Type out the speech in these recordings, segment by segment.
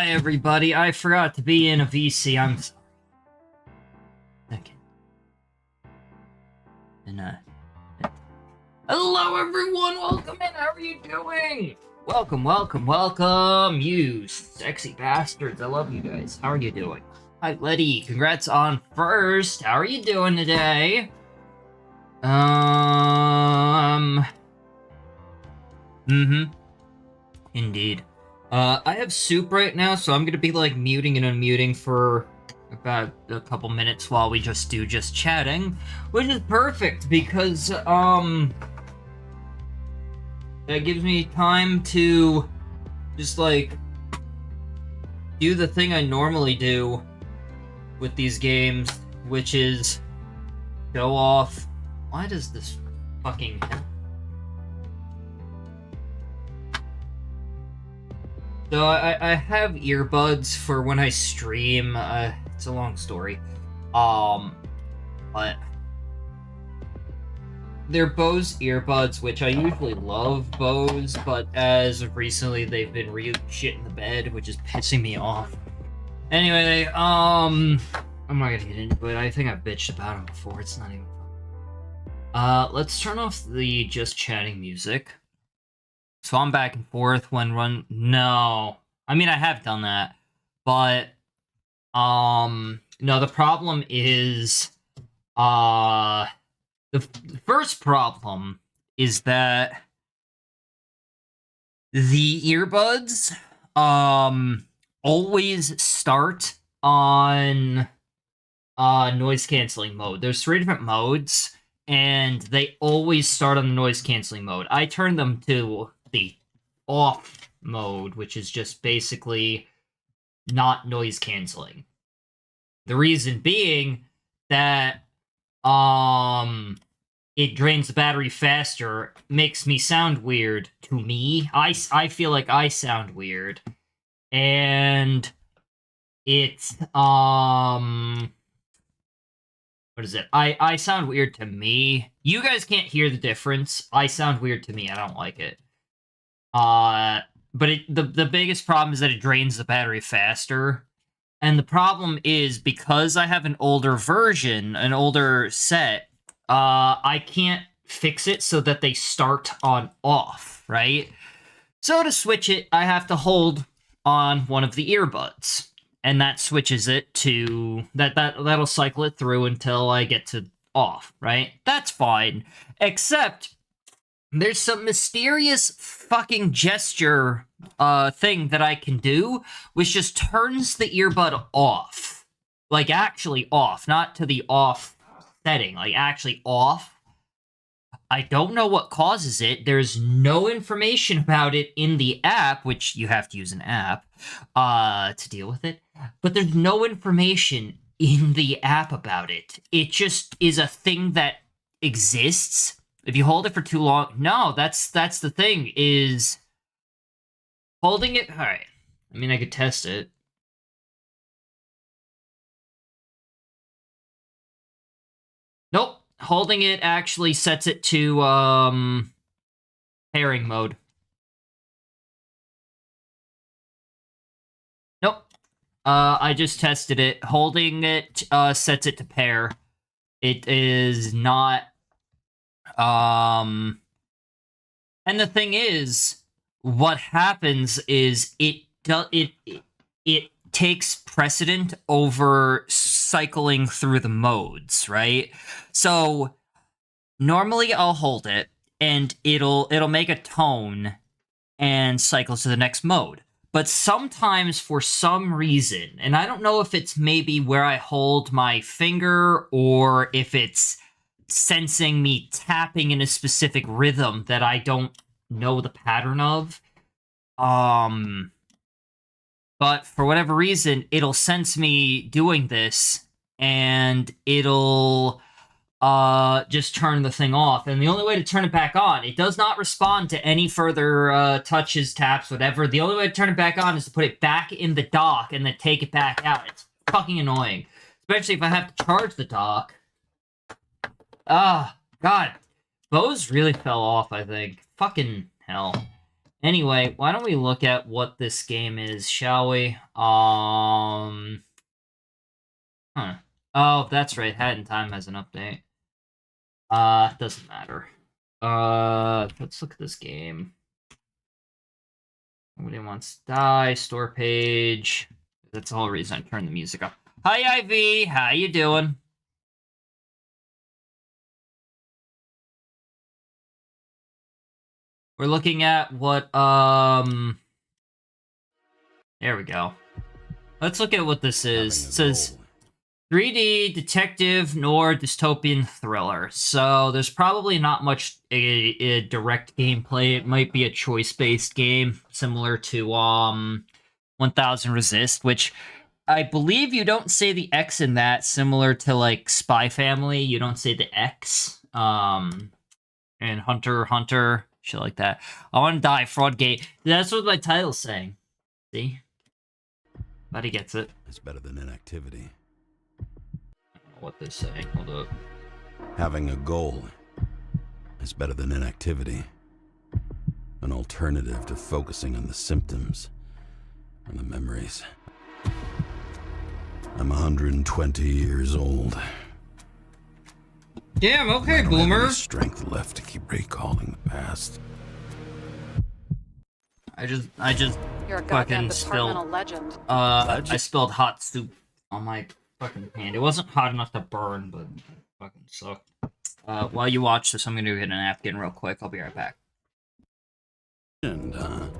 Hi, everybody. I forgot to be in a VC. I'm sorry. Okay. Hello, everyone. Welcome in. How are you doing? Welcome, you sexy bastards. I love you guys. How are you doing? Hi, Letty. Congrats on first. How are you doing today? Indeed. I have soup right now, so I'm gonna be, like, muting and unmuting for about a couple minutes while we just do chatting, which is perfect, because, that gives me time to just, like, do the thing I normally do with these games, which is go off... Why does this fucking... So I have earbuds for when I stream. It's a long story. But they're Bose earbuds, which I usually love Bose, but as of recently they've been shit in the bed, which is pissing me off. Anyway, I'm not gonna get into it. I think I've bitched about them before. It's not even fun. Let's turn off the just chatting music. So I'm back and forth when no. I mean, I have done that. But, no, the problem is, the first problem is that the earbuds, always start on, noise canceling mode. There's 3 different modes, and they always start on the noise canceling mode. I turn them to the off mode, which is just basically not noise canceling. The reason being that it drains the battery faster, makes me sound weird to me. I feel like I sound weird. And it's what is it? I sound weird to me. You guys can't hear the difference. I sound weird to me. I don't like it. But the biggest problem is that it drains the battery faster. And the problem is, because I have an older version, an older set, I can't fix it so that they start on off, right? So to switch it, I have to hold on one of the earbuds. And that switches it to... That'll cycle it through until I get to off, right? That's fine. Except... there's some mysterious fucking gesture thing that I can do, which just turns the earbud off. Like, actually off, not to the off setting, like, actually off. I don't know what causes it. There's no information about it in the app, which you have to use an app to deal with it. But there's no information in the app about it. It just is a thing that exists. If you hold it for too long... No, that's the thing, is... holding it... Alright. I mean, I could test it. Nope. Holding it actually sets it to, pairing mode. Nope. I just tested it. Holding it, sets it to pair. It is not... and the thing is, what happens is it takes precedent over cycling through the modes, right? So normally I'll hold it and it'll make a tone and cycle to the next mode. But sometimes, for some reason, and I don't know if it's maybe where I hold my finger or if it's sensing me tapping in a specific rhythm that I don't know the pattern of. But for whatever reason, it'll sense me doing this, and it'll just turn the thing off. And the only way to turn it back on, it does not respond to any further touches, taps, whatever. The only way to turn it back on is to put it back in the dock and then take it back out. It's fucking annoying. Especially if I have to charge the dock. Ah, God. Bose really fell off, I think. Fucking hell. Anyway, why don't we look at what this game is, shall we? Oh, that's right. Hat in Time has an update. Doesn't matter. Let's look at this game. Nobody wants to die. Store page. That's the whole reason I turned the music up. Hi, Ivy. How you doing? We're looking at what, there we go. Let's look at what this is. It says 3D detective noir dystopian thriller. So there's probably not much a direct gameplay. It might be a choice-based game, similar to 1000 Resist, which I believe you don't say the X in that, similar to like Spy Family. You don't say the X. And Hunter x Hunter, shit like that. I want to die, Fraudgate. That's what my title's saying. See? But he gets it. It's better than inactivity. I don't know what they're saying. Hold up. Having a goal is better than inactivity. An alternative to focusing on the symptoms and the memories. I'm 120 years old. Damn, okay, I don't Boomer. have any strength left to keep recalling the past. I just You're a goddamn fucking spilled. departmental legend. I spilled hot soup on my fucking hand. It wasn't hot enough to burn, but it fucking sucked. While you watch this, I'm gonna go get a napkin real quick. I'll be right back. And,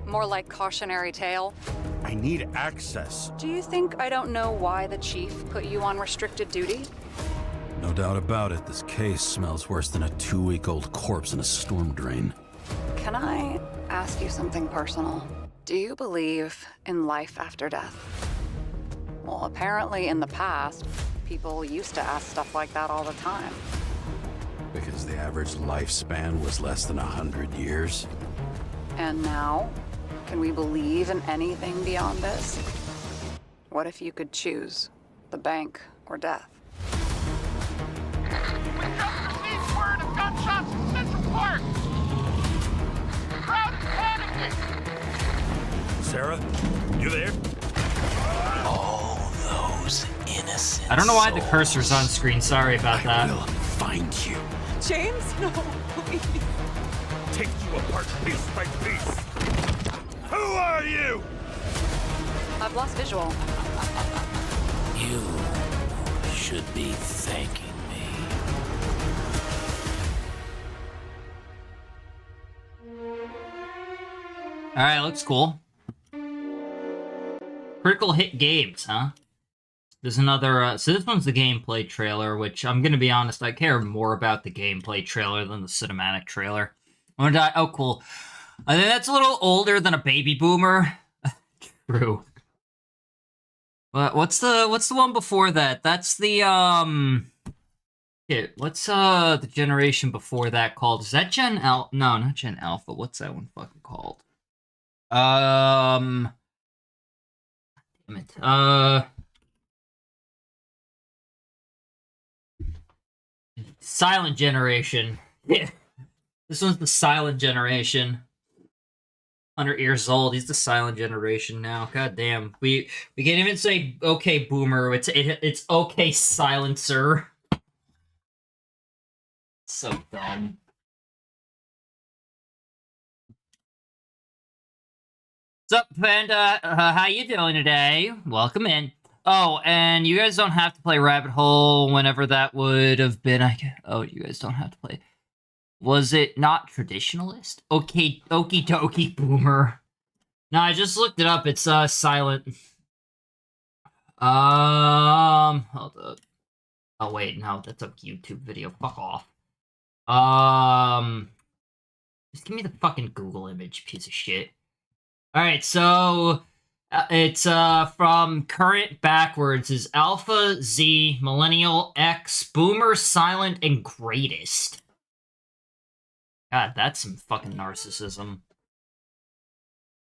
More like cautionary tale. I need access. Do you think I don't know why the chief put you on restricted duty? No doubt about it, this case smells worse than a 2-week-old corpse in a storm drain. Can I ask you something personal? Do you believe in life after death? Well, apparently in the past, people used to ask stuff like that all the time. Because the average lifespan was less than 100 years. And now, can we believe in anything beyond this? What if you could choose the bank or death? We just received word of gunshots in Central Park! The crowd is panicking! Sarah, you there? All those innocent I don't know why the souls. cursor's on screen. Sorry about I that. will find you. James? No, please. Take you apart piece by piece. Who are you? I've lost visual. You should be thanking me. All right, looks cool. Critical Hit Games, huh? There's another, so this one's the gameplay trailer, which I'm gonna be honest, I care more about the gameplay trailer than the cinematic trailer. Oh, cool. I think that's a little older than a baby boomer. True. What's the one before that? That's the, shit, what's, the generation before that called? Is that Gen Al? No, not Gen Alpha. What's that one fucking called? Damn it. Silent Generation. Yeah. This one's the Silent Generation. 100 years old. He's the Silent Generation now. God damn. We can't even say okay boomer. It's okay silencer. So dumb. What's up, Panda? How you doing today? Welcome in. Oh, and you guys don't have to play Rabbit Hole whenever that would have been. Oh, you guys don't have to play. Was it not traditionalist? Okay, okie dokie, boomer. No, I just looked it up. It's silent. Hold up. Oh wait, no, that's a YouTube video. Fuck off. Just give me the fucking Google image, piece of shit. All right, so it's from current backwards is Alpha, Z, Millennial, X, Boomer, Silent, and Greatest. God, that's some fucking narcissism.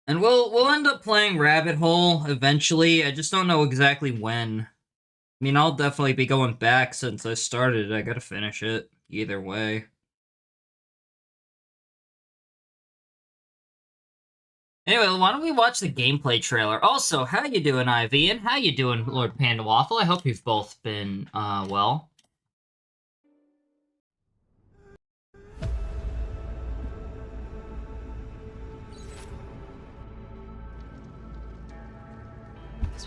And we'll end up playing Rabbit Hole eventually. I just don't know exactly when. I mean, I'll definitely be going back since I started. I gotta finish it either way. Anyway, why don't we watch the gameplay trailer? Also, how you doing, Ivy? And how you doing, Lord Panda Waffle? I hope you've both been, well.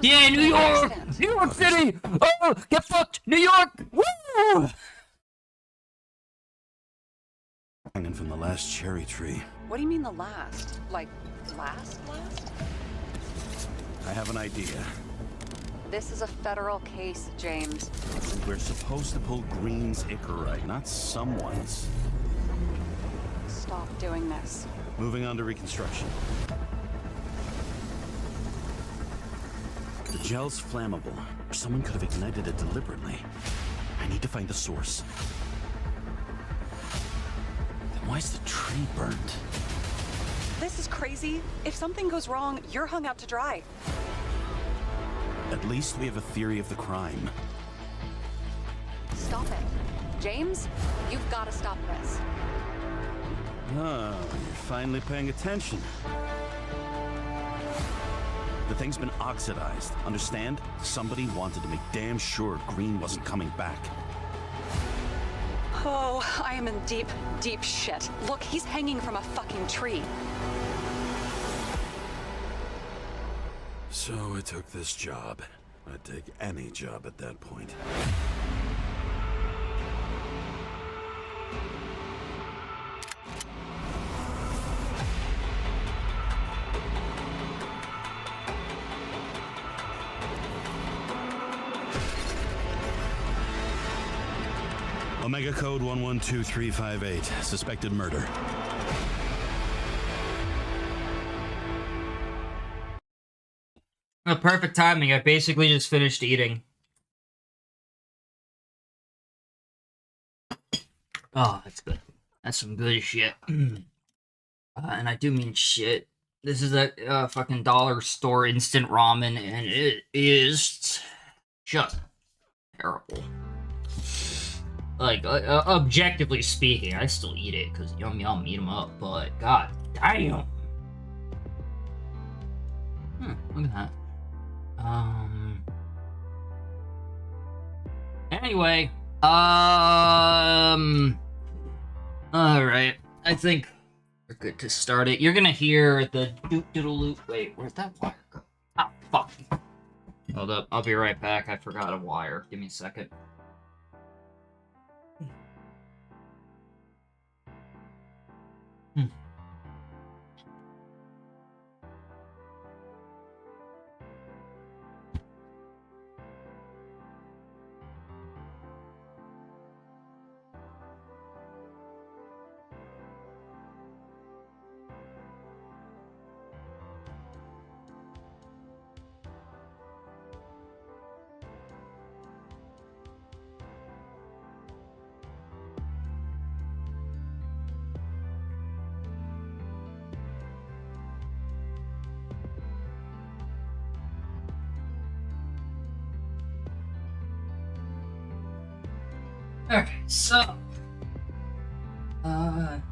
Yeah, New York! New York City! Oh, get fucked! New York! Woo! Hanging from the last cherry tree. What do you mean the last? Like, last? I have an idea. This is a federal case, James. We're supposed to pull Green's Icarite, not someone's. Stop doing this. Moving on to reconstruction. The gel's flammable. Someone could have ignited it deliberately. I need to find the source. Then why is the tree burnt? This is crazy. If something goes wrong, you're hung out to dry. At least we have a theory of the crime. Stop it. James, you've got to stop this. Oh, you're finally paying attention. The thing's been oxidized, understand? Somebody wanted to make damn sure Green wasn't coming back. Oh, I am in deep, deep shit. Look, he's hanging from a fucking tree. So I took this job. I'd take any job at that point. Omega code 112358. Suspected murder. Perfect timing. I basically just finished eating. Oh, that's good. That's some good shit. And I do mean shit. This is a fucking dollar store instant ramen, and it is just terrible. Like, objectively speaking, I still eat it, because yum yum, eat them up, but god damn. Look at that. Anyway, alright, I think we're good to start it. You're gonna hear the doot-doodle-loop. Wait, where'd that wire go? Oh, fuck. Hold up, I'll be right back. I forgot a wire. Give me a second. Okay, so, time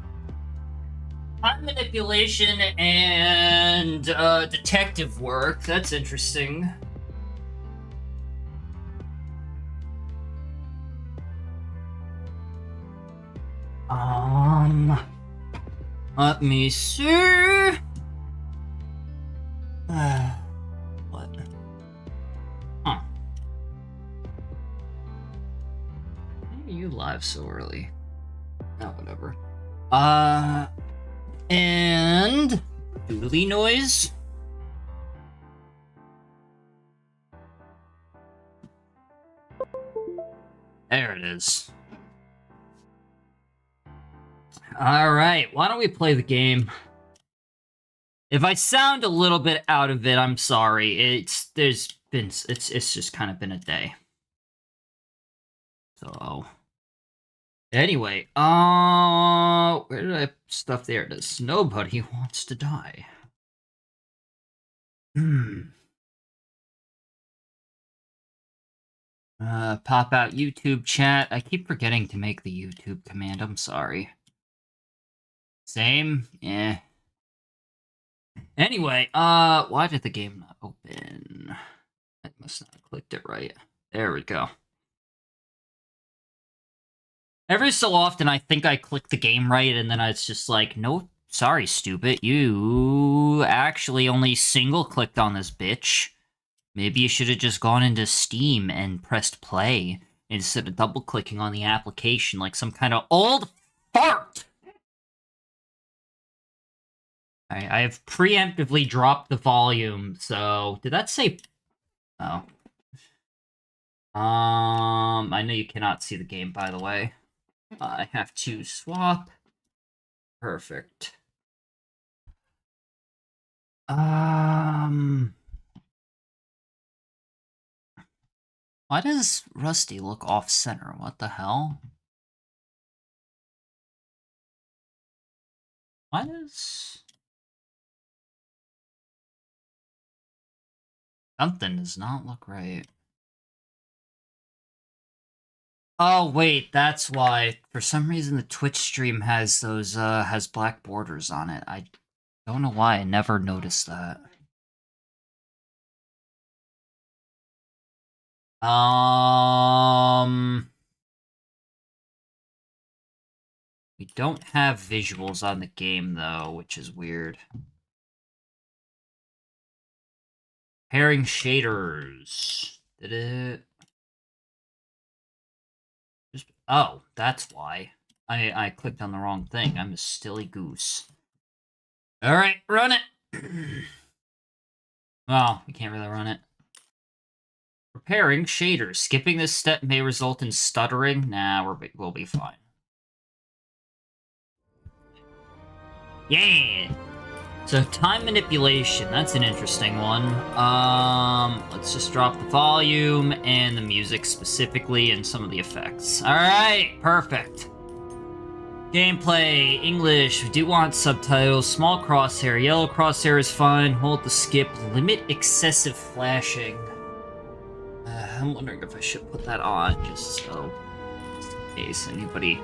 manipulation and, detective work, that's interesting. Let me see. What? Huh. Why are you live so early? Oh, whatever. And doodly noise. There it is. Alright, why don't we play the game? If I sound a little bit out of it, I'm sorry. It's just kind of been a day. So anyway, where did I stuff? There it is. Nobody wants to die. Pop out YouTube chat. I keep forgetting to make the YouTube command. I'm sorry. Same? Yeah. Anyway, why did the game not open? I must not have clicked it right. There we go. Every so often, I think I click the game right, and then it's just like, no, sorry, stupid. You actually only single-clicked on this bitch. Maybe you should have just gone into Steam and pressed play instead of double-clicking on the application like some kind of old fart! I have preemptively dropped the volume, so... Did that say... Oh. I know you cannot see the game, by the way. I have to swap. Perfect. Why does Rusty look off-center? What the hell? Why does... Something does not look right. Oh, wait, that's why. For some reason, the Twitch stream has those, has black borders on it. I don't know why, I never noticed that. We don't have visuals on the game, though, which is weird. Pairing shaders. Did it... Oh, that's why. I clicked on the wrong thing. I'm a silly goose. Alright, run it! Well, we can't really run it. Preparing shaders. Skipping this step may result in stuttering. Nah, we'll be fine. Yeah! So, time manipulation. That's an interesting one. Let's just drop the volume and the music specifically and some of the effects. Alright, perfect. Gameplay, English, we do want subtitles, small crosshair, yellow crosshair is fine, hold the skip, limit excessive flashing. I'm wondering if I should put that on, just so, in case anybody...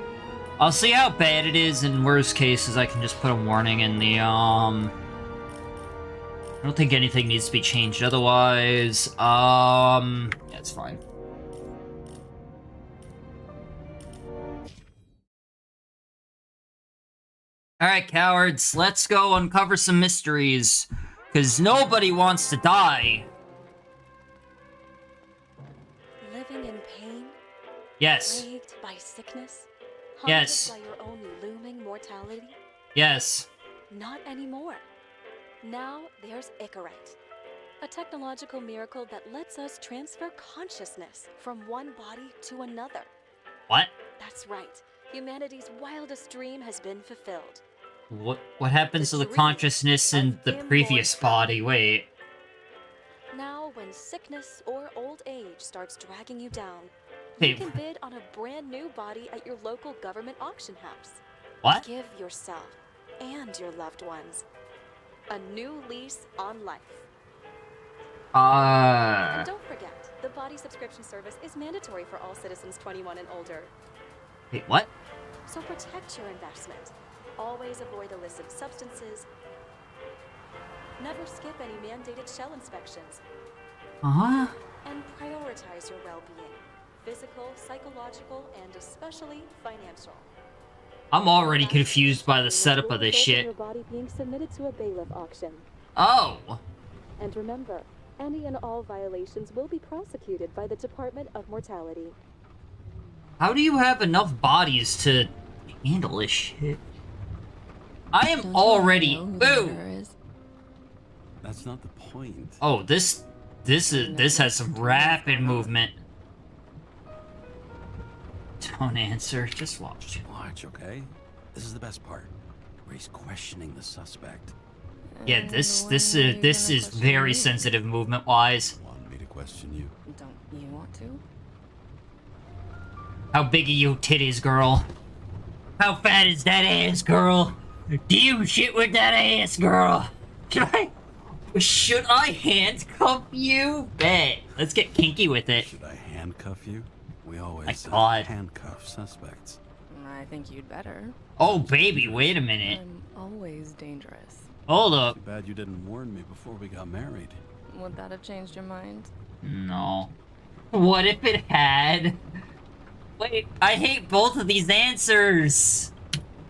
I'll see how bad it is, in worst cases I can just put a warning in the, I don't think anything needs to be changed otherwise, yeah, it's fine. Alright, cowards, let's go uncover some mysteries, because nobody wants to die. Living in pain? Yes. Plagued by sickness? Yes. Haunted by your own looming mortality? Yes. Not anymore. Now there's Icarite, a technological miracle that lets us transfer consciousness from one body to another. What? That's right. Humanity's wildest dream has been fulfilled. What happens to the dream consciousness in of the previous body? Wait. Now, when sickness or old age starts dragging you down, Hey. you can bid on a brand new body at your local government auction house. What? Give yourself and your loved ones a new lease on life. And don't forget, the body subscription service is mandatory for all citizens 21 and older. Wait, what? So protect your investment. Always avoid illicit substances. Never skip any mandated shell inspections. Huh? And prioritize your well-being. Physical, psychological, and especially financial. I'm already confused by the setup of this shit. Your body being submitted to a bailiff auction. Oh. And remember, any and all violations will be prosecuted by the Department of Mortality. How do you have enough bodies to handle this shit? I am already... Ooh! That's not the point. Oh, this has some rapid movement. Don't answer, just watch. Watch, okay? This is the best part, where he's questioning the suspect. Yeah, this is very sensitive movement-wise. Want me to question you? Don't you want to? How big are your titties, girl? How fat is that ass, girl? Do you shit with that ass, girl? Should I handcuff you? Bet. Let's get kinky with it. Should I handcuff you? We always God. handcuff suspects. I think you'd better. Oh, baby, wait a minute. I'm always dangerous. Hold up. Too bad you didn't warn me before we got married. Would that have changed your mind? No. What if it had? Wait, I hate both of these answers.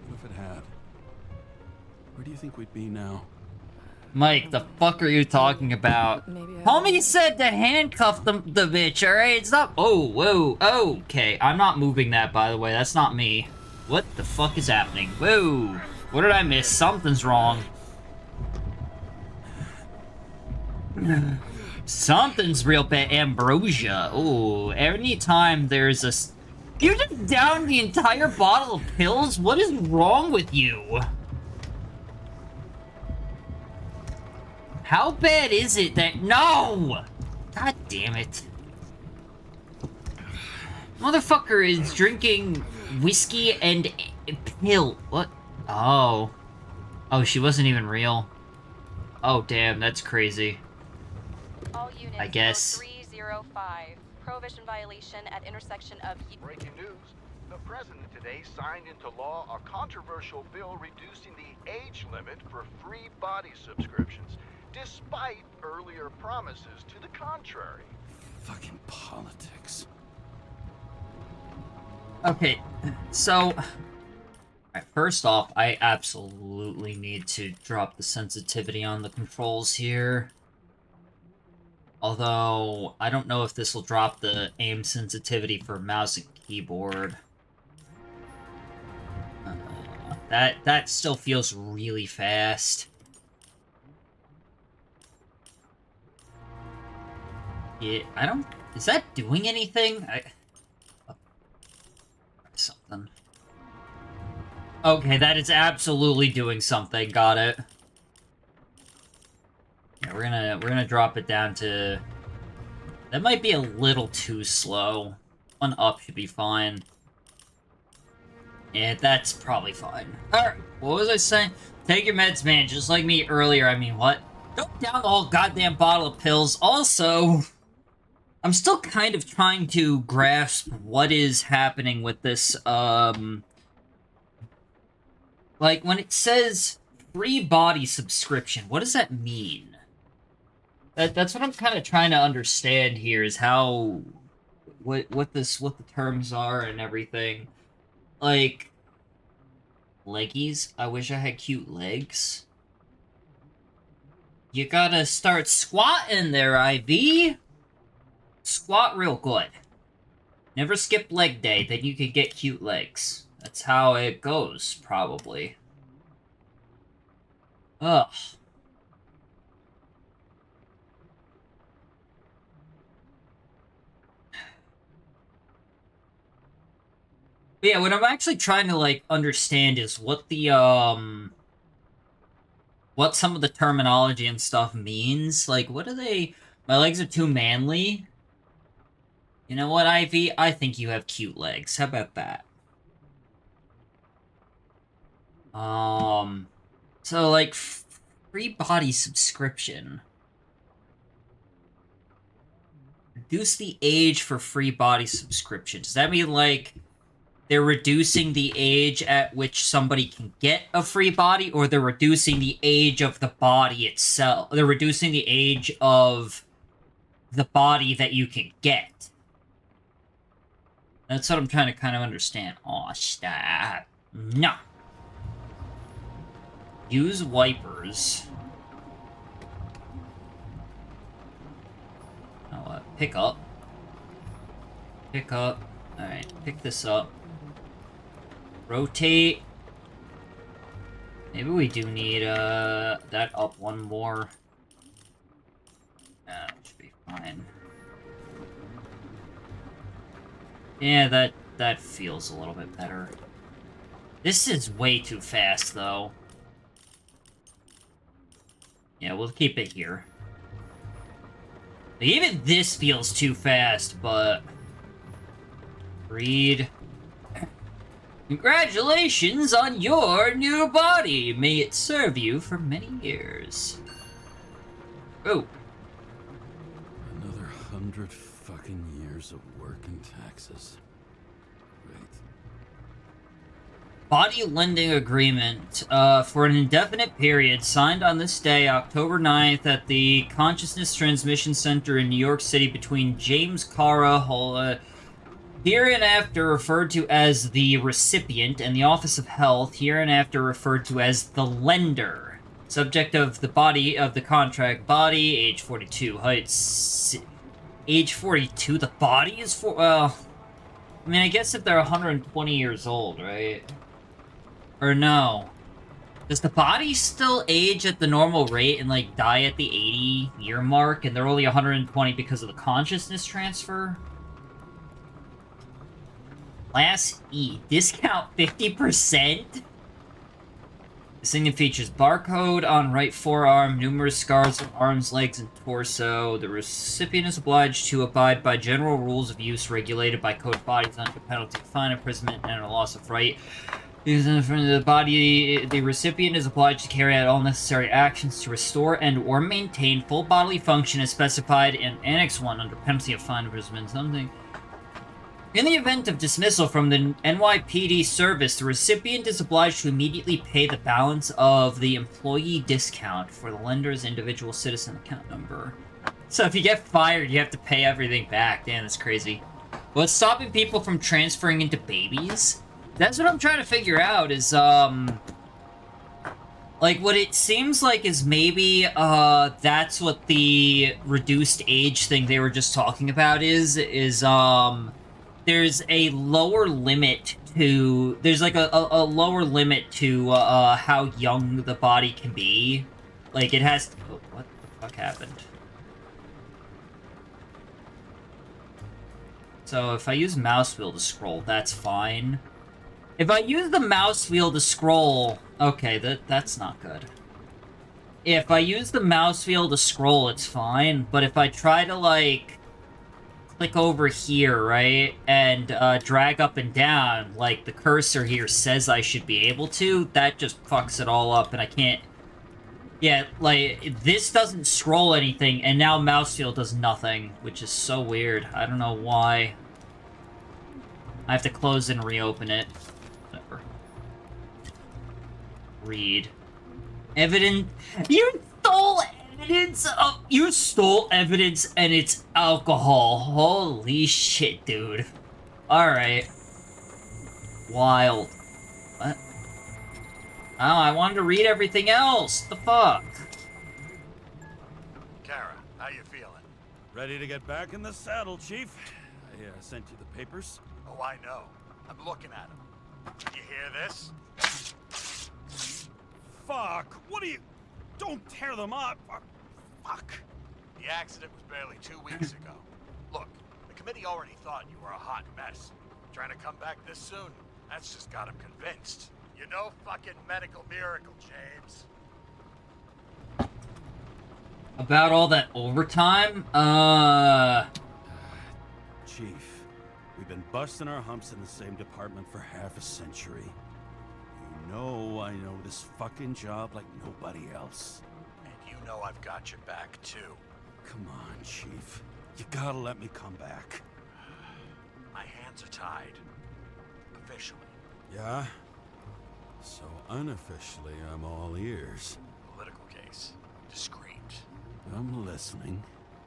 What if it had? Where do you think we'd be now? Mike, the fuck are you talking about? Maybe I Homie said to handcuff the bitch, alright? It's not- Oh, whoa, okay. I'm not moving that, by the way. That's not me. What the fuck is happening? Whoa. What did I miss? Something's wrong. Something's real bad. Ambrosia. Oh, anytime there's a... You just downed the entire bottle of pills? What is wrong with you? How bad is it that... No! God damn it. Motherfucker is drinking whiskey and a pill. What? Oh. Oh, she wasn't even real. Oh, damn, that's crazy. All units, I guess. 305. Prohibition violation at intersection of... Breaking news. The president today signed into law a controversial bill reducing the age limit for free body subscriptions, despite earlier promises to the contrary. Fucking politics. Okay, so... Alright, first off, I absolutely need to drop the sensitivity on the controls here. Although, I don't know if this will drop the aim sensitivity for mouse and keyboard. That still feels really fast. Yeah, I don't... Is that doing anything? Something. Okay, that is absolutely doing something. Got it. Yeah, we're gonna drop it down to... That might be a little too slow. One up should be fine. Yeah, that's probably fine. Alright, what was I saying? Take your meds, man, just like me earlier. I mean, what? Don't down the whole goddamn bottle of pills. Also, I'm still kind of trying to grasp what is happening with this, like, when it says free body subscription, what does that mean? That's what I'm kind of trying to understand here, is how... What the terms are and everything. Like... Leggies? I wish I had cute legs. You gotta start squatting there, IV! Squat real good. Never skip leg day, then you can get cute legs. That's how it goes, probably. Ugh. But yeah, what I'm actually trying to, like, understand is what the, what some of the terminology and stuff means. Like, what are they... My legs are too manly? You know what, Ivy? I think you have cute legs. How about that? So, like, free body subscription. Reduce the age for free body subscription. Does that mean, like, they're reducing the age at which somebody can get a free body, or they're reducing the age of the body itself? They're reducing the age of the body that you can get. That's what I'm trying to kind of understand. Aw, stop. No. Use wipers. Oh, pick up. Pick up. Alright, pick this up. Rotate. Maybe we do need, that up one more. That should be fine. Yeah, that feels a little bit better. This is way too fast, though. Yeah, we'll keep it here. Even this feels too fast, but... Read. Congratulations on your new body! May it serve you for many years. Oh. Another 100 fucking years of work and taxes. Great. Body lending agreement for an indefinite period signed on this day, October 9th, at the Consciousness Transmission Center in New York City between James Cara, hereinafter referred to as the recipient, and the Office of Health, hereinafter referred to as the lender. Subject of the body of the contract, body, age 42, height, age 42, the body is well, I mean, I guess if they're 120 years old, right? Or no. Does the body still age at the normal rate and, like, die at the 80-year mark, and they're only 120 because of the consciousness transfer? Class E. Discount 50%? This thing features barcode on right forearm, numerous scars on arms, legs, and torso. The recipient is obliged to abide by general rules of use regulated by code bodies under penalty of fine, imprisonment, and a loss of right. In front of the body, the recipient is obliged to carry out all necessary actions to restore and or maintain full bodily function as specified in Annex 1 under penalty of fine, imprisonment, something. In the event of dismissal from the NYPD service, the recipient is obliged to immediately pay the balance of the employee discount for the lender's individual citizen account number. So if you get fired, you have to pay everything back. Damn, that's crazy. What's stopping people from transferring into babies? That's what I'm trying to figure out is, like, what it seems like is maybe, that's what the reduced age thing they were just talking about is, there's a lower limit to, there's like a lower limit to, how young the body can be. Like, it has to, oh, what the fuck happened? So, if I use mouse wheel to scroll, that's fine. If I use the mouse wheel to scroll... Okay, that's not good. If I use the mouse wheel to scroll, it's fine. But if I try to, like, click over here, right, and drag up and down, like the cursor here says I should be able to, that just fucks it all up, and I can't... Yeah, like, this doesn't scroll anything, and now mouse wheel does nothing, which is so weird. I don't know why. I have to close and reopen it. Read. Evidence. You stole evidence of. You stole evidence and it's alcohol. Holy shit, dude. Alright. Wild. What? Oh, I wanted to read everything else. The fuck? Kara, how you feeling? Ready to get back in the saddle, Chief? I sent you the papers. Oh, I know. I'm looking at them. You hear this? Fuck! What are you... Don't tear them up! Fuck! The accident was barely 2 weeks ago. Look, the committee already thought you were a hot mess. Trying to come back this soon, that's just got them convinced. You're no fucking medical miracle, James. About all that overtime? Chief, we've been busting our humps in the same department for half a century. You know I know this fucking job like nobody else. And you know I've got your back, too. Come on, Chief. You gotta let me come back. My hands are tied. Officially. Yeah? So unofficially, I'm all ears. Political case. Discreet. I'm listening.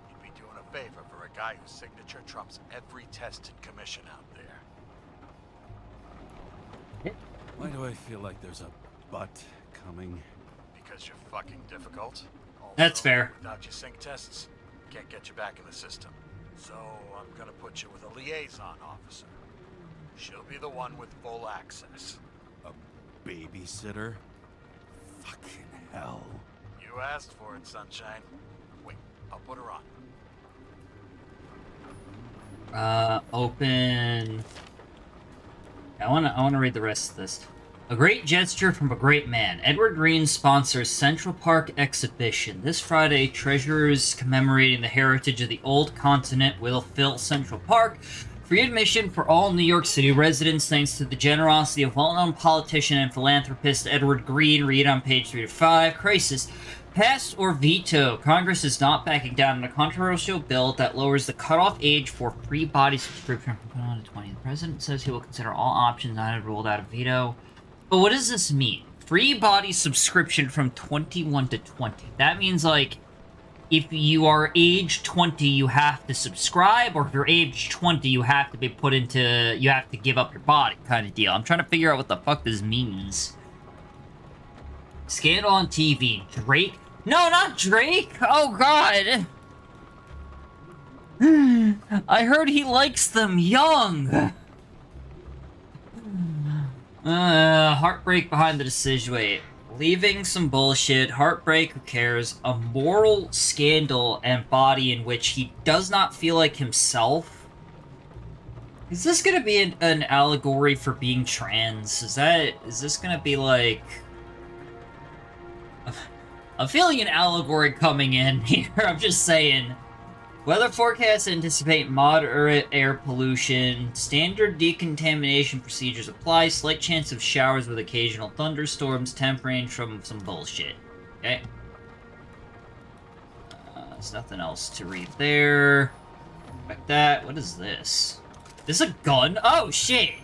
You'd be doing a favor for a guy whose signature trumps every tested commission out there. Why do I feel like there's a butt coming? Because you're fucking difficult. Also, That's fair. Without your sync tests, can't get you back in the system. So I'm gonna put you with a liaison officer. She'll be the one with full access. A babysitter? Fucking hell. You asked for it, Sunshine. Wait, I'll put her on. Open... I wanna read the rest of this. A great gesture from a great man. Edward Green sponsors Central Park exhibition. This Friday, treasurers commemorating the heritage of the old continent will fill Central Park. Free admission for all New York City residents thanks to the generosity of well-known politician and philanthropist Edward Green. Read on page 3 to 5. Crisis. Pass or veto. Congress is not backing down on a controversial bill that lowers the cutoff age for free body subscription from 21 to 20. The president says he will consider all options not ruled out of veto. But what does this mean? Free body subscription from 21 to 20. That means, like, if you are age 20, you have to subscribe, or if you're age 20, you have to be put into, you have to give up your body kind of deal. I'm trying to figure out what the fuck this means. Scandal on TV. Drake? No, not Drake! Oh, God! I heard he likes them young! Heartbreak behind the decision. Wait. Leaving some bullshit, heartbreak, who cares, a moral scandal and body in which he does not feel like himself. Is this gonna be an allegory for being trans? Is this gonna be like... I'm feeling an allegory coming in here, I'm just saying. Weather forecasts anticipate moderate air pollution. Standard decontamination procedures apply. Slight chance of showers with occasional thunderstorms. Temp range from some bullshit. Okay. There's nothing else to read there. Like that. What is this? This a gun? Oh, shit!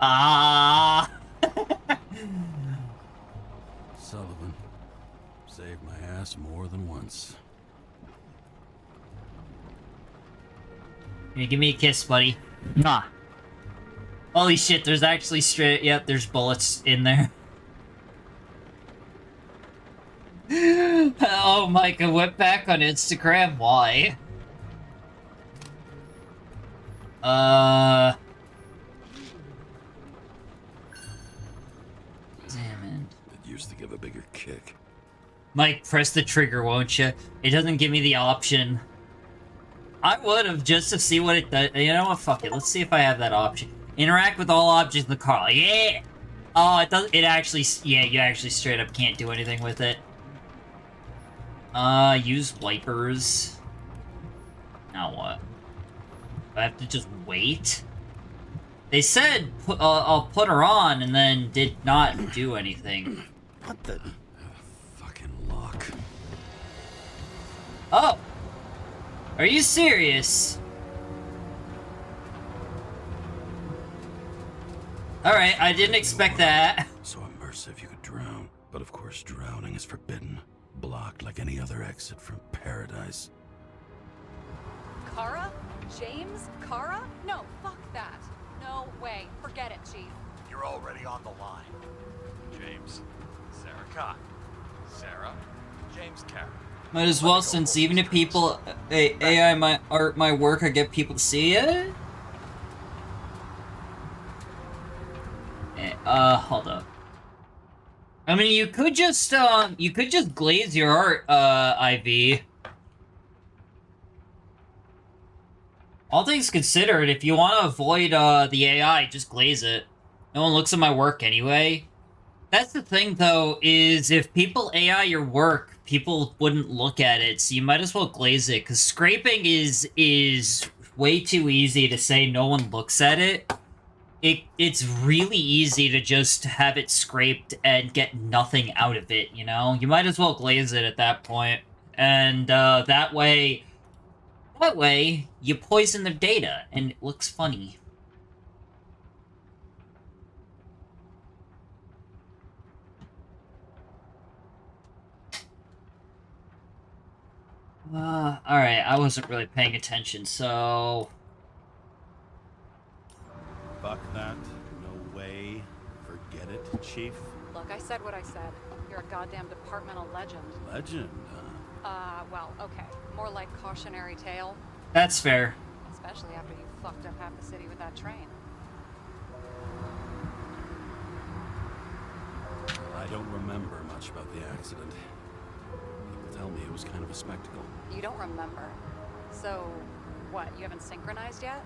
Ah! Sullivan. Saved my ass more than once. Can you give me a kiss, buddy? Nah. Holy shit, there's actually straight... Yep, there's bullets in there. Oh, Micah, whip back on Instagram. Why? Examined. It used to give a bigger kick. Mike, press the trigger, won't you? It doesn't give me the option. I would have, just to see what it does. You know what? Fuck it. Let's see if I have that option. Interact with all objects in the car. Yeah! Oh, it does. It actually... Yeah, you actually straight up can't do anything with it. Use wipers. Now what? Do I have to just wait? They said, I'll put her on, and then did not do anything. What the... Lock. Oh! Are you serious? Alright, I didn't expect that. So immersive you could drown. But of course drowning is forbidden. Blocked like any other exit from paradise. Kara? James? Kara? No, fuck that. No way. Forget it, Chief. You're already on the line. James, Sarah Cotton. Sarah, James Carey. Might as well, since even if people AI my work, I get people to see it. Hold up. I mean, you could just glaze your art, IV. All things considered, if you want to avoid the AI, just glaze it. No one looks at my work anyway. That's the thing, though, is if people AI your work, people wouldn't look at it, so you might as well glaze it, because scraping is way too easy to say no one looks at it. It's really easy to just have it scraped and get nothing out of it, you know? You might as well glaze it at that point. And that way, you poison their data, and it looks funny. Alright, I wasn't really paying attention, so... Fuck that. No way. Forget it, Chief. Look, I said what I said. You're a goddamn departmental legend. Legend, Well, okay. More like cautionary tale. That's fair. Especially after you fucked up half the city with that train. I don't remember much about the accident. People tell me it was kind of a spectacle. You don't remember. So, what, you haven't synchronized yet?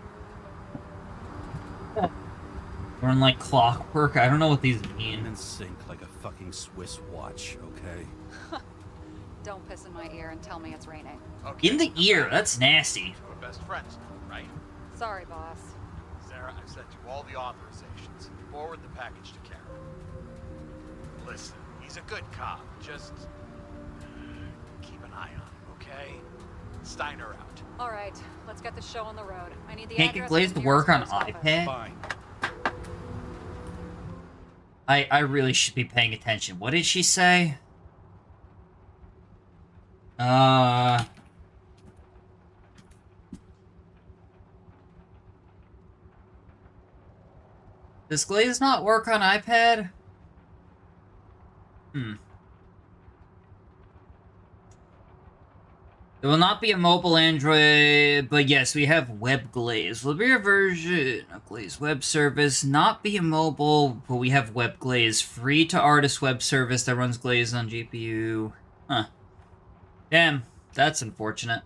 Run like clockwork. I don't know what these mean. In sync like a fucking Swiss watch, okay? Don't piss in my ear and tell me it's raining. Okay. In the ear, that's nasty. We're best friends, right? Sorry, boss. Sarah, I've sent you all the authorizations. Forward the package to Karen. Listen, he's a good cop. Just keep an eye on him, okay? Steiner out. All right, let's get the show on the road. I need the Can't address get glazed of the to work on nearest post office. iPad? Fine. I really should be paying attention. What did she say? Does Glaze not work on iPad? There will not be a mobile Android, but yes, we have Web Glaze. Will be a version of Glaze web service, not be a mobile, but we have Web Glaze, free to artist web service that runs Glaze on GPU. Huh. Damn, that's unfortunate.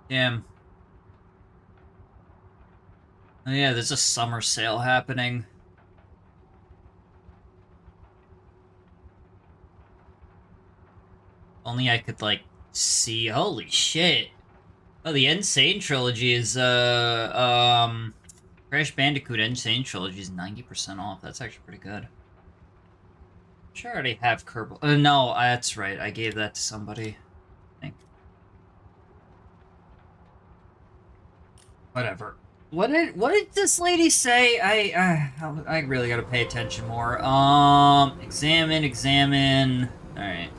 Damn. Oh yeah, there's a summer sale happening. Only I could, like, see. Holy shit. Oh, the Insane Trilogy is, Crash Bandicoot Insane Trilogy is 90% off. That's actually pretty good. Sure, I already have Kerbal. No, that's right. I gave that to somebody. I think. Whatever. What did this lady say? I really gotta pay attention more. Examine. All right.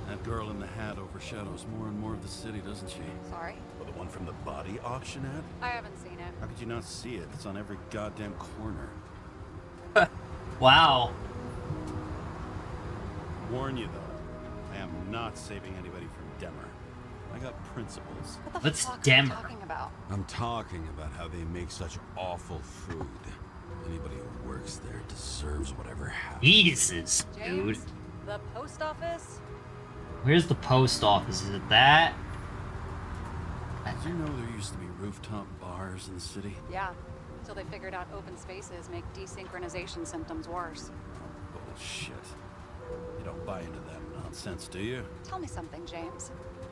That girl in the hat overshadows more and more of the city, doesn't she? Sorry? Well, the one from the body auction ad? I haven't seen it. How could you not see it? It's on every goddamn corner. Wow. Warn you though, I am not saving anybody from Demmer. I got principles. What the What's fuck are Demmer? you talking about? I'm talking about how they make such awful food. Anybody who works there deserves whatever happens. Jesus, dude. James, the post office? Where's the post office? Is it that? Did you know there used to be rooftop bars in the city? Yeah, until they figured out open spaces make desynchronization symptoms worse. Bullshit. You don't buy into that nonsense, do you? Tell me something, James.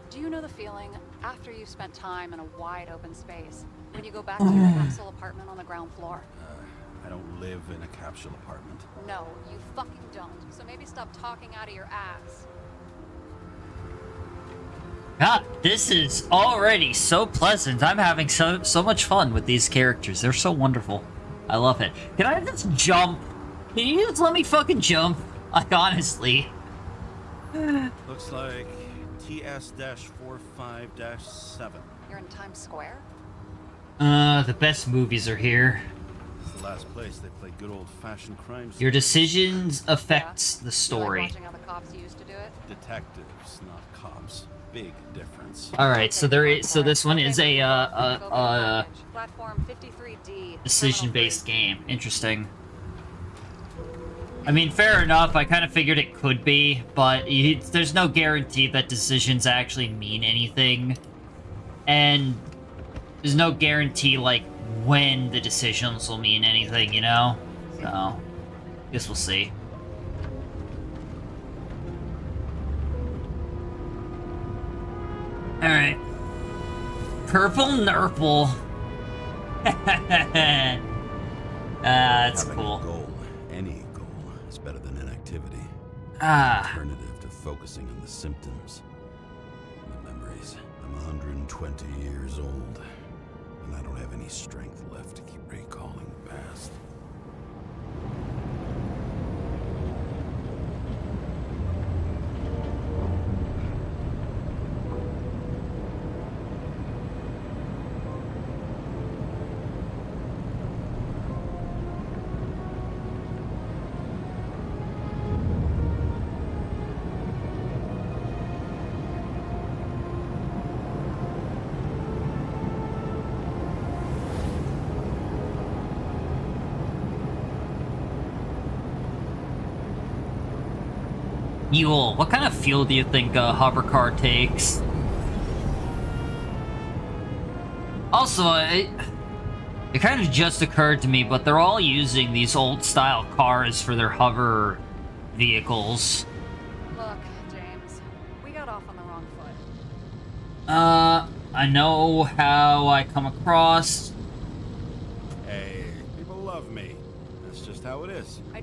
Do you know the feeling after you've spent time in a wide open space, when you go back to your capsule apartment on the ground floor? I don't live in a capsule apartment. No, you fucking don't. So maybe stop talking out of your ass. God, this is already so pleasant. I'm having so much fun with these characters. They're so wonderful. I love it. Can I just jump? Can you just let me fucking jump? Like, honestly. Looks like TS-45-7. You're in Times Square? The best movies are here. It's the last place they play good old-fashioned crimes. Your decisions affects the You like story. watching how the cops used to do it? Detectives, not cops. Big difference. All right, so there is. So this one is a Platform 53D. decision-based game. Interesting. I mean, fair enough. I kind of figured it could be, but there's no guarantee that decisions actually mean anything, and there's no guarantee like when the decisions will mean anything. You know. So, guess we'll see. Alright. Purple Nurple. That's Having cool. a goal, any goal, is better than inactivity. Ah. Alternative to focusing on the symptoms and the memories. I'm 120 years old, and I don't have any strength left to keep recalling the past. Yule, what kind of fuel do you think a hover car takes? Also, it kind of just occurred to me, but they're all using these old-style cars for their hover vehicles. Look, James, we got off on the wrong foot. I know how I come across. Hey, people love me. That's just how it is. I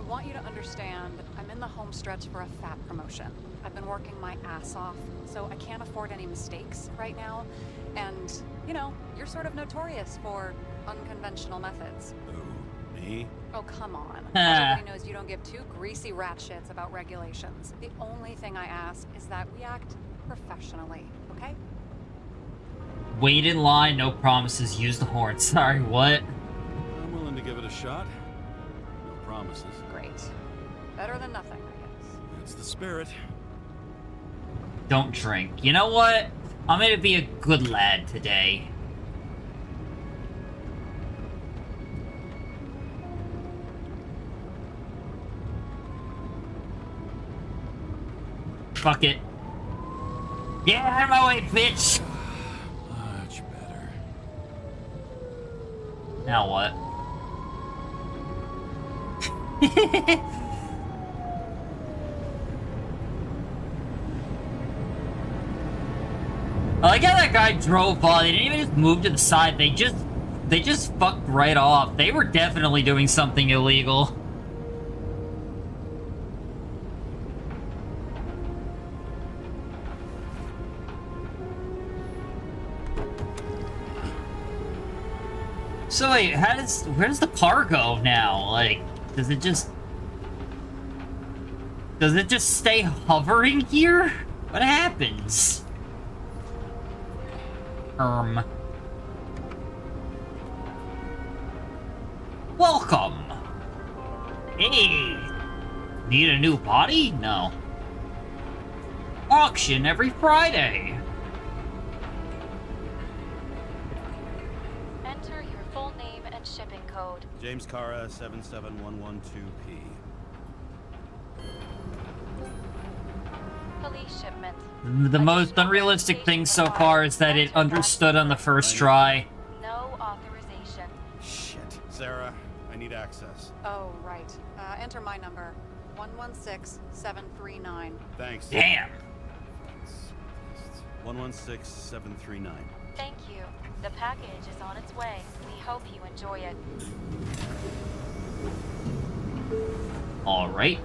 want you to understand, I'm in the home stretch for a fat promotion. I've been working my ass off, so I can't afford any mistakes right now. And, you know, you're sort of notorious for unconventional methods. Who? Me? Oh, come on. Everybody knows you don't give two greasy rat shits about regulations. The only thing I ask is that we act professionally, okay? Wait in line, no promises, use the horn. Sorry, what? I'm willing to give it a shot. No promises. Great. Better than nothing, I guess. That's the spirit. Don't drink. You know what? I'm gonna be a good lad today. Fuck it. Get out of my way, bitch! Much better. Now what? I like how that guy drove by. They didn't even just move to the side. They just fucked right off. They were definitely doing something illegal. So wait, where's the car go now? Like, does it just stay hovering here? What happens? Welcome. Hey, need a new body? No. Auction every Friday. Enter your full name and shipping code. James Cara 77112P. Police shipment. The most unrealistic thing so far is that it understood on the first try. No authorization. Shit. Sarah, I need access. Oh, right. Enter my number. 116739. Thanks. Damn. 116739. Thank you. The package is on its way. We hope you enjoy it. All right.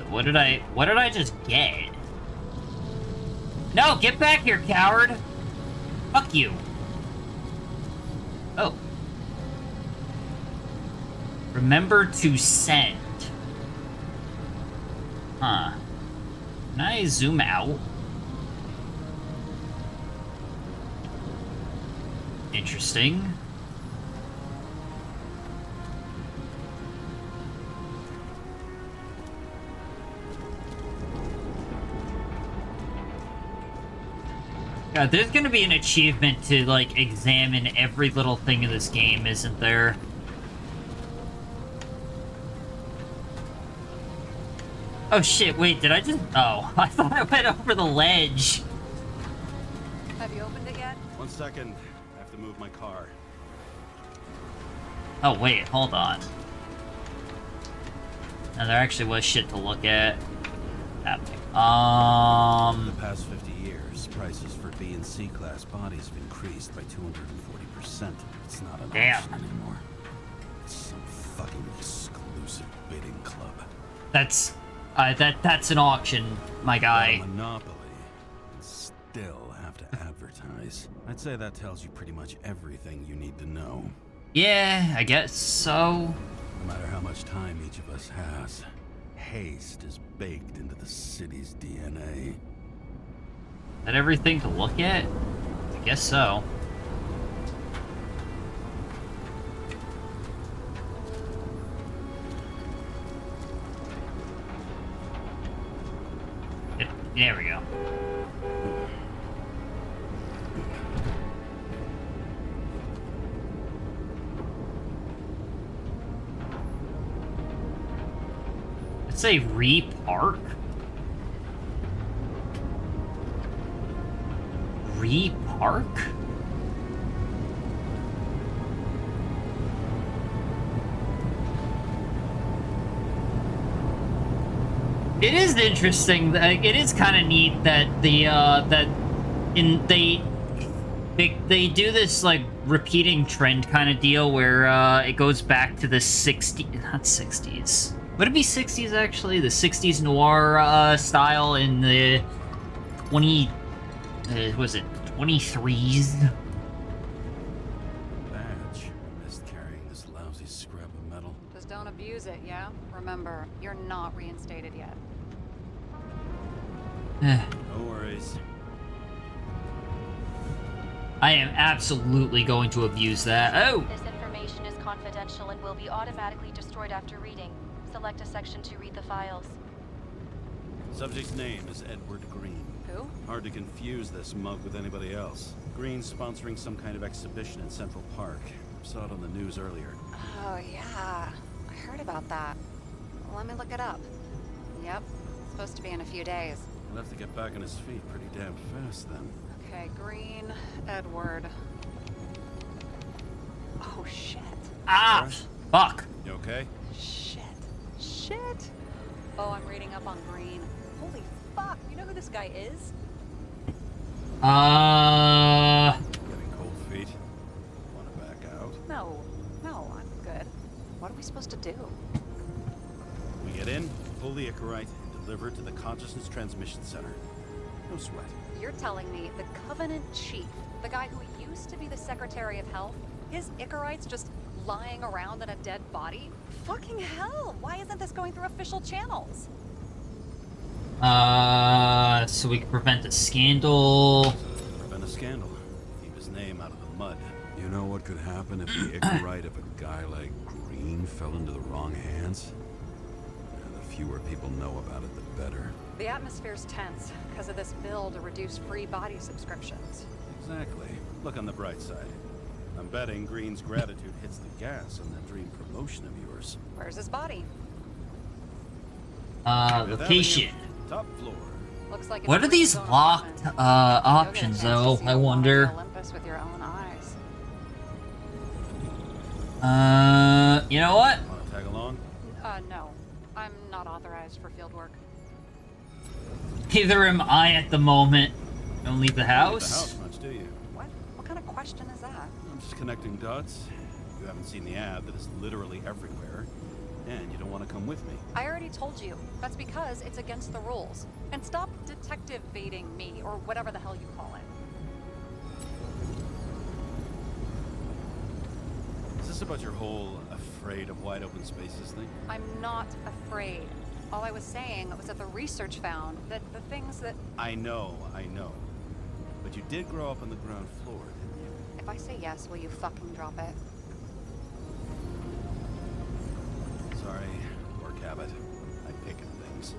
What did I just get? No, get back here, coward! Fuck you. Oh. Remember to send. Huh. Can I zoom out? Interesting. God, there's gonna be an achievement to, like, examine every little thing in this game, isn't there? Oh shit, wait, did I just... Oh, I thought I went over the ledge. Have you opened it yet? 1 second. I have to move my car. Oh wait, hold on. Now there actually was shit to look at. Happening. In the past 50 years, prices for B and C class bodies have increased by 240%. It's not an Damn. auction anymore. It's some fucking exclusive bidding club. That's an auction, my guy. A monopoly. And still have to advertise. I'd say that tells you pretty much everything you need to know. Yeah, I guess so. No matter how much time each of us has, haste is baked into the city's DNA. Is that everything to look at? I guess so. There we go. Let's say re-park. Re-park? It is interesting. It is kind of neat that the They do this, like, repeating trend kind of deal where it goes back to the 60s... Not 60s. Would it be 60s, actually? The 60s noir style in the 20... was it 23s? Badge. I missed carrying this lousy scrap of metal. Just don't abuse it, yeah? Remember, you're not reinstated yet. No worries. I am absolutely going to abuse that. Oh! This information is confidential and will be automatically destroyed after reading. Select a section to read the files. Subject's name is Edward Green. Who? Hard to confuse this mug with anybody else. Green's sponsoring some kind of exhibition in Central Park. Saw it on the news earlier. Oh, yeah. I heard about that. Let me look it up. Yep. Supposed to be in a few days. He'll have to get back on his feet pretty damn fast then. Okay, Green, Edward. Oh, shit. Ah! Fuck. You okay? Shit. Shit. Oh, I'm reading up on Green. Holy fuck. You know who this guy is? Getting cold feet. Want to back out? No, I'm good. What are we supposed to do? We get in, pull the Icarite, and deliver it to the Consciousness Transmission Center. No sweat. You're telling me the Covenant Chief, the guy who used to be the Secretary of Health, his Icarite's just lying around in a dead body? Fucking hell. Why isn't this going through official channels? So we can prevent a scandal. Prevent a scandal. Keep his name out of the mud. You know what could happen if the Icarite of a guy like Green fell into the wrong hands? The fewer people know about it, the better. The atmosphere's tense because of this bill to reduce free body subscriptions. Exactly. Look on the bright side. I'm betting Green's gratitude hits the gas on that dream promotion of yours. Where's his body? Location. Top floor. Looks like What are these locked, options, though? I wonder. Olympus with your own eyes. You know what? Want to tag along? No. I'm not authorized for field work. Neither am I at the moment. Don't leave the Leave house. the house much, do you? What? What kind of question is that? I'm just connecting dots. You haven't seen the ad that is literally everywhere, and you don't want to come with me. I already told you. That's because it's against the rules. And stop detective baiting me, or whatever the hell you call it. Is this about your whole afraid of wide open spaces thing? I'm not afraid. All I was saying was that the research found that the things that... I know. But you did grow up on the ground floor, didn't you? If I say yes, will you fucking drop it? Sorry, work habit. I pick at things.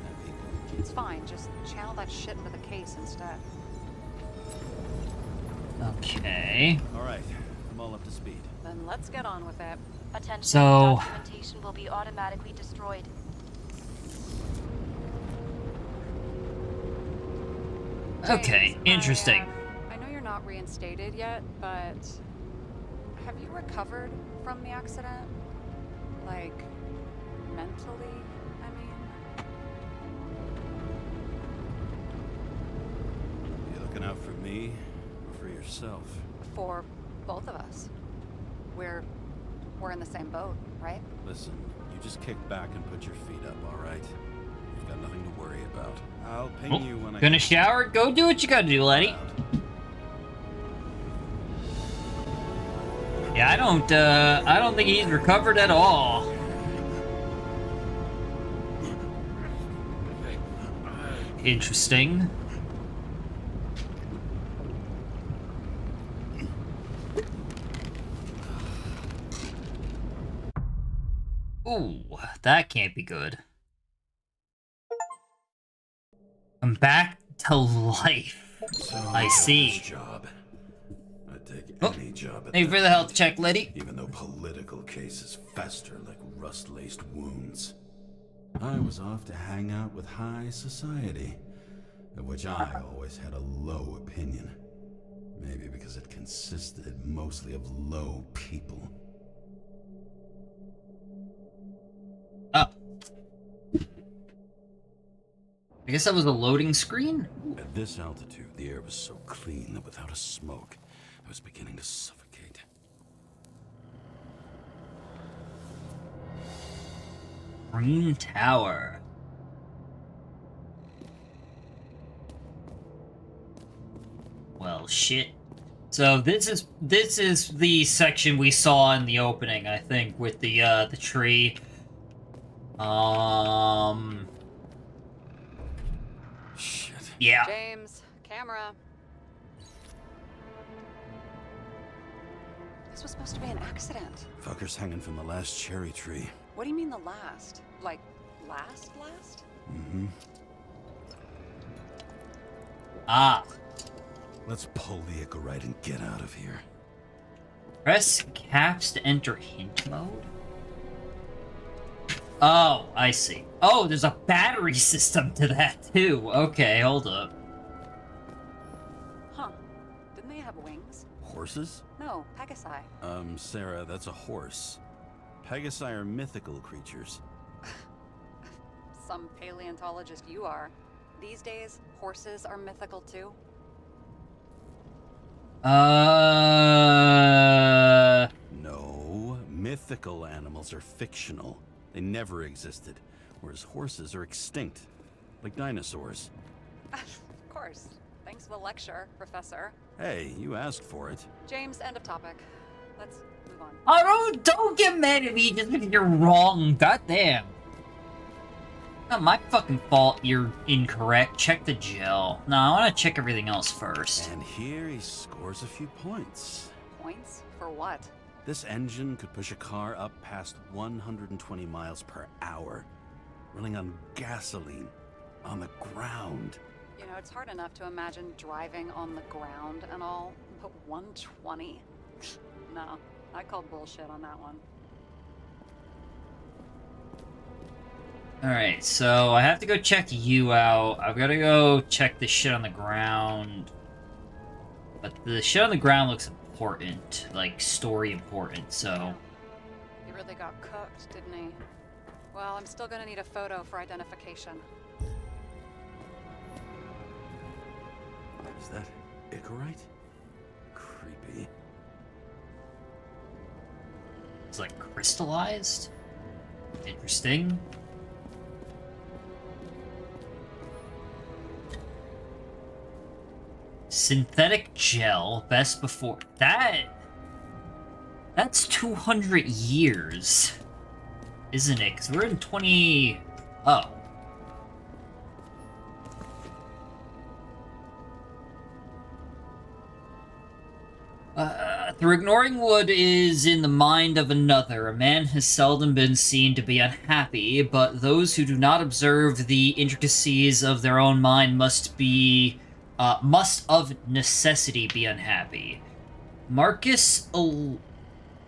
And people. It's fine, just channel that shit into the case instead. Okay. Alright, I'm all up to speed. Then let's get on with it. Attention, So- documentation will be automatically destroyed. Okay, James, interesting. I know you're not reinstated yet, but have you recovered from the accident? Like, mentally, I mean? You looking out for me or for yourself? For both of us. We're in the same boat, right? Listen, you just kick back and put your feet up, alright? You've got nothing to worry about. I'll ping Oh, you when I gonna get shower? Go do what you gotta do, laddie. out. Yeah, I don't think he's recovered at all. Interesting. Ooh, that can't be good. I'm back to life. So I see. This job. I'd take Oh, any job at thank you for the health check, lady. even though political cases fester like rust-laced wounds. I was off to hang out with high society, of which I always had a low opinion. Maybe because it consisted mostly of low people. Oh. I guess that was a loading screen? At this altitude, the air was so clean that without a smoke, I was beginning to suffocate. Green Tower. Well, shit. So this is the section we saw in the opening, I think, with the tree. Shit. Yeah. James, camera. This was supposed to be an accident. Fuckers hanging from the last cherry tree. What do you mean the last? Like, last? Mm-hmm. Ah. Let's pull the Icarite and get out of here. Press caps to enter hint mode? Oh, I see. Oh, there's a battery system to that, too. Okay, hold up. Huh. Didn't they have wings? Horses? No, Pegasi. Sarah, that's a horse. Pegasi are mythical creatures. Some paleontologist you are. These days, horses are mythical too. No, mythical animals are fictional. They never existed, whereas horses are extinct, like dinosaurs. Of course. Thanks for the lecture, Professor. Hey, you asked for it. James, end of topic. Let's move on. Oh, don't get mad at me just because you're wrong. Goddamn. Not my fucking fault you're incorrect. Check the gel. No, I want to check everything else first. And here he scores a few points. Points? For what? This engine could push a car up past 120 miles per hour, running on gasoline, on the ground. You know, it's hard enough to imagine driving on the ground and all, but 120? No, I call bullshit on that one. Alright, so I have to go check you out. I've got to go check the shit on the ground. But the shit on the ground looks important. Like, story important, so... He really got cooked, didn't he? Well, I'm still gonna need a photo for identification. Is that Icarite? Creepy. It's like crystallized? Interesting. Synthetic gel, best before... That's 200 years. Isn't it? Because we're in 20... Oh. Through ignoring what is in the mind of another, a man has seldom been seen to be unhappy, but those who do not observe the intricacies of their own mind must of necessity be unhappy. Marcus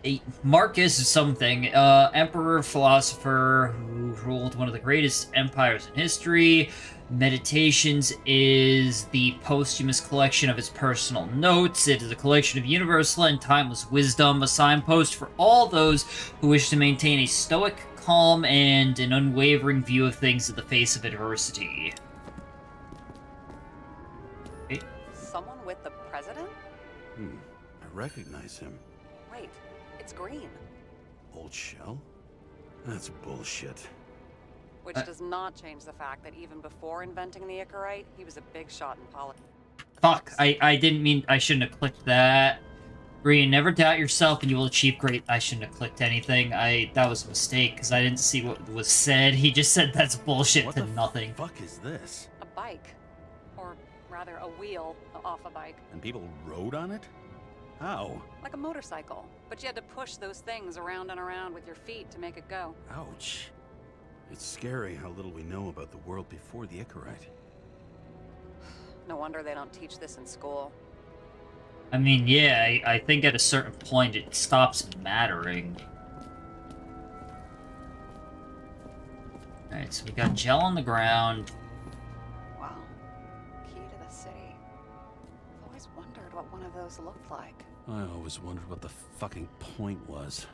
is something, emperor, philosopher who ruled one of the greatest empires in history. Meditations is the posthumous collection of his personal notes. It is a collection of universal and timeless wisdom, a signpost for all those who wish to maintain a stoic, calm, and an unwavering view of things in the face of adversity. Okay. Someone with the president? I recognize him. Wait, it's green. Old shell? That's bullshit. Which does not change the fact that even before inventing the Icarite, he was a big shot in politics. Fuck, I didn't mean... I shouldn't have clicked that. Brian, never doubt yourself and you will achieve great... I shouldn't have clicked anything. That was a mistake, because I didn't see what was said. He just said that's bullshit to nothing. What the fuck is this? A bike. Or rather, a wheel off a bike. And people rode on it? How? Like a motorcycle. But you had to push those things around and around with your feet to make it go. Ouch. It's scary how little we know about the world before the Icarite. No wonder they don't teach this in school. I mean, yeah, I think at a certain point it stops mattering. Alright, so we got gel on the ground. Wow. Key to the city. I've always wondered what one of those looked like. I always wondered what the fucking point was.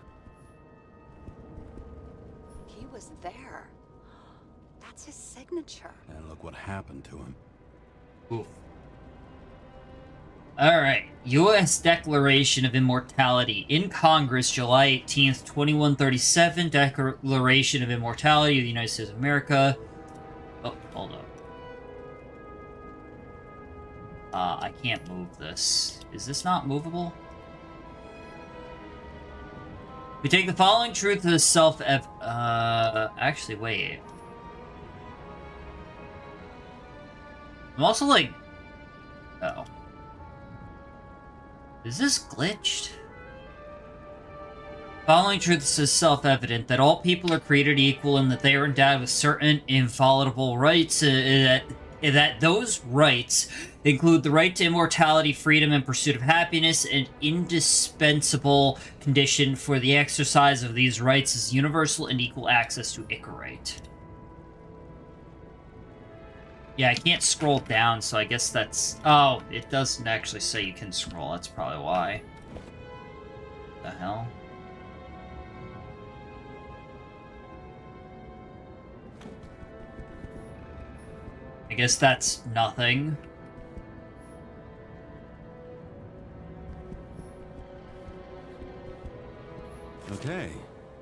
He was there. That's his signature. And look what happened to him. Oof. Alright. U.S. Declaration of Immortality. In Congress, July 18th, 2137. Declaration of Immortality of the United States of America. Oh, hold up. I can't move this. Is this not movable? We take the following truth as actually, wait. I'm also like... Uh-oh. Is this glitched? Following truth is self-evident that all people are created equal and that they are endowed with certain inviolable rights, that those rights include the right to immortality, freedom, and pursuit of happiness. An indispensable condition for the exercise of these rights is universal and equal access to Icarite. Yeah, I can't scroll down, so I guess that's... Oh, it doesn't actually say you can scroll. That's probably why. What the hell? I guess that's nothing. Okay,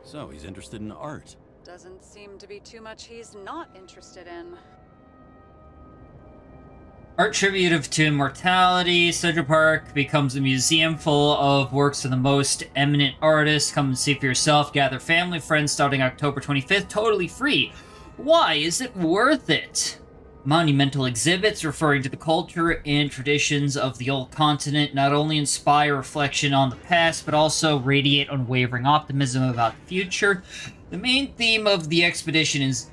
so he's interested in art. Doesn't seem to be too much he's not interested in. Art tributive to immortality. Central Park becomes a museum full of works of the most eminent artists. Come and see for yourself. Gather family, friends starting October 25th. Totally free. Why is it worth it? Monumental exhibits referring to the culture and traditions of the old continent not only inspire reflection on the past, but also radiate unwavering optimism about the future. The main theme of the expedition is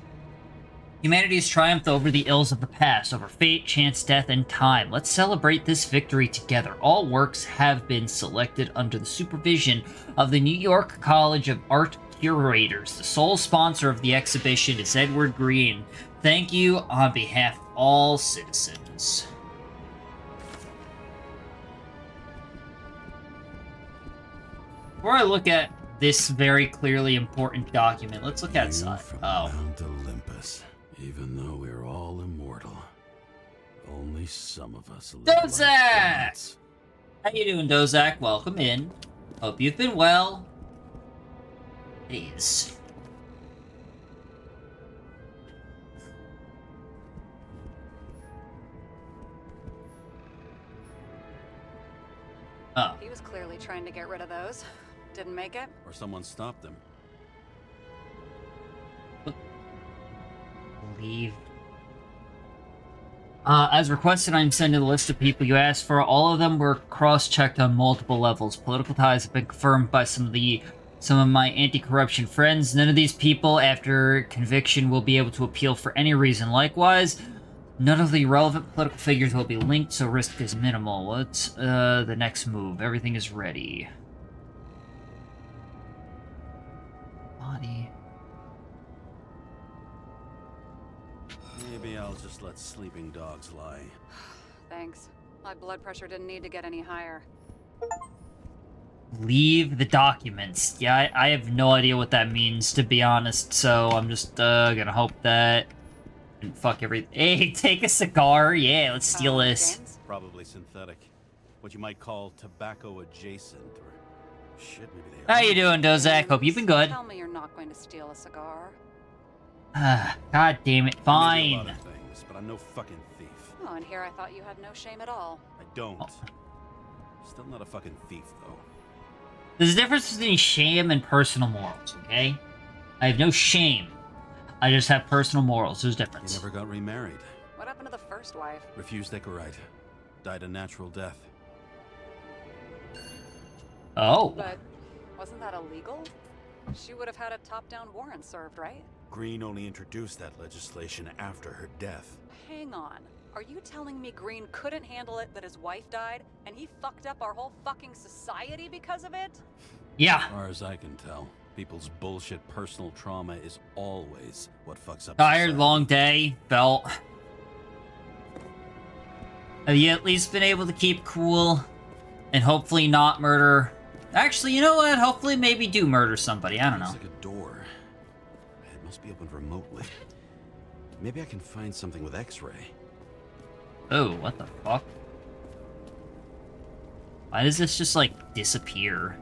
humanity's triumph over the ills of the past, over fate, chance, death, and time. Let's celebrate this victory together. All works have been selected under the supervision of the New York College of Art Curators. The sole sponsor of the exhibition is Edward Green. Thank you on behalf of all citizens. Before I look at this very clearly important document, let's look outside. From Oh. Mount Olympus. Even though we're all immortal, only some of us live like Dozak! gods. How you doing, Dozak? Welcome in. Hope you've been well. Please. Oh. He was clearly trying to get rid of those. Didn't make it. Or someone stopped them. Leave. As requested, I'm sending a list of people you asked for. All of them were cross-checked on multiple levels. Political ties have been confirmed by some of my anti-corruption friends. None of these people, after conviction, will be able to appeal for any reason. Likewise, none of the relevant political figures will be linked, so risk is minimal. What's the next move? Everything is ready. Body. Maybe I'll just let sleeping dogs lie. Thanks. My blood pressure didn't need to get any higher. Leave the documents. Yeah, I have no idea what that means, to be honest, so I'm just gonna hope that... And fuck everything. Hey, take a cigar? Yeah, let's steal this. James? Probably synthetic. What you might call tobacco adjacent, or... Shit, maybe they How are. you doing, Dozak? Hope you've been good. Tell me you're not going to steal a cigar. God damn it. I may do a Fine. lot of things, but I'm no fucking thief. Oh, and here I thought you had no shame at all. I don't. Oh. Still not a fucking thief, though. There's a difference between shame and personal morals, okay? I have no shame. I just have personal morals. There's a He difference. never got remarried. What happened to the first wife? Refused Icarite. Died a natural death. Oh. But wasn't that illegal? She would have had a top-down warrant served, right? Green only introduced that legislation after her death. Hang on. Are you telling me Green couldn't handle it that his wife died, and he fucked up our whole fucking society because of it? Yeah. As far as I can tell, people's bullshit personal trauma is always what fucks up Tired, society. long day, belt. Have you at least been able to keep cool and hopefully not murder? Actually, you know what? Hopefully maybe do murder somebody. I don't know. Looks like a door. It must be opened remotely. Maybe I can find something with X-ray. Oh, what the fuck? Why does this just, like, disappear?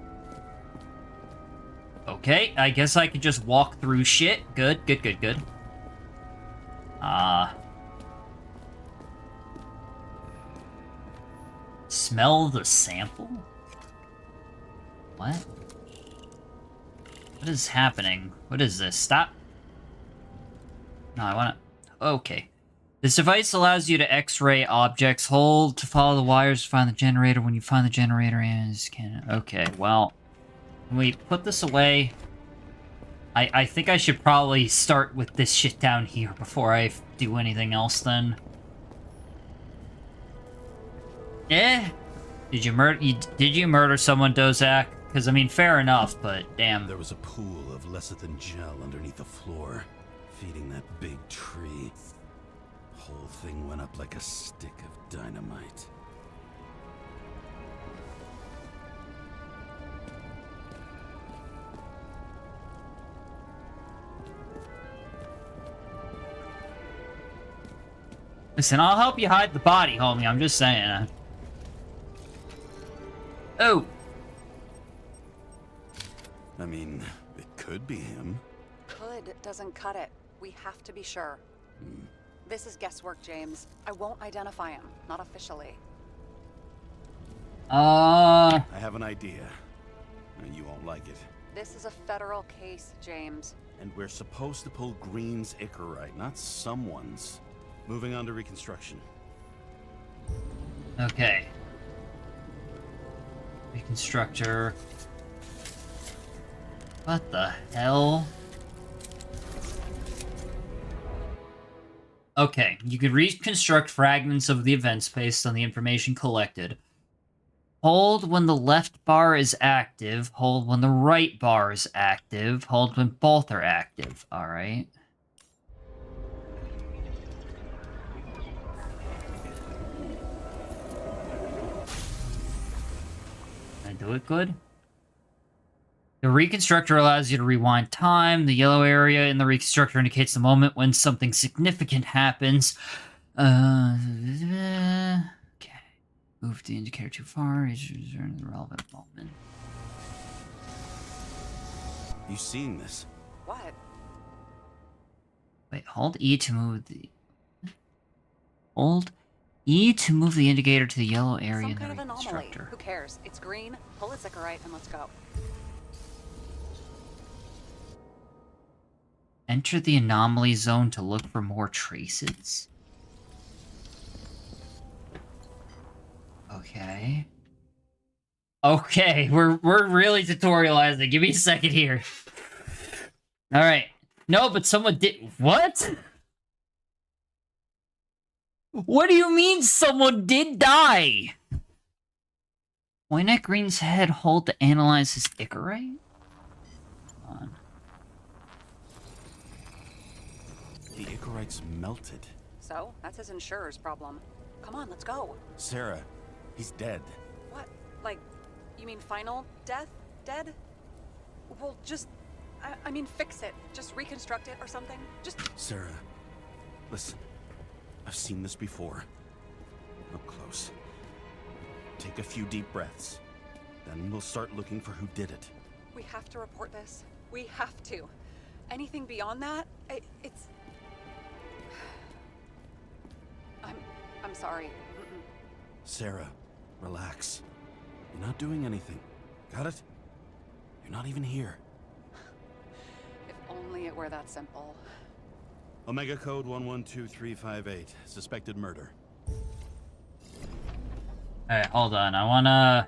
Okay, I guess I could just walk through shit. Good, good, good, good. Smell the sample? What? What is happening? What is this? Stop. No, I wanna... Okay. This device allows you to X-ray objects. Hold to follow the wires to find the generator. When you find the generator, and scan it. Okay, well... Can we put this away? I think I should probably start with this shit down here before I do anything else, then. Did you murder someone, Dozak? Because, I mean, fair enough, but damn. There was a pool of lecithin gel underneath the floor, feeding that big tree. Whole thing went up like a stick of dynamite. Listen, I'll help you hide the body, homie. I'm just saying. Oh. I mean, it could be him. Could doesn't cut it. We have to be sure. This is guesswork, James. I won't identify him. Not officially. I have an idea. And you won't like it. This is a federal case, James. And we're supposed to pull Green's Icarite, not someone's. Moving on to reconstruction. Okay. Reconstructor. What the hell? Okay, you can reconstruct fragments of the events based on the information collected. Hold when the left bar is active, hold when the right bar is active, hold when both are active. Alright. Do it good. The reconstructor allows you to rewind time. The yellow area in the reconstructor indicates the moment when something significant happens. Okay. Move the indicator too far. Is the relevant moment. You seen this? What? Wait, hold E to move the... Hold E to move the indicator to the yellow area in Some the kind of anomaly. reconstructor. Who cares? It's green. Pull its Icarite and let's go. Enter the anomaly zone to look for more traces. Okay. Okay, we're really tutorializing. Give me a second here. All right. No, but someone did... What? What do you mean someone did die? Point at Green's head, hold to analyze his Icarite? Hold on. The Icarite's melted. So, that's his insurer's problem. Come on, let's go. Sarah, he's dead. What? Like, you mean final death? Dead? Well, just... I mean, fix it. Just reconstruct it or something. Just... Sarah, listen. I've seen this before. Up close. Take a few deep breaths. Then we'll start looking for who did it. We have to report this. We have to. Anything beyond that, it's... I'm sorry. Mm-mm. Sarah, relax. You're not doing anything. Got it? You're not even here. If only it were that simple. Omega code 112358. Suspected murder. Alright, hold on. I wanna...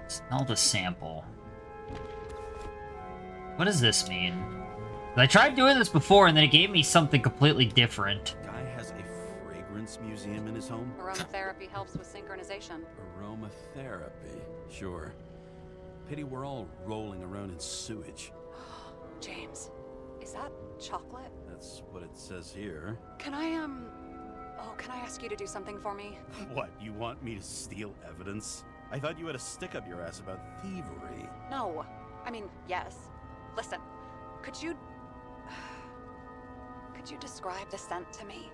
smell the sample. What does this mean? I tried doing this before and then it gave me something completely different. Guy has a fragrance museum in his home? Aromatherapy helps with synchronization. Aromatherapy. Sure. Pity we're all rolling around in sewage. James, is that chocolate? That's what it says here. Can I, oh, can I ask you to do something for me? What, you want me to steal evidence? I thought you had a stick up your ass about thievery. No. I mean, yes. Listen, could you Could you describe the scent to me?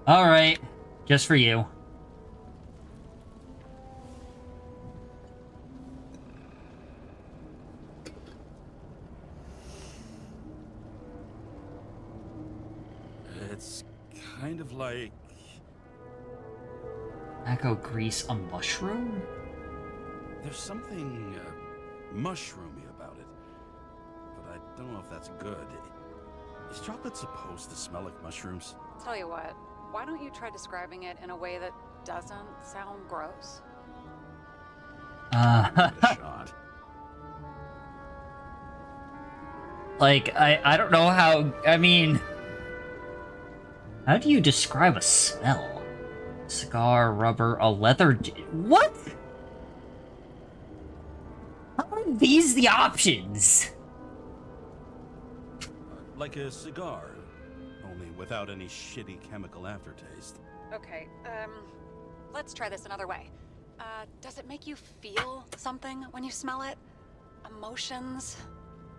Alright. Just for you. It's kind of like... Tobacco grease, a mushroom? There's something mushroomy about it. But I don't know if that's good. Is chocolate supposed to smell like mushrooms? Tell you what, why don't you try describing it in a way that doesn't sound gross? Give it a shot. Like, I don't know how... I mean... How do you describe a smell? Cigar, rubber, a leather... What? How are these the options? Like a cigar, only without any shitty chemical aftertaste. Okay, let's try this another way. Does it make you feel something when you smell it? Emotions?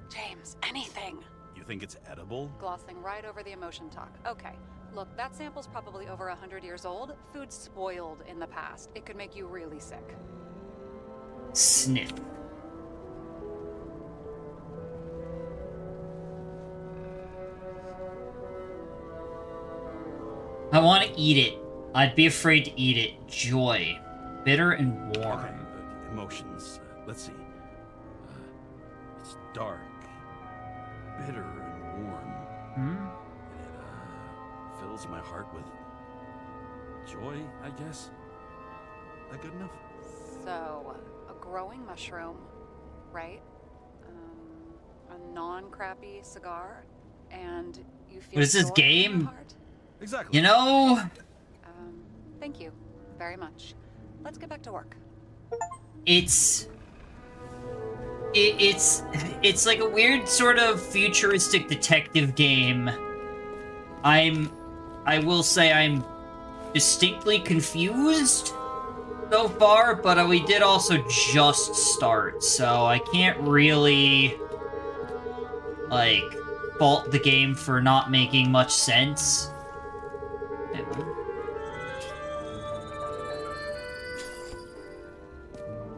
James, anything. You think it's edible? Glossing right over the emotion talk. Okay, look, that sample's probably over 100 years old. Food spoiled in the past. It could make you really sick. Sniff. I want to eat it. I'd be afraid to eat it. Joy. Bitter and warm. Okay, emotions. Let's see. It's dark, bitter, and warm. Hmm? It fills my heart with joy, I guess. That good enough? So, a growing mushroom, right? A non-crappy cigar, and you feel What is this joy in game? your heart? Exactly. You know... Thank you very much. Let's get back to work. It's like a weird sort of futuristic detective game. I will say I'm distinctly confused so far, but we did also just start, so I can't really like fault the game for not making much sense.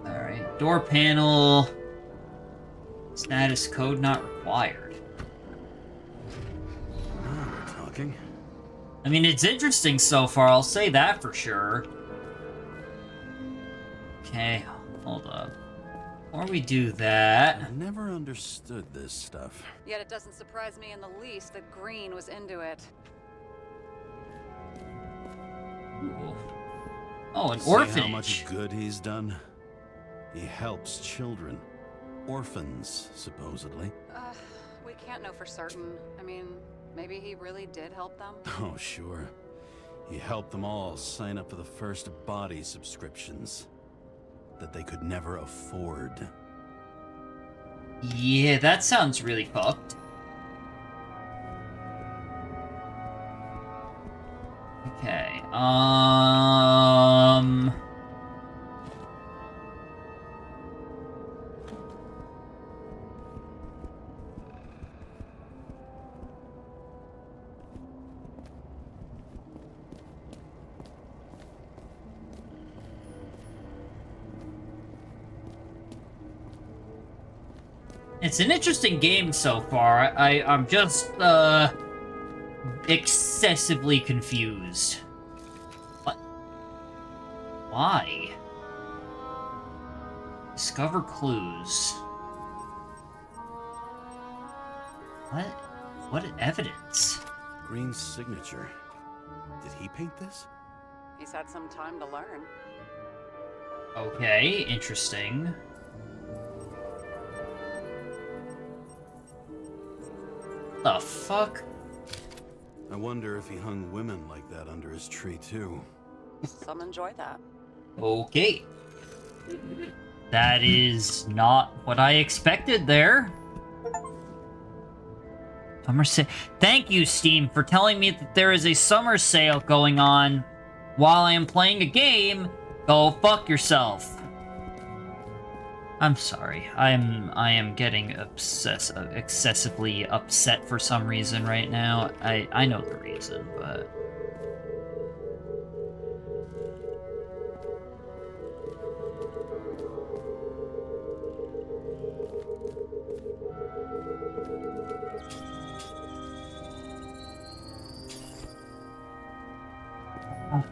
Alright, door panel. Status code not required. Now we're talking. I mean, it's interesting so far, I'll say that for sure. Okay, hold up. Before we do that... I've never understood this stuff. Yet it doesn't surprise me in the least that Green was into it. Ooh. Oh, an See orphanage. how much good he's done? He helps children. Orphans, supposedly. We can't know for certain. I mean, maybe he really did help them. Oh, sure. He helped them all sign up for the first body subscriptions that they could never afford. Yeah, that sounds really fucked. Okay, it's an interesting game so far. I'm just, excessively confused. What? Why? Discover clues. What? What evidence? Green's signature. Did he paint this? He's had some time to learn. Okay, interesting. The fuck? I wonder if he hung women like that under his tree, too. Some enjoy that. Okay. That is not what I expected there. Summer sale. Thank you, Steam, for telling me that there is a summer sale going on while I am playing a game. Go fuck yourself. I'm sorry. I am getting excessively upset for some reason right now. I know the reason, but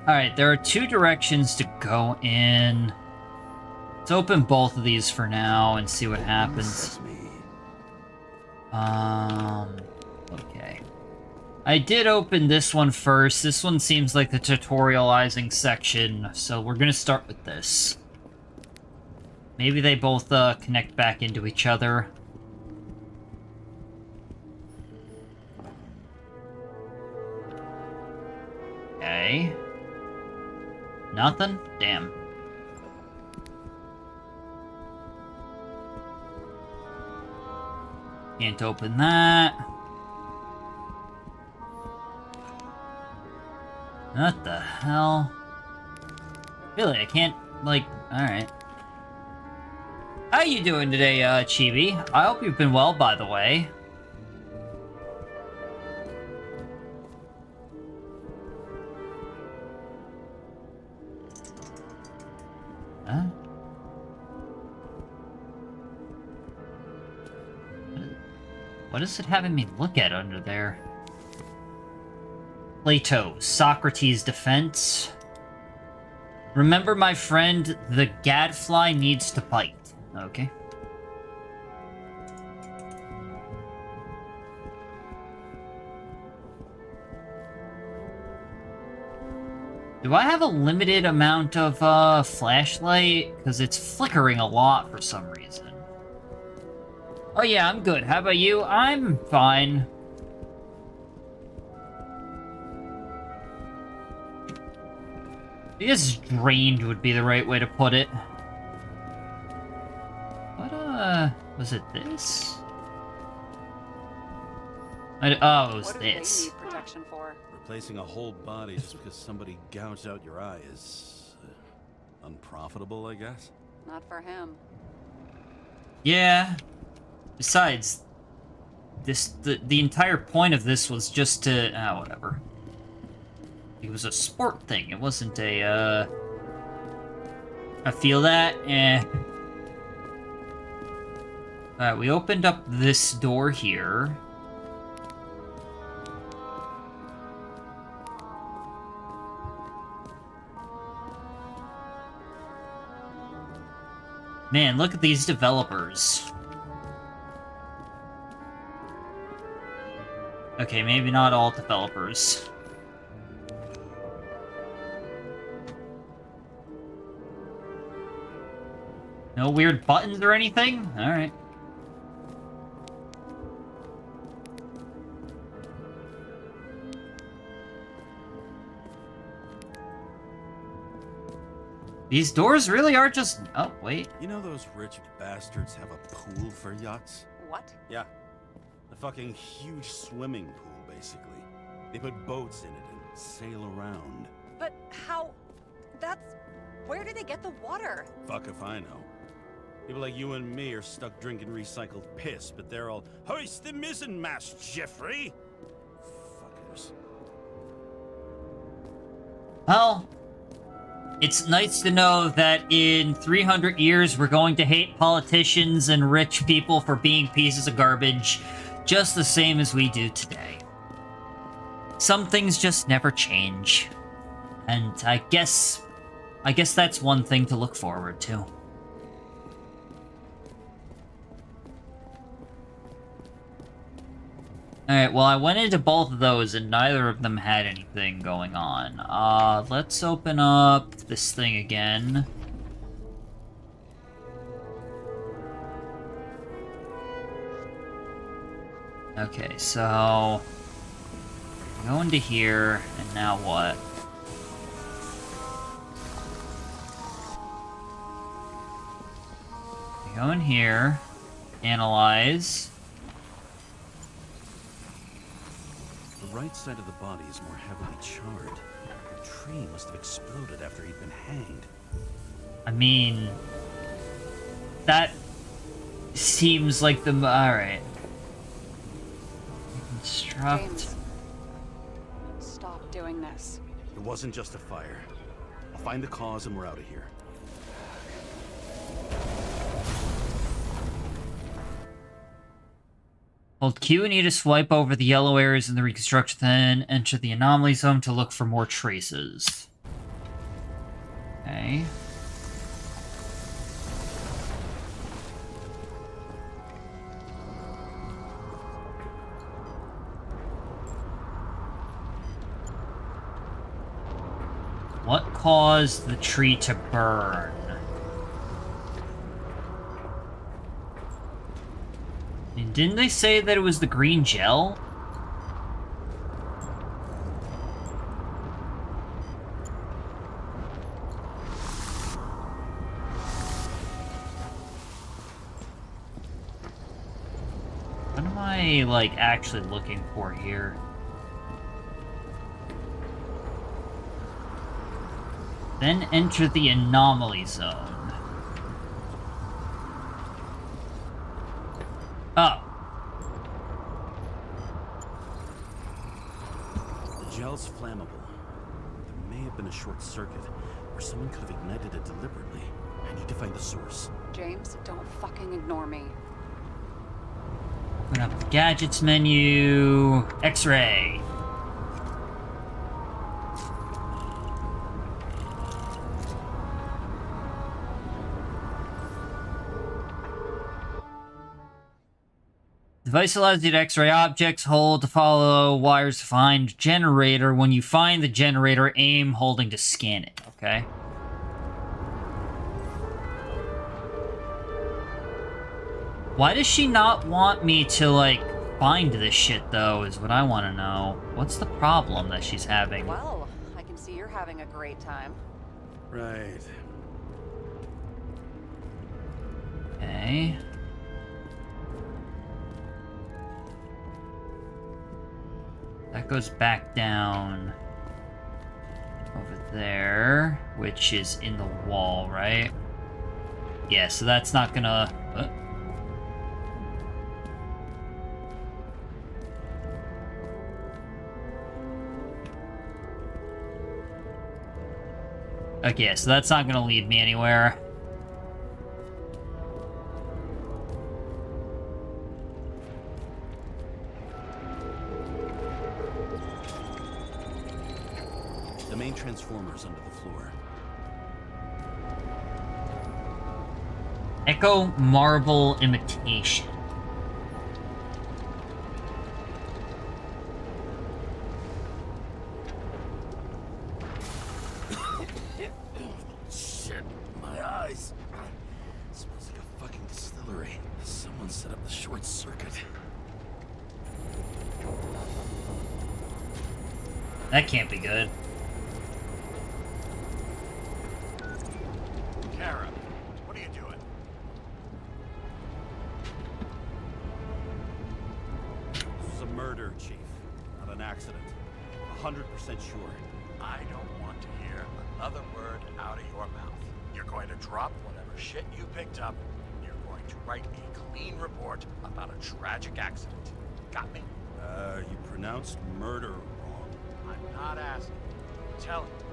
alright, there are two directions to go in. Let's open both of these for now and see what happens. Okay. I did open this one first. This one seems like the tutorializing section, so we're gonna start with this. Maybe they both connect back into each other. Okay. Nothing? Damn. Can't open that. What the hell? Really, I can't, like, alright. How you doing today, Chibi? I hope you've been well, by the way. Huh? What is it having me look at under there? Plato, Socrates' defense. Remember, my friend, the gadfly needs to bite. Okay. Do I have a limited amount of flashlight? Because it's flickering a lot for some reason. Oh yeah, I'm good. How about you? I'm fine. I guess drained would be the right way to put it. What, was it this? Oh, it was What do this. they need protection for? Replacing a whole body just because somebody gouged out your eye is unprofitable, I guess. Not for him. Yeah. Besides, the entire point of this was just to whatever. It was a sport thing. It wasn't a I feel that. Alright, we opened up this door here. Man, look at these developers. Okay, maybe not all developers. No weird buttons or anything? Alright. These doors really are just... Oh, wait. You know those rich bastards have a pool for yachts? What? Yeah. A fucking huge swimming pool, basically. They put boats in it and sail around. But how? That's... Where do they get the water? Fuck if I know. People like you and me are stuck drinking recycled piss, but they're all, hoist the mizzenmast, Jeffrey! Fuckers. Well, it's nice to know that in 300 years we're going to hate politicians and rich people for being pieces of garbage, just the same as we do today. Some things just never change. And I guess that's one thing to look forward to. Alright, well, I went into both of those, and neither of them had anything going on. Let's open up this thing again. Okay, so... go into here, and now what? Go in here, analyze... The right side of the body is more heavily charred. The tree must have exploded after he'd been hanged. I mean... That seems like the... Alright. Construct... James, stop doing this. It wasn't just a fire. I'll find the cause and we're out of here. Hold Q and E to swipe over the yellow areas in the reconstruction, then enter the anomaly zone to look for more traces. Okay. What caused the tree to burn? And didn't they say that it was the green gel? What am I, like, actually looking for here? Then enter the anomaly zone. Oh. The gel's flammable. There may have been a short circuit, or someone could have ignited it deliberately. I need to find the source. James, don't fucking ignore me. Open up the gadgets menu. X-ray. Device allows you to X-ray objects. Hold to follow wires to find generator. When you find the generator, aim holding to scan it. Okay. Why does she not want me to, like, find this shit, though, is what I want to know. What's the problem that she's having? Well, I can see you're having a great time. Right. Okay. That goes back down over there, which is in the wall, right? Yeah, so that's not gonna... Okay, so that's not gonna lead me anywhere. The main transformer's under the floor. Echo Marble Imitation. Shit, my eyes. Smells like a fucking distillery. Someone set up the short circuit. That can't be good. Kara, what are you doing? This was a murder, Chief. Not an accident. 100% sure. I don't want to hear another word out of your mouth. You're going to drop whatever shit you picked up. You're going to write a clean report about a tragic accident. Got me? You pronounced murder wrong. I'm not asking. I'm telling you.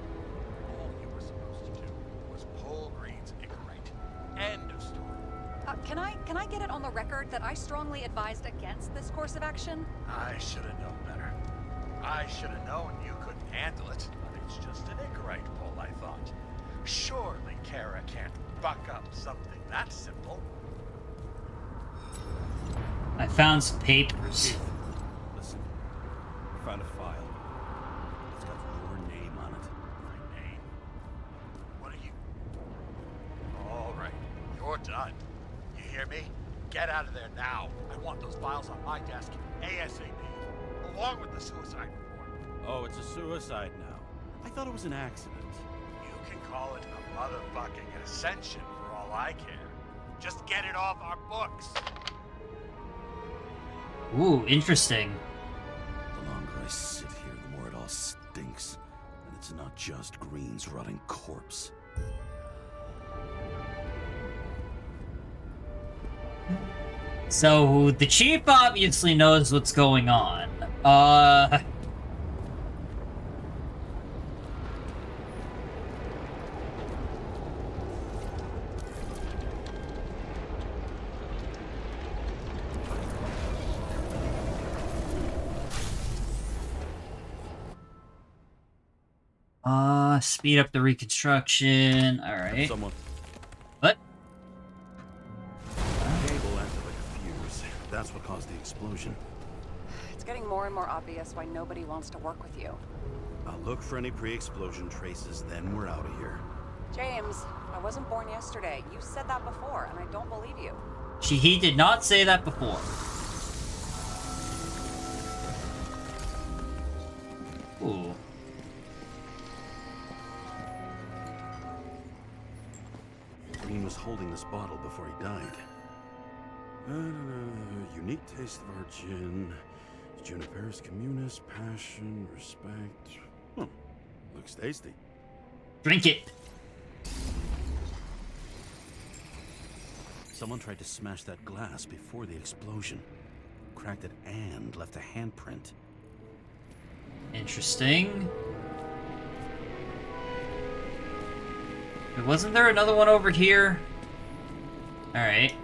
All you were supposed to do was pull Green's Icarite. End of story. Can I get it on the record that I strongly advised against this course of action? I should have known better. I should have known you couldn't handle it. But it's just an Icarite pull, I thought. Surely Kara can't buck up something that simple. I found some papers. Listen, I found a file. It's got your name on it. My name? What are you... All right, you're done. You hear me? Get out of there now. I want those files on my desk ASAP, along with the suicide report. Oh, it's a suicide now. I thought it was an accident. You can call it a motherfucking ascension for all I care. Just get it off our books. Ooh, interesting. The longer I sit here, the more it all stinks. And it's not just Green's rotting corpse. So, the chief obviously knows what's going on. Speed up the reconstruction. Alright. Someone. What? Cable acted like a fuse. That's what caused the explosion. It's getting more and more obvious why nobody wants to work with you. I'll look for any pre-explosion traces, then we're out of here. James, I wasn't born yesterday. You said that before, and I don't believe you. He did not say that before. Ooh. Green was holding this bottle before he died. Unique taste of our gin. Juniperus communis, passion, respect. Looks tasty. Drink it. Someone tried to smash that glass before the explosion. Cracked it and left a handprint. Interesting. Wasn't there another one over here? Alright.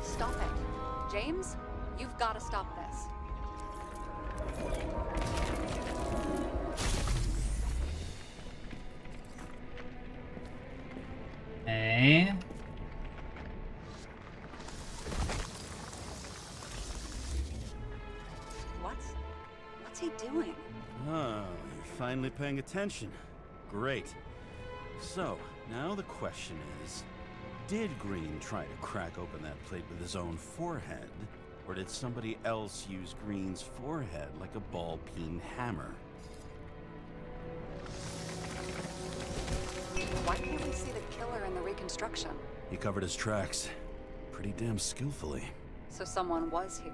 Stop it. James, you've got to stop this. Okay. What's he doing? Ah, you're finally paying attention. Great. So, now the question is, did Green try to crack open that plate with his own forehead, or did somebody else use Green's forehead like a ball-peen hammer? Why can't we see the killer in the reconstruction? He covered his tracks pretty damn skillfully. So someone was here.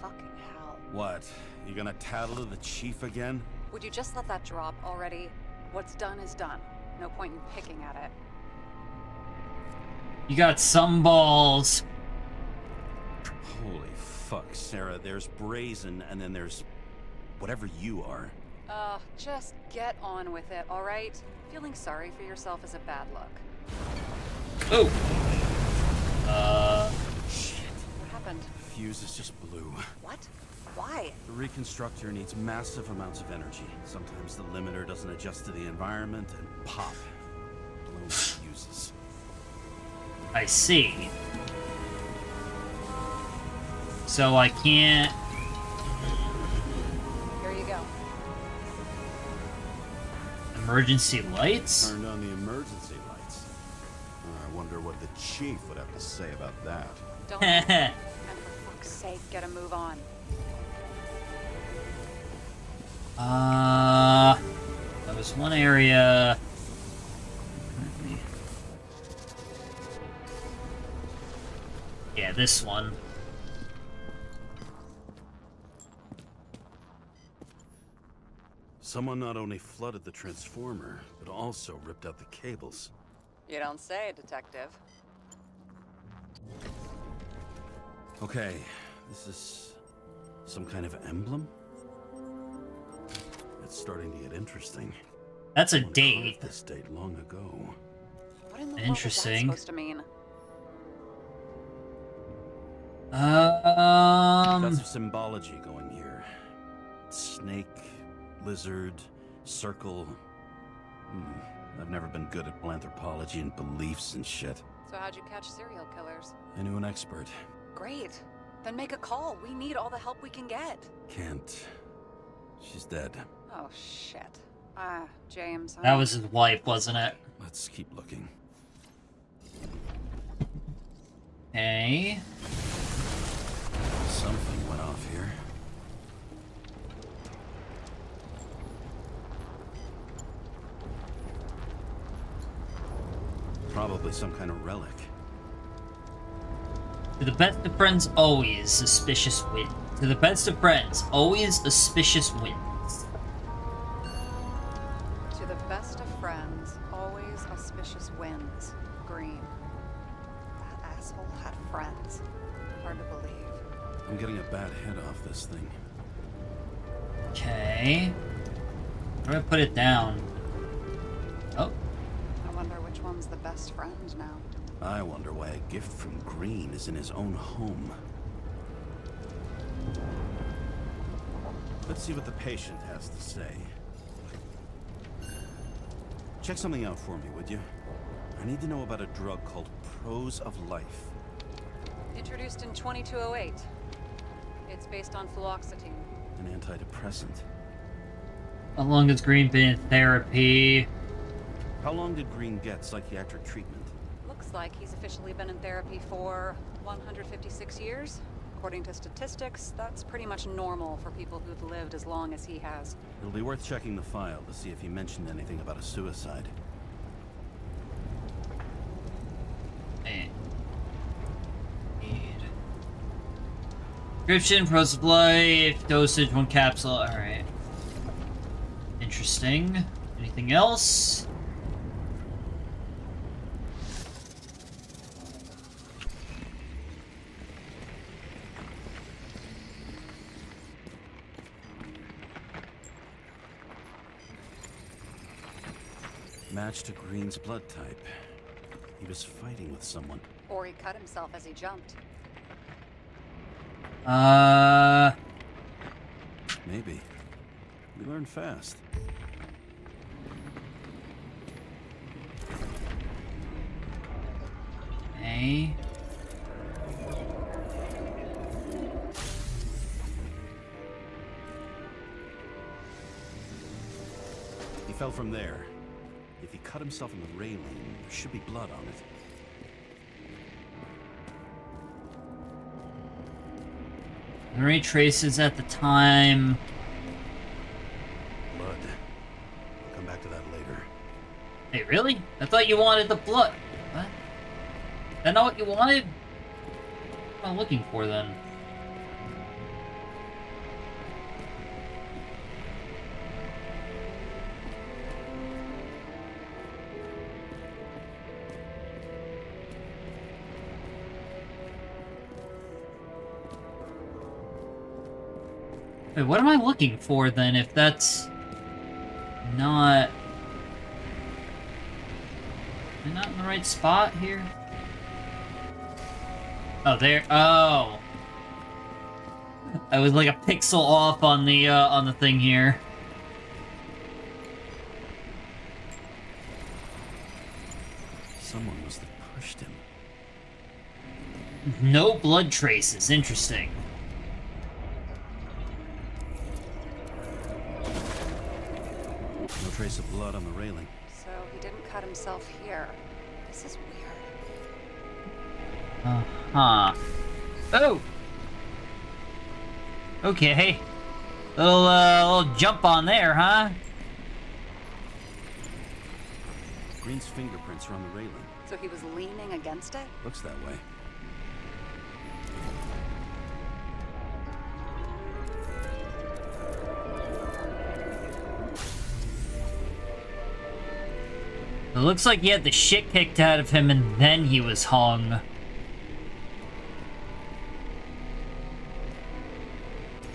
Fucking hell. What? You gonna tattle to the chief again? Would you just let that drop already? What's done is done. No point in picking at it. You got some balls. Holy fuck, Sarah. There's brazen, and then there's whatever you are. Just get on with it, alright? Feeling sorry for yourself is a bad look. Oh. Shit. What happened? Fuse is just blue. What? Why? The reconstructor needs massive amounts of energy. Sometimes the limiter doesn't adjust to the environment, and pop. Blows fuses. I see. So I can't... Here you go. Emergency lights? Turned on the emergency lights. I wonder what the chief would have to say about that. Don't. And for fuck's sake, get a move on. That was one area. Yeah, this one. Someone not only flooded the transformer, but also ripped out the cables. You don't say, detective. Okay, this is some kind of emblem? It's starting to get interesting. That's a Someone date. carved this date long ago. What in the Interesting. world is that supposed to mean? Got some symbology going here. Snake, lizard, circle. I've never been good at anthropology and beliefs and shit. So how'd you catch serial killers? I knew an expert. Great. Then make a call. We need all the help we can get. Can't. She's dead. Oh, shit. James. That was his wife, wasn't it? Let's keep looking. Okay. Something went off here. Probably some kind of relic. To the best of friends, always suspicious wins. To the best of friends, always auspicious wins. To the best of friends, always auspicious wins. Green. That asshole had friends. Hard to believe. I'm getting a bad head off this thing. Okay. I'm gonna put it down. Oh. I wonder which one's the best friend now. I wonder why a gift from Green is in his own home. Let's see what the patient has to say. Check something out for me, would you? I need to know about a drug called Pros of Life. Introduced in 2208. It's based on fluoxetine. An antidepressant. How long has Green been in therapy? How long did Green get psychiatric treatment? Looks like he's officially been in therapy for 156 years. According to statistics, that's pretty much normal for people who've lived as long as he has. It'll be worth checking the file to see if he mentioned anything about a suicide. Man. Description, Pros of Life, dosage, 1 capsule. Alright. Interesting. Anything else? Match to Green's blood type. He was fighting with someone. Or he cut himself as he jumped. Maybe. We learn fast. Okay. He fell from there. If he cut himself on the railing, there should be blood on it. Memory traces at the time. Blood. I'll come back to that later. Hey, really? I thought you wanted the blood. What? Is that not what you wanted? What am I looking for then? Wait, what am I looking for then if that's not... Am I not in the right spot here? Oh, there. Oh. I was like a pixel off on the thing here. Someone must have pushed him. No blood traces. Interesting. No trace of blood on the railing. So he didn't cut himself here. This is weird. Uh-huh. Oh! Okay. Little jump on there, huh? Green's fingerprints are on the railing. So he was leaning against it? Looks that way. It looks like he had the shit kicked out of him and then he was hung.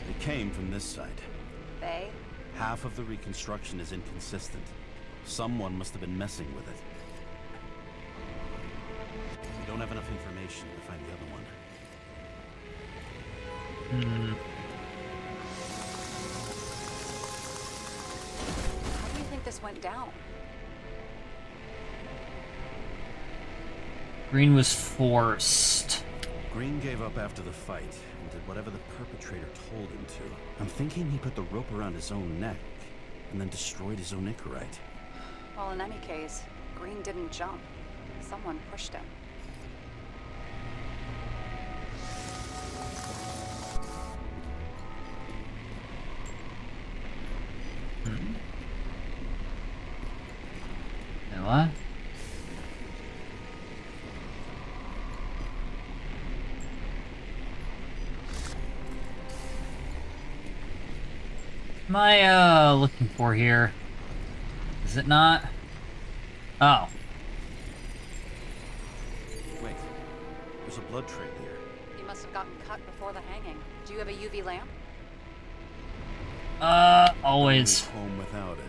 It came from this side. They? Half of the reconstruction is inconsistent. Someone must have been messing with it. We don't have enough information to find the other one. How do you think this went down? Green was forced. Green gave up after the fight and did whatever the perpetrator told him to. I'm thinking he put the rope around his own neck and then destroyed his own Icarite. Well, in any case, Green didn't jump. Someone pushed him. What? Am I, looking for here? Is it not? Oh. Wait. There's a blood trail here. He must have gotten cut before the hanging. Do you have a UV lamp? Always. Leave home without it.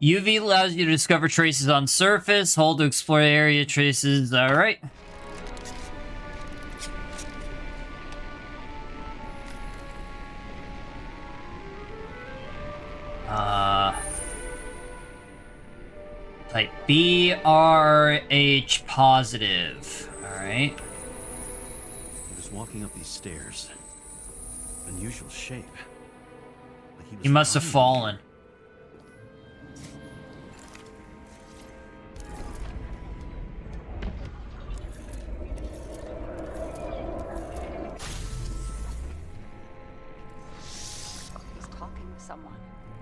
UV allows you to discover traces on surface. Hold to explore the area traces. All right. Type BRH positive. All right. He was walking up these stairs. Unusual shape. Like was He must have lying. fallen. He's talking to someone.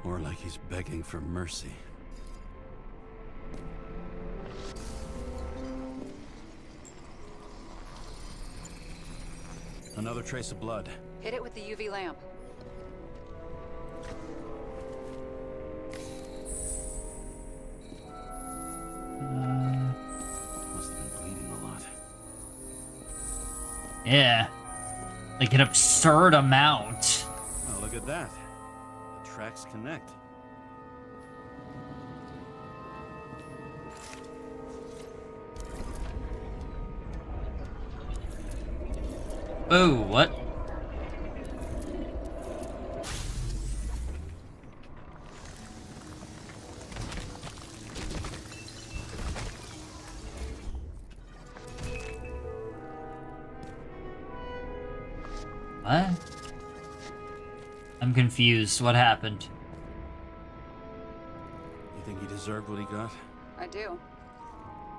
Or like he's begging for mercy. Another trace of blood. Hit it with the UV lamp. Must have been bleeding a lot. Yeah. Like an absurd amount. Oh, look at that. The tracks connect. Oh, what? What? I'm confused. What happened? You think he deserved what he got? I do.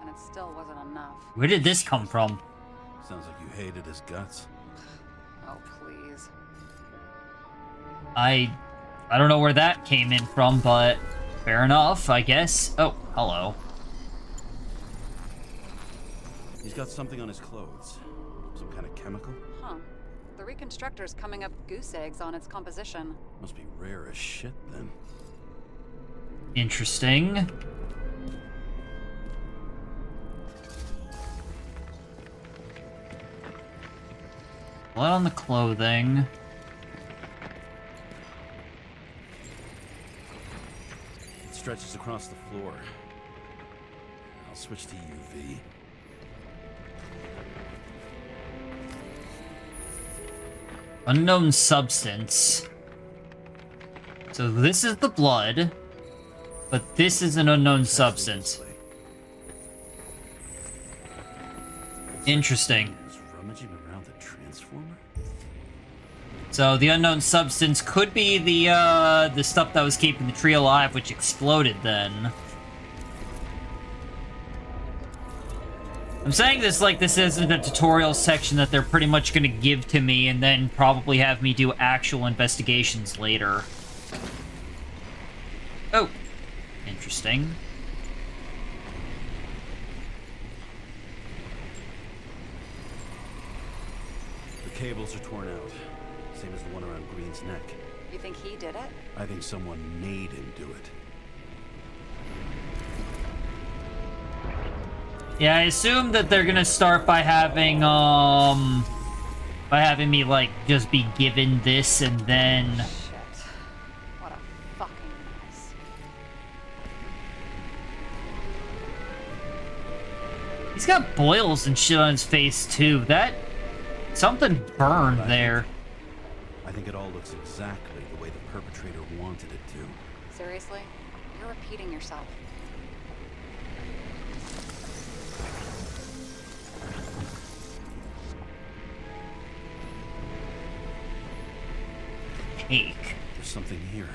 And it still wasn't enough. Where did this come from? Sounds like you hated his guts. Oh, please. I don't know where that came in from, but fair enough, I guess. Oh, hello. He's got something on his clothes. Some kind of chemical? Huh. The reconstructor's coming up with goose eggs on its composition. Must be rare as shit then. Interesting. Blood on the clothing. It stretches across the floor. I'll switch to UV. Unknown substance. So this is the blood, but this is an unknown substance. Interesting. He's rummaging around the transformer? So the unknown substance could be the stuff that was keeping the tree alive, which exploded then. I'm saying this like this isn't a tutorial section that they're pretty much going to give to me and then probably have me do actual investigations later. Oh, interesting. The cables are torn out. Same as the one around Green's neck. You think he did it? I think someone made him do it. Yeah, I assume that they're gonna start by having me like just be given this and then Shit. What a fucking mess. he's got boils and shit on his face too. That something burned there. I think it all looks exactly the way the perpetrator wanted it to. Seriously? You're repeating yourself. Cake. There's something here.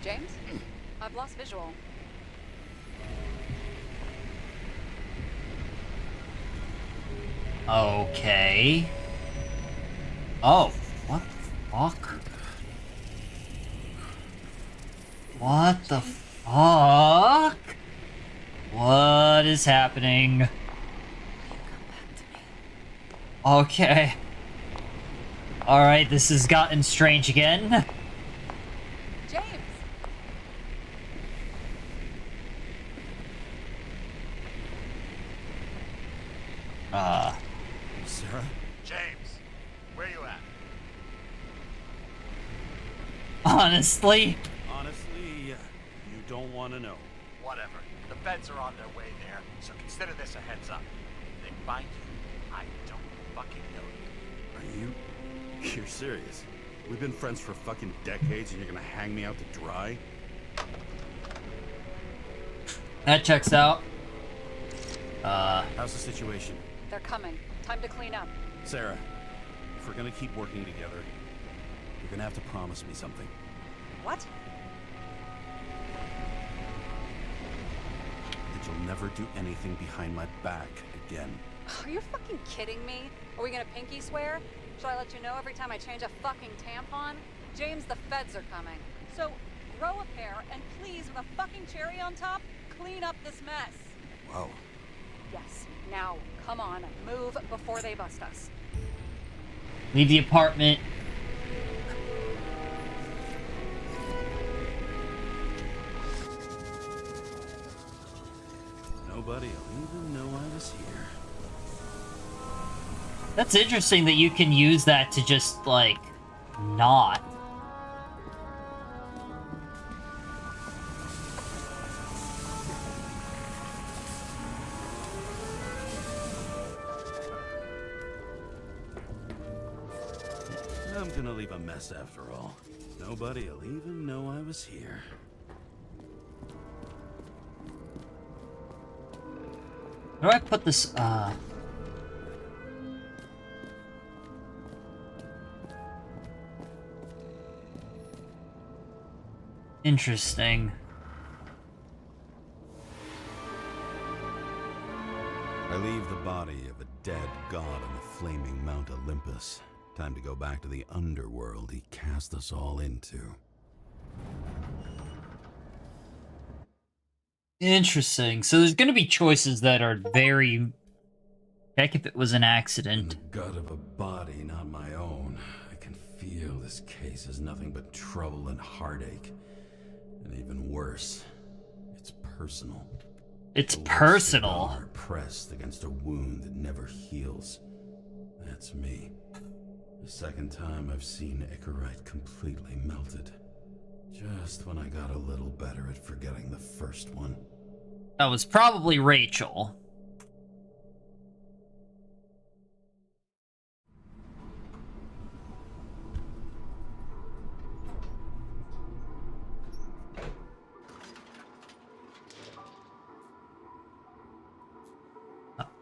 James? I've lost visual. Okay. Oh, what the fuck? What the fuck? What is happening? Come back to me. Okay. Alright, this has gotten strange again. James! Sarah? James, where you at? Honestly. Honestly, you don't want to know. Whatever. The feds are on their way there, so consider this a heads up. If they find you, I don't fucking know you. Are you? You're serious? We've been friends for fucking decades and you're gonna hang me out to dry? That checks out. How's the situation? They're coming. Time to clean up. Sarah, if we're gonna keep working together, you're gonna have to promise me something. What? That you'll never do anything behind my back again. Are you fucking kidding me? Are we gonna pinky swear? Should I let you know every time I change a fucking tampon? James, the feds are coming. So, grow a pair and please, with a fucking cherry on top, clean up this mess. Wow. Yes. Now, come on. Move before they bust us. Leave the apartment. Nobody'll even know I was here. That's interesting that you can use that to just, like, not. I'm gonna leave a mess after all. Nobody'll even know I was here. Where do I put this, Interesting. I leave the body of a dead god on the flaming Mount Olympus. Time to go back to the underworld he cast us all into. Interesting. So there's gonna be choices that are very... Heck if it was an In accident. the gut of a body not my own, I can feel this case is nothing but trouble and heartache. And even worse, it's personal. It's A lit personal. cigar pressed against a wound that never heals. That's me. The second time I've seen Icarite completely melted. Just when I got a little better at forgetting the first one. That was probably Rachel.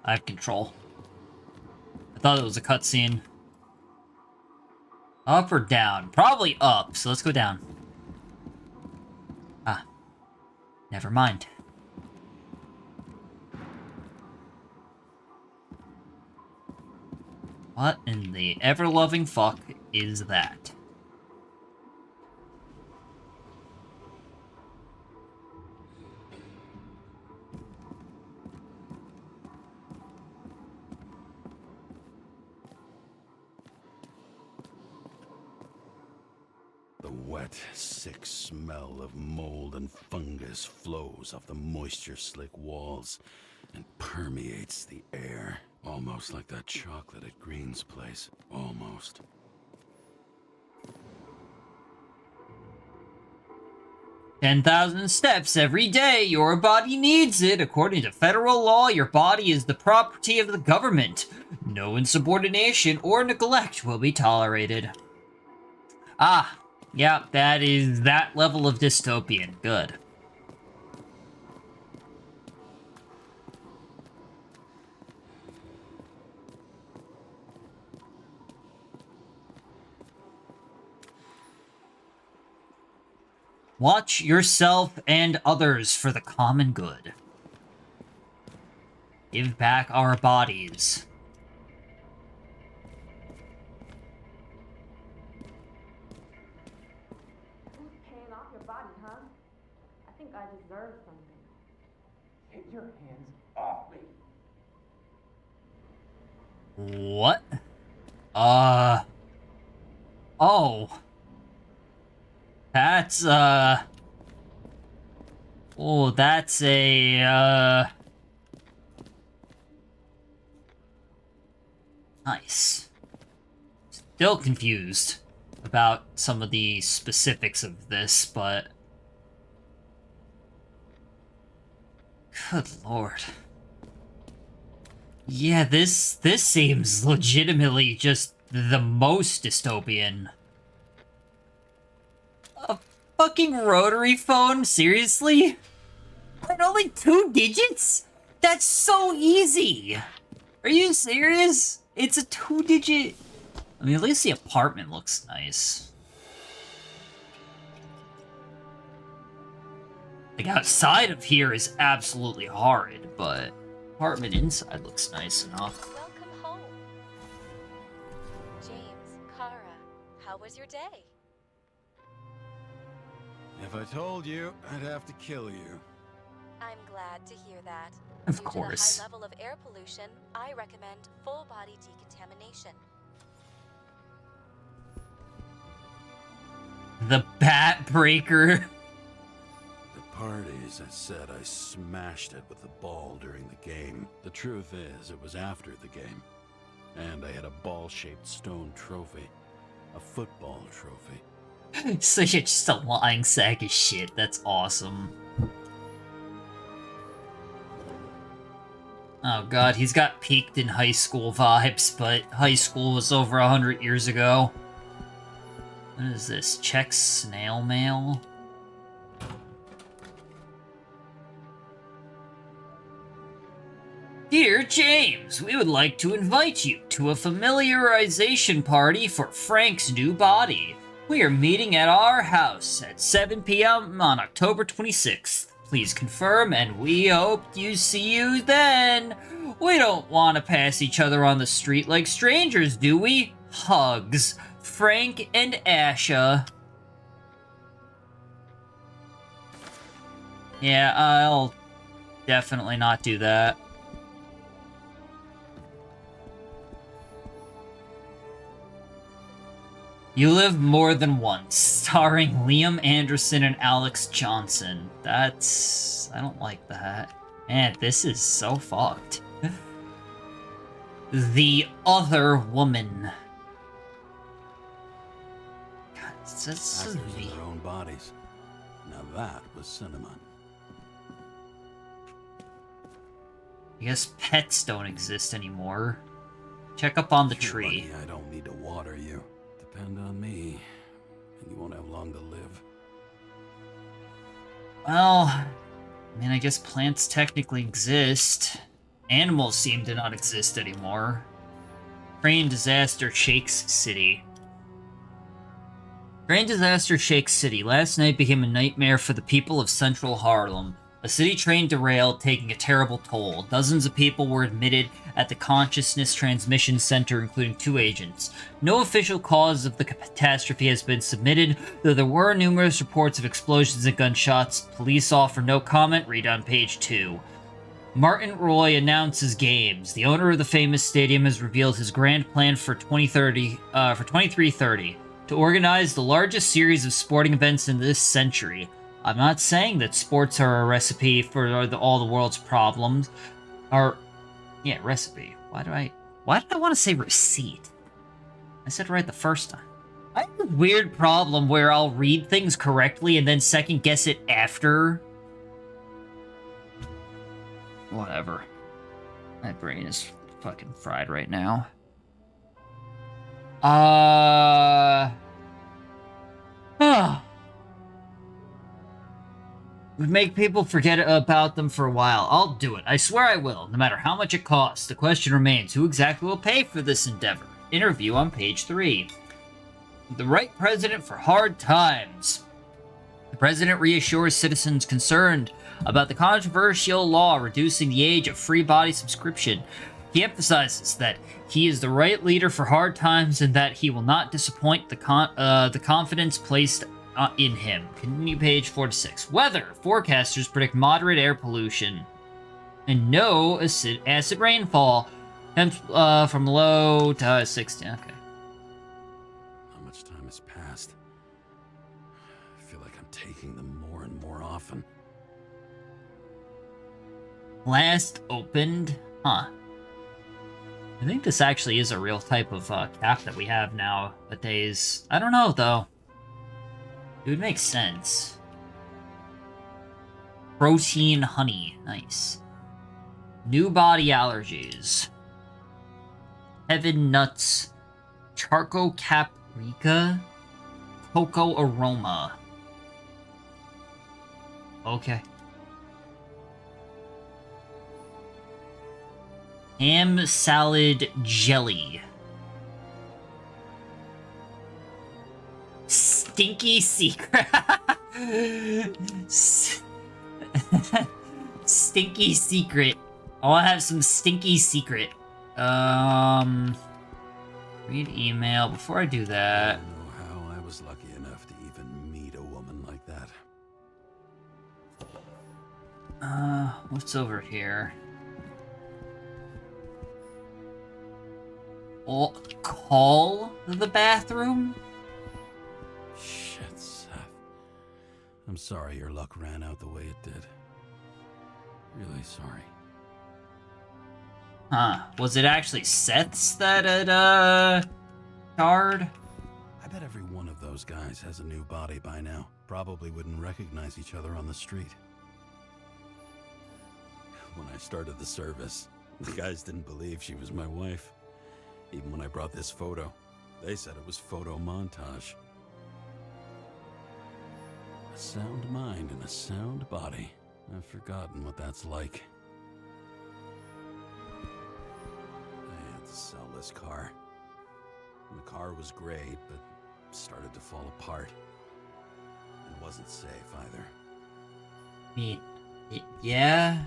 I have control. I thought it was a cutscene. Up or down? Probably up, so let's go down. Ah. Never mind. What in the ever-loving fuck is that? The wet, sick smell of mold and fungus flows off the moisture-slick walls and permeates the air. Almost like that chocolate at Green's place. Almost. 10,000 steps every day. Your body needs it. According to federal law, your body is the property of the government. No insubordination or neglect will be tolerated. Ah, yeah, that is that level of dystopian. Good. Watch yourself and others for the common good. Give back our bodies. Who's paying off your body, huh? I think I deserve something. Get your hands off me. What? Oh. That's, oh, that's a, nice. Still confused about some of the specifics of this, but... Good lord. Yeah, this seems legitimately just the most dystopian. A fucking rotary phone? Seriously? And only 2 digits? That's so easy! Are you serious? It's a 2-digit... I mean, at least the apartment looks nice. Like, outside of here is absolutely horrid, but apartment inside looks nice enough. Welcome home. James, Kara, how was your day? If I told you, I'd have to kill you. I'm glad to hear that. Of Due course. to the high level of air pollution, I recommend full body decontamination. The Bat Breaker. At parties, I said I smashed it with the ball during the game. The truth is, it was after the game. And I had a ball-shaped stone trophy. A football trophy. So you're just a lying sack of shit. That's awesome. Oh god, he's got peaked in high school vibes, but high school was over 100 years ago. What is this? Check snail mail? Dear James, we would like to invite you to a familiarization party for Frank's new body. We are meeting at our house at 7 p.m. on October 26th. Please confirm, and we hope you see you then. We don't want to pass each other on the street like strangers, do we? Hugs. Frank and Asha. Yeah, I'll definitely not do that. You Live More Than Once, starring Liam Anderson and Alex Johnson. I don't like that. Man, this is so fucked. The Other Woman. God, this is Actors in their own bodies. Now that was cinema. I guess pets don't exist anymore. Check up on the If you're tree. lucky, I don't need to water you. Depend on me, and you won't have long to live. Well, I mean, I guess plants technically exist. Animals seem to not exist anymore. Train disaster shakes city. Train disaster shakes city. Last night became a nightmare for the people of central Harlem. A city train derailed, taking a terrible toll. Dozens of people were admitted at the Consciousness Transmission Center, including 2 agents. No official cause of the catastrophe has been submitted, though there were numerous reports of explosions and gunshots. Police offer no comment. Read on page 2. Martin Roy announces games. The owner of the famous stadium has revealed his grand plan for 2330 to organize the largest series of sporting events in this century. I'm not saying that sports are a recipe for all the world's problems. Yeah, recipe. Why did I want to say receipt? I said it right the first time. I have a weird problem where I'll read things correctly and then second guess it after. Whatever. My brain is fucking fried right now. Would make people forget about them for a while. I'll do it. I swear I will, no matter how much it costs. The question remains, who exactly will pay for this endeavor? Interview on page 3. The right president for hard times. The president reassures citizens concerned about the controversial law reducing the age of free body subscription. He emphasizes that he is the right leader for hard times and that he will not disappoint the confidence placed in him. Continue page 4 to 6. Weather. Forecasters predict moderate air pollution and no acid rainfall. From low to 60. Okay. How much time is fast. I feel like I'm taking them more and more often. Last opened? Huh. I think this actually is a real type of cap that we have nowadays. I don't know, though. It would make sense. Protein honey. Nice. New body allergies. Heaven nuts. Charco caprica. Cocoa aroma. Okay. Ham salad jelly. Stinky secret. Stinky secret. I want to have some stinky secret. Read email. Before I do I that. don't know how I was lucky enough to even meet a woman like that. What's over here? Oh, call the bathroom? Shit, Seth. I'm sorry your luck ran out the way it did. Really sorry. Huh. Was it actually Seth's that had, charred? I bet every one of those guys has a new body by now. Probably wouldn't recognize each other on the street. When I started the service, the guys didn't believe she was my wife. Even when I brought this photo, they said it was photo montage. A sound mind and a sound body. I've forgotten what that's like. I had to sell this car. The car was great, but started to fall apart. It wasn't safe either. I mean, yeah.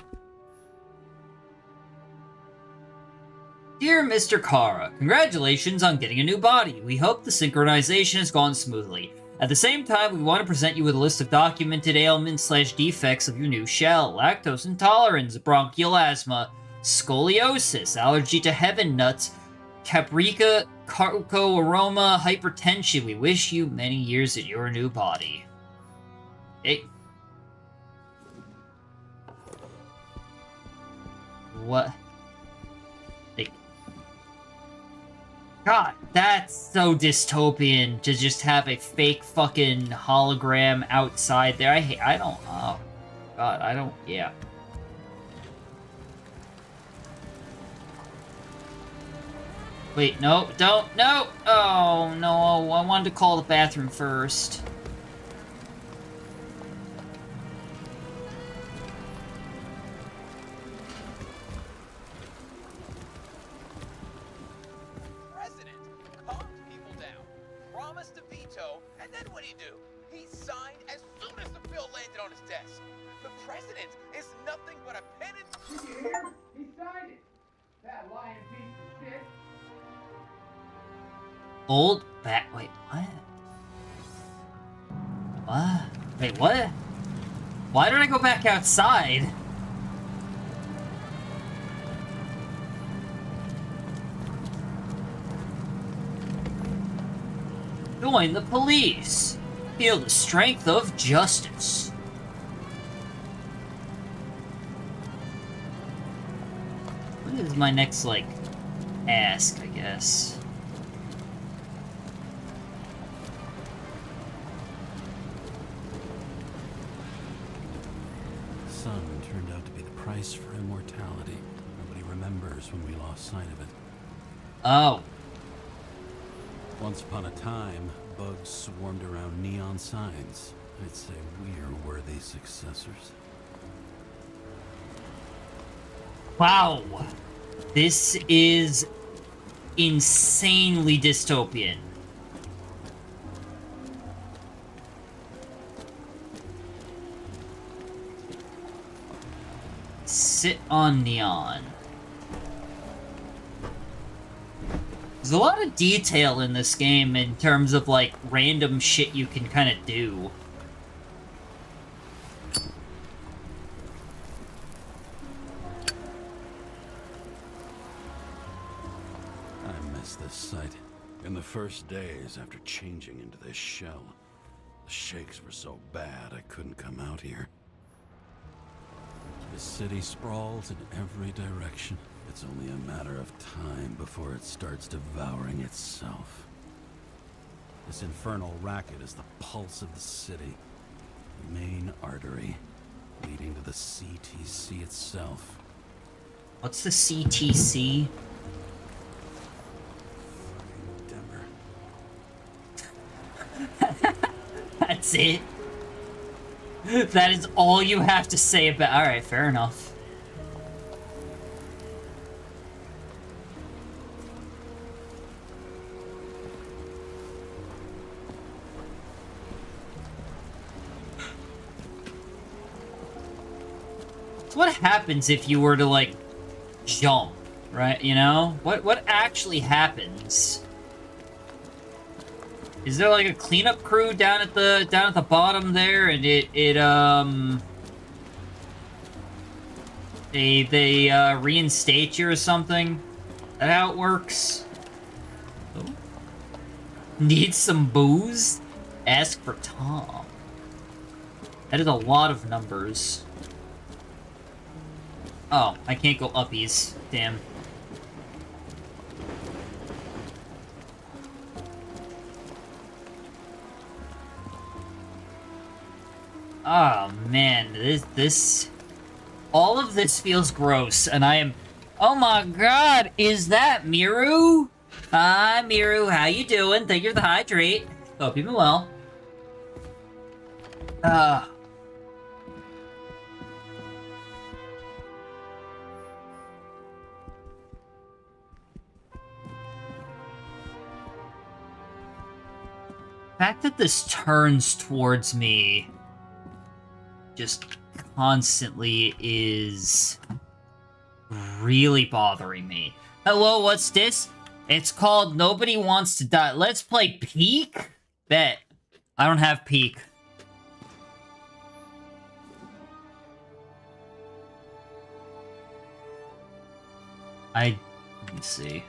Dear Mr. Kara, congratulations on getting a new body. We hope the synchronization has gone smoothly. At the same time, we want to present you with a list of documented ailments/defects of your new shell. Lactose intolerance, bronchial asthma, scoliosis, allergy to heaven nuts, caprica, cocoa aroma, hypertension. We wish you many years in your new body. Hey. What? Like, God, that's so dystopian to just have a fake fucking hologram outside there. I don't, oh, God, I don't, yeah. Wait, no, don't, no! Oh, no, I wanted to call the bathroom first. President calmed people down, promised to veto, and then what do? He signed as soon as the bill landed on his desk. The president is nothing but a pen and... Did you hear? He signed it. That lying piece of shit. Old bat. Wait, what? What? Wait, what? Why did I go back outside? Join the police. Feel the strength of justice. What is my next, like, ask, I guess? Sun turned out to be the price for immortality. Nobody remembers when we lost sight of it. Oh. Once upon a time, bugs swarmed around neon signs. I'd say we're worthy successors. Wow. This is insanely dystopian. Sit on neon. There's a lot of detail in this game in terms of, like, random shit you can kind of do. I miss this site. In the first days after changing into this shell, the shakes were so bad I couldn't come out here. The city sprawls in every direction. It's only a matter of time before it starts devouring itself. This infernal racket is the pulse of the city, the main artery leading to the CTC itself. What's the CTC? Denver. That's it? That is all you have to say about... Alright, fair enough. So what happens if you were to, like, jump, right? You know? What actually happens? Is there like a cleanup crew down at the bottom there, and they reinstate you or something? Is that how it works? Oh. Need some booze? Ask for Tom. That is a lot of numbers. Oh, I can't go uppies. Damn. Oh man, all of this feels gross, and I am... Oh my god, is that Miru? Hi, Miru, how you doing? Thank you for the hydrate. Hope you've been well. The fact that this turns towards me just constantly is really bothering me. Hello, what's this? It's called Nobody Wants to Die. Let's play Peak? Bet. I don't have Peak. Let me see.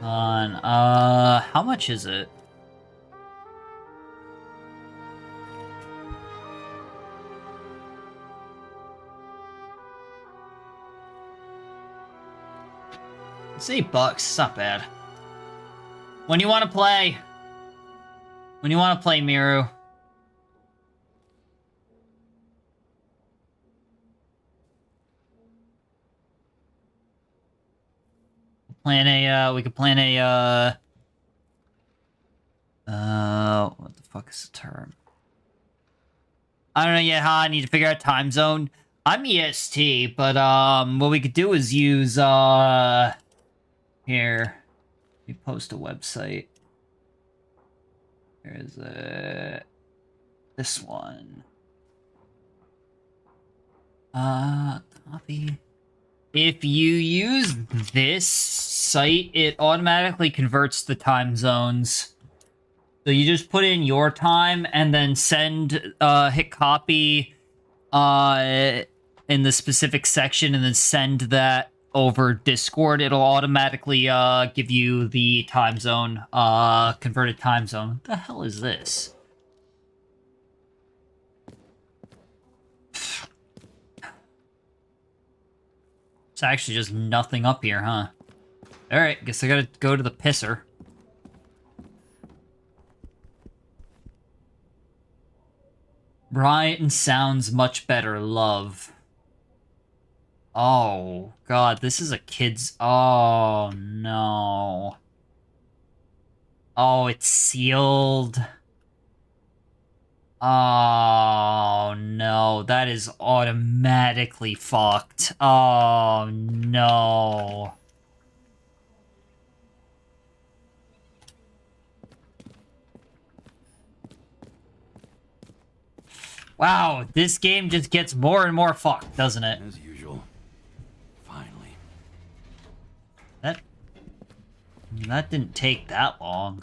How much is it? It's $8. It's not bad. When you want to play? When you want to play, Miru? We could plan a, what the fuck is the term? I don't know yet how I need to figure out time zone. I'm EST, but, what we could do is use, here. We post a website. Here's this one. Copy. If you use this site, it automatically converts the time zones. So you just put in your time and then send, hit copy, in the specific section and then send that over Discord. It'll automatically, give you the time zone, converted time zone. What the hell is this? It's actually just nothing up here, huh? Alright, guess I gotta go to the pisser. Brian sounds much better, love. Oh, God, this is a kid's... Oh, no. Oh, it's sealed. Oh, no. That is automatically fucked. Oh, no. Wow, this game just gets more and more fucked, doesn't it? As usual. Finally. That didn't take that long.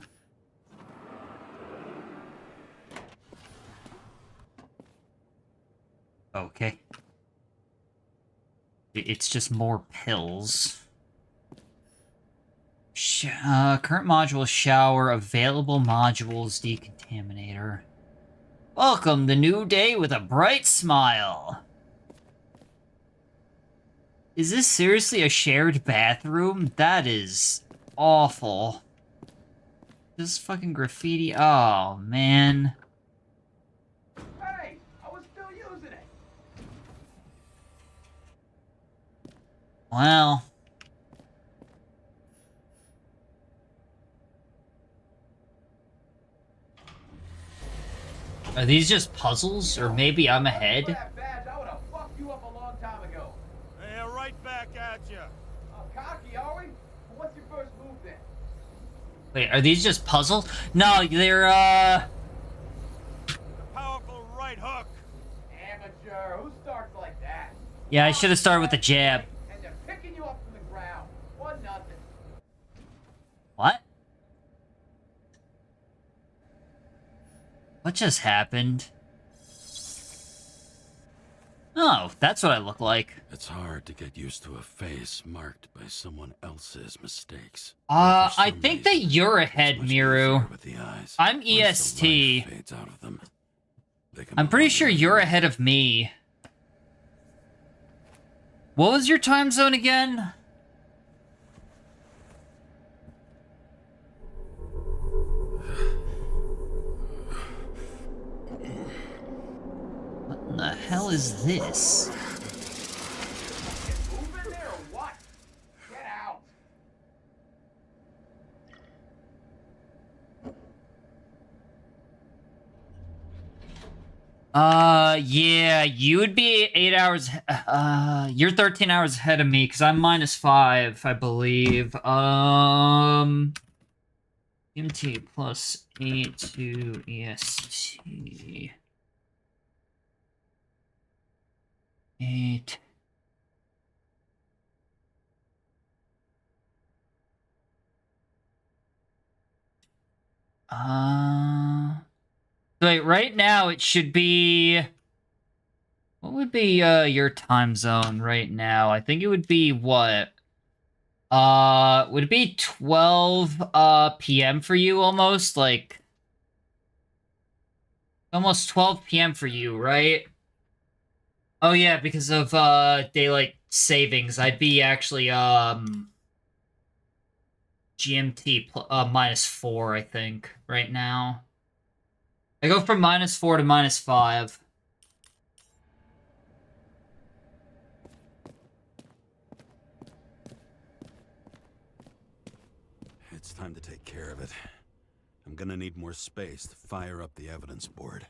Okay. It's just more pills. Current module shower, available modules decontaminator. Welcome the new day with a bright smile. Is this seriously a shared bathroom? That is awful. This fucking graffiti. Oh, man. Hey, I was still using it. Well. Are these just puzzles? Or maybe I'm ahead? That badge, I would have fucked you up a long time ago. Yeah, right back at you. Cocky, are we? Well, what's your first move then? Wait, are these just puzzles? No, they're, The powerful right hook. Amateur, who starts like that? Yeah, I should have started with the jab. And they're picking you up from the ground. 1-0. What? What just happened? Oh, that's what I look like. It's hard to get used to a face marked by someone else's mistakes. I think that you're ahead, Miru. With the eyes. I'm Once the EST. life fades out of them, they can I'm no pretty longer sure you're live. ahead of me. What was your time zone again? What in the hell is this? Move in there or what? Get out. Yeah, you would be 8 hours, you're 13 hours ahead of me, because I'm -5, I believe. MT plus 8 to EST. 8. Wait, right now it should be... What would be, your time zone right now? I think it would be what? Would it be 12, p.m. for you almost? Like... Almost 12 p.m. for you, right? Oh yeah, because of, daylight savings. I'd be actually, GMT -4, I think, right now. I go from -4 to -5. It's time to take care of it. I'm gonna need more space to fire up the evidence board.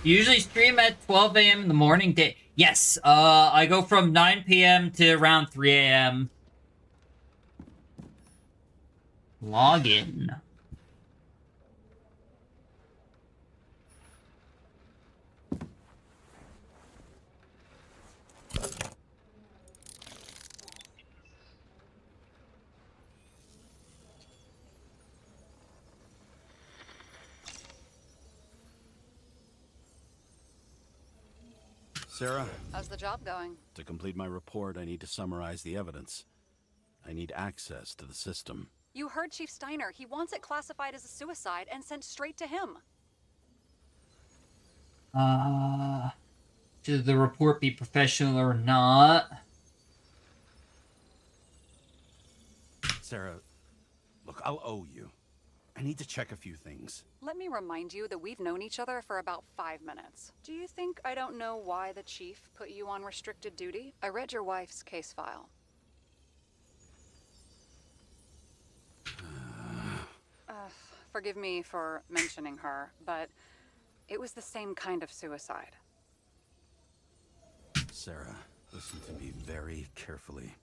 Usually stream at 12 a.m. in the morning. Yes, I go from 9 p.m. to around 3 a.m. Login. Sarah, How's the job going? to complete my report, I need to summarize the evidence. I need access to the system. You heard Chief Steiner. He wants it classified as a suicide and sent straight to him. Should the report be professional or not? Sarah, look, I'll owe you. I need to check a few things. Let me remind you that we've known each other for about 5 minutes. Do you think I don't know why the chief put you on restricted duty? I read your wife's case file. Forgive me for mentioning her, but it was the same kind of suicide. Sarah, listen to me very carefully.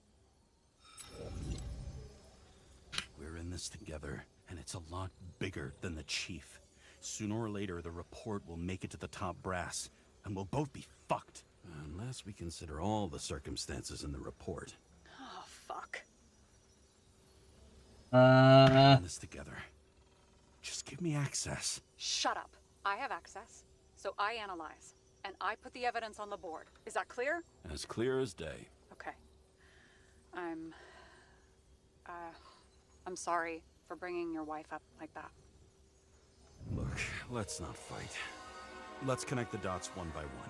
We're in this together, and it's a lot bigger than the chief. Sooner or later, the report will make it to the top brass, and we'll both be fucked. Unless we consider all the circumstances in the report. Oh, fuck. We're in this together. Just give me access. Shut up. I have access, so I analyze. and I put the evidence on the board. Is that clear? As clear as day. Okay. I'm sorry for bringing your wife up like that. Look, let's not fight. Let's connect the dots one by one.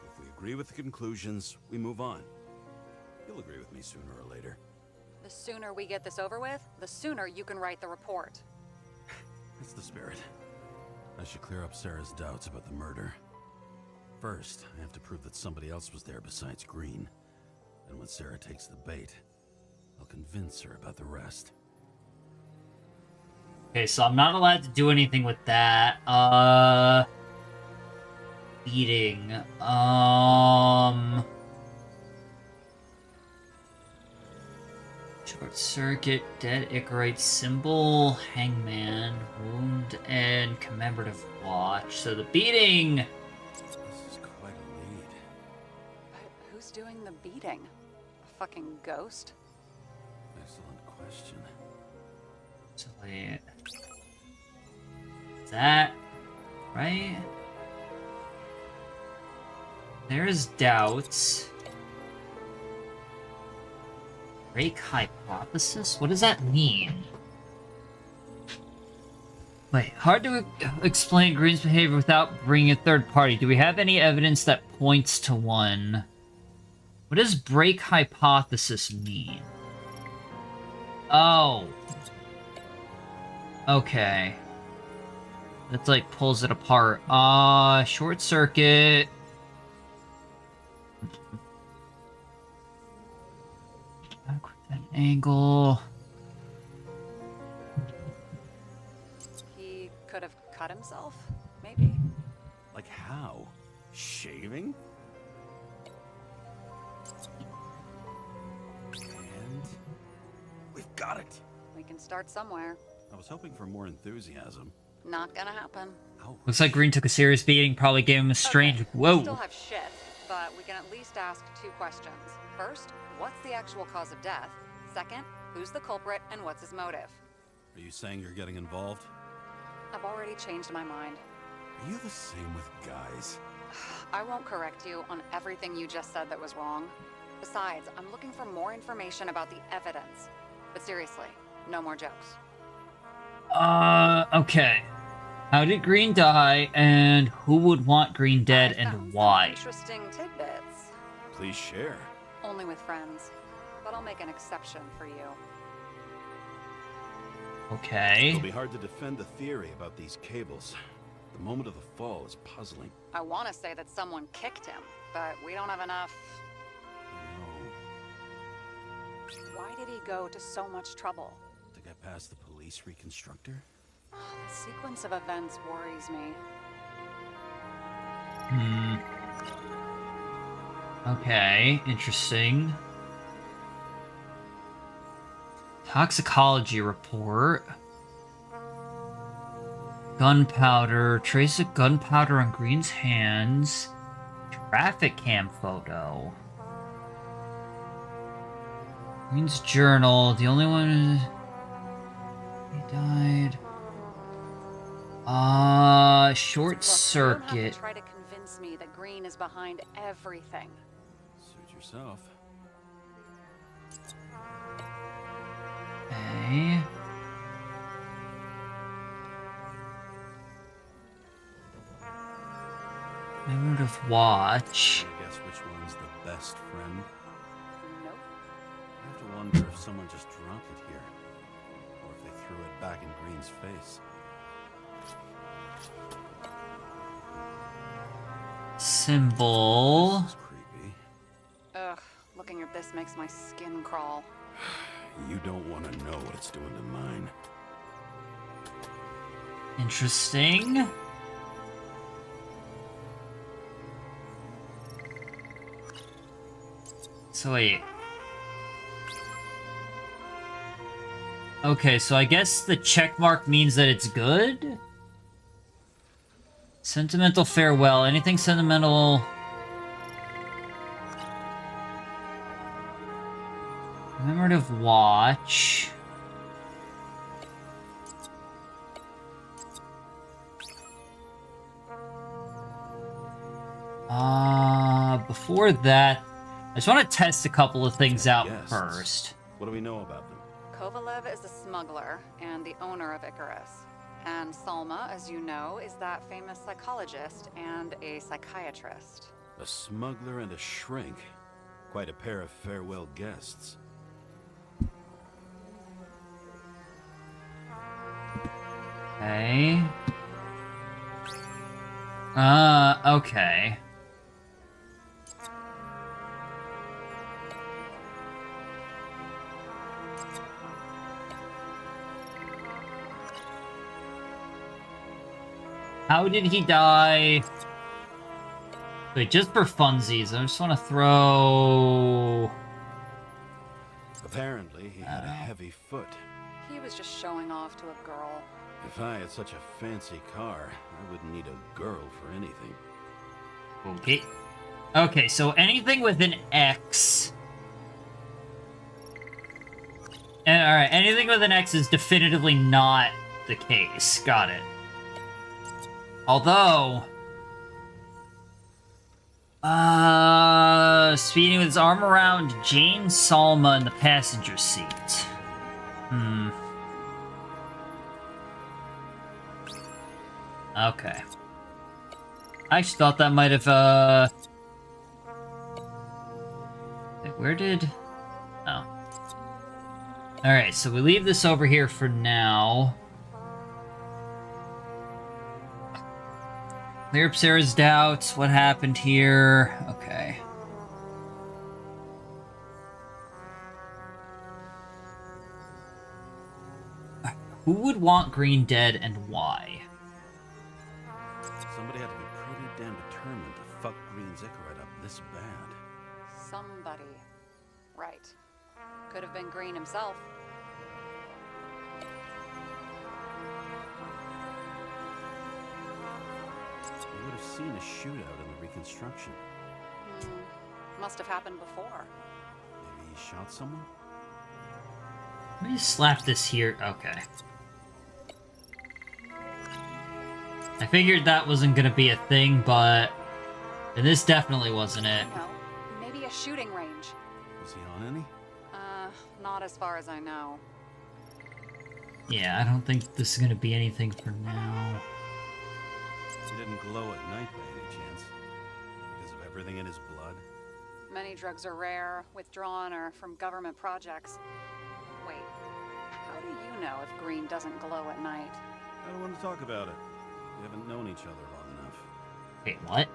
If we agree with the conclusions, we move on. You'll agree with me sooner or later. The sooner we get this over with, the sooner you can write the report. That's the spirit. I should clear up Sarah's doubts about the murder. First, I have to prove that somebody else was there besides Green. And when Sarah takes the bait, I'll convince her about the rest. Okay, so I'm not allowed to do anything with that. Beating. Short circuit, dead Icarite symbol, hangman, wound, and commemorative watch. So the beating. This is quite a lead. But who's doing the beating? A fucking ghost? Excellent question. So wait. Is that right? There's doubts. Break hypothesis? What does that mean? Wait, hard to explain Green's behavior without bringing a third party. Do we have any evidence that points to one? What does break hypothesis mean? Oh. Okay. That's like pulls it apart. Short circuit. Back with an angle. He could have cut himself, maybe. Like how? Shaving? And we've got it. We can start somewhere. I was hoping for more enthusiasm. Not gonna happen. Oh, Looks like Green took a serious beating, probably gave him a strange... Okay, Whoa! We still have shit, but we can at least ask 2 questions. First, what's the actual cause of death? Second, who's the culprit and what's his motive? are you saying you're getting involved? I've already changed my mind. Are you the same with guys? I won't correct you on everything you just said that was wrong. Besides, I'm looking for more information about the evidence. But seriously, no more jokes. Okay. How did Green die, and who would want Green dead, I found and some why? Interesting tidbits. Please share. Only with friends. But I'll make an exception for you. Okay. It'll be hard to defend the theory about these cables. The moment of the fall is puzzling. I want to say that someone kicked him, but we don't have enough. No. Why did he go to so much trouble? To get past the police reconstructor? The sequence of events worries me. Okay, interesting. Toxicology report. Gunpowder. Trace of gunpowder on Green's hands. Traffic cam photo. Green's journal. The only one... He died. Short Look, circuit. you don't have to try to convince me that Green is behind everything. Suit yourself. Okay. Commemorative watch. I guess which one's the best friend? Nope. I have to wonder if someone just dropped it here. Or if they threw it back in Green's face. Symbol. This is creepy. Ugh, looking at this makes my skin crawl. You don't want to know what it's doing to mine. Interesting. So wait. Okay, so I guess the check mark means that it's good? Sentimental farewell. Anything sentimental... Commemorative watch. Before that, I just want to test a couple of things out Guests. first. What do we know about them? Kovalev is a smuggler and the owner of Icarus. And Salma, as you know, is that famous psychologist and a psychiatrist. A smuggler and a shrink. Quite a pair of farewell guests. Okay. Okay. How did he die? Wait, just for funsies, I just want to throw... Apparently, he had a heavy foot. He was just showing off to a girl. If I had such a fancy car, I wouldn't need a girl for anything. Okay. Okay, so anything with an X... Alright, anything with an X is definitively not the case. Got it. Although... speeding with his arm around Jane Salma in the passenger seat. Okay. I actually thought that might have, Wait, where did... Oh. Alright, so we leave this over here for now. Clear up Sarah's doubts. What happened here? Okay. Who would want Green dead and why? Somebody had to be pretty damn determined to fuck Green's Icarite up this bad. Somebody. Right. Could have been Green himself. You would have seen a shootout in the reconstruction. Must have happened before. Maybe he shot someone? Let me slap this here. Okay. I figured that wasn't gonna be a thing, but this definitely wasn't it. No, maybe a shooting range. Was he on any? Not as far as I know. Yeah, I don't think this is gonna be anything for now. He didn't glow at night by any chance? Because of everything in his blood? Many drugs are rare, withdrawn, or from government projects. Wait, how do you know if Green doesn't glow at night? I don't want to talk about it. We haven't known each other long enough. Wait, what?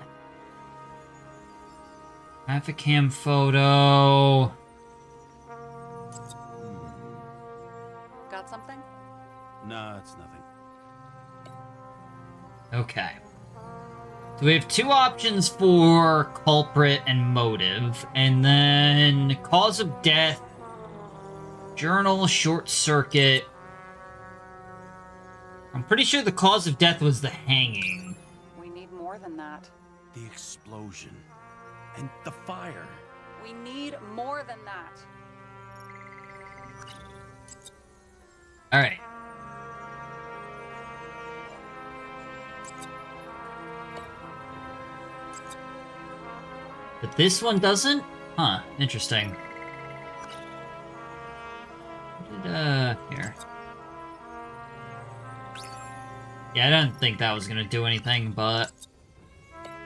Traffic cam photo. Got something? Nah, it's nothing. Okay. So we have two options for culprit and motive, and then cause of death, journal, short circuit. I'm pretty sure the cause of death was the hanging. We need more than that. The explosion. And the fire. We need more than that. Alright. But this one doesn't? Huh, interesting. Here. Yeah, I didn't think that was gonna do anything, but...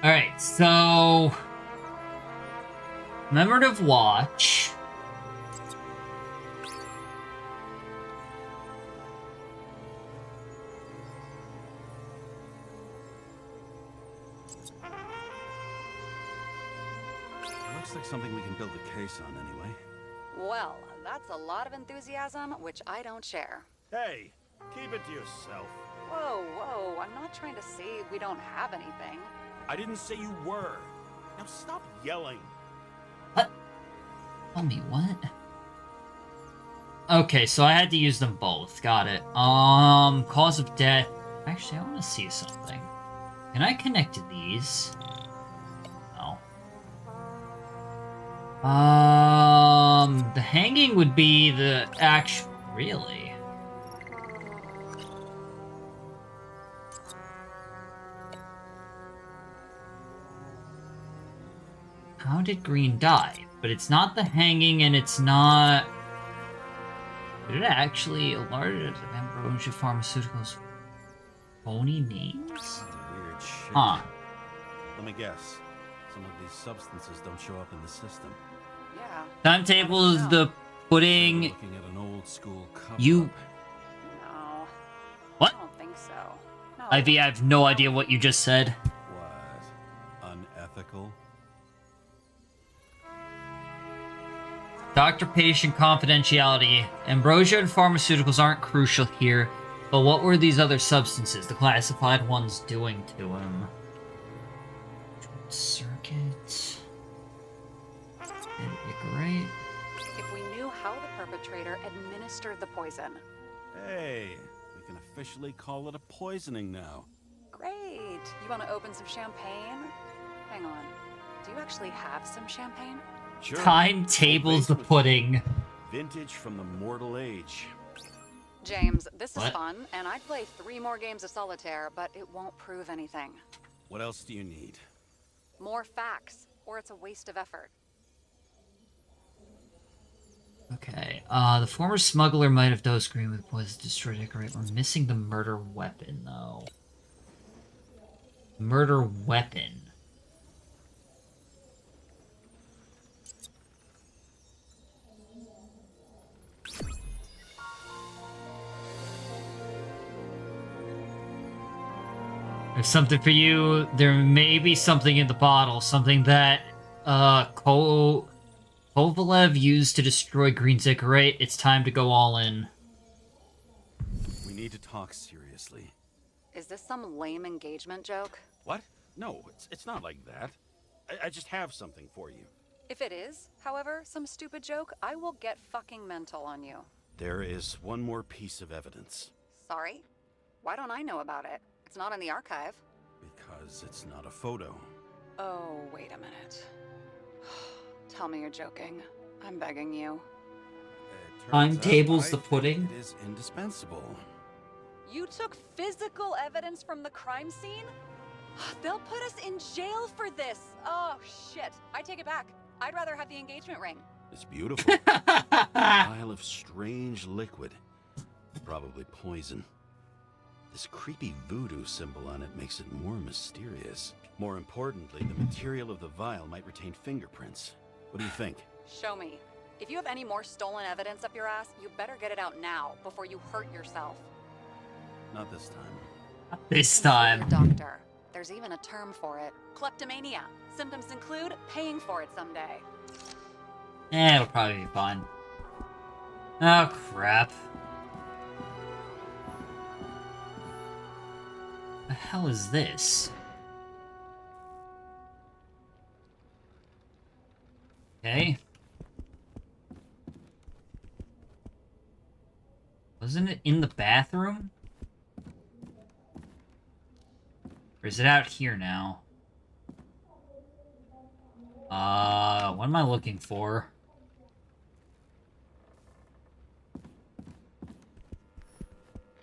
Alright, so... Commemorative watch. Looks like something we can build a case on anyway. Well, that's a lot of enthusiasm, which I don't share. Hey, keep it to yourself. Whoa, whoa, I'm not trying to say we don't have anything. I didn't say you were. Now stop yelling. What? Tell me what? Okay, so I had to use them both. Got it. Cause of death. Actually, I want to see something. Can I connect to these? No. The hanging would be the actual... Really? How did Green die? But it's not the hanging, and it's not... Did it actually alerted Ambrosia Pharmaceuticals phony names? Weird shit. Huh. Let me guess. Some of these substances don't show up in the system. Yeah. Timetable is the pudding. Looking at an old school cover. You... No. What? I don't think so. No. Ivy, I have no idea what you just said. What? Unethical? Doctor-patient confidentiality. Ambrosia and pharmaceuticals aren't crucial here, but what were these other substances, the classified ones, doing to him? Circuit. Right. If we knew how the perpetrator administered the poison. Hey, we can officially call it a poisoning now. Great. You want to open some champagne? Hang on. Do you actually have some champagne? Sure. Timetables the pudding. Vintage from the mortal age. James, this is What? fun, and I'd play 3 more games of solitaire, but it won't prove anything. What else do you need? More facts, or it's a waste of effort. Okay, the former smuggler might have dosed Green with poison to destroy decorate. We're missing the murder weapon, though. Murder weapon. There's something for you. There may be something in the bottle. Something that, Kovalev used to destroy Green Zikkurate. It's time to go all in. We need to talk seriously. Is this some lame engagement joke? What? No, it's not like that. I just have something for you. If it is, however, some stupid joke, I will get fucking mental on you. There is one more piece of evidence. Sorry? Why don't I know about it? It's not in the archive. Because it's not a photo. Oh, wait a minute. Tell me you're joking. I'm begging you. Timetables the pudding? It is indispensable. You took physical evidence from the crime scene? They'll put us in jail for this. Oh, shit. I take it back. I'd rather have the engagement ring. It's beautiful. A pile of strange liquid. Probably poison. This creepy voodoo symbol on it makes it more mysterious. More importantly, the material of the vial might retain fingerprints. What do you think? Show me. If you have any more stolen evidence up your ass, you better get it out now before you hurt yourself. Not this time. This Consult time. your doctor. There's even a term for it. Kleptomania. Symptoms include paying for it someday. It'll probably be fine. Oh, crap. The hell is this? Okay. Wasn't it in the bathroom? Or is it out here now? What am I looking for?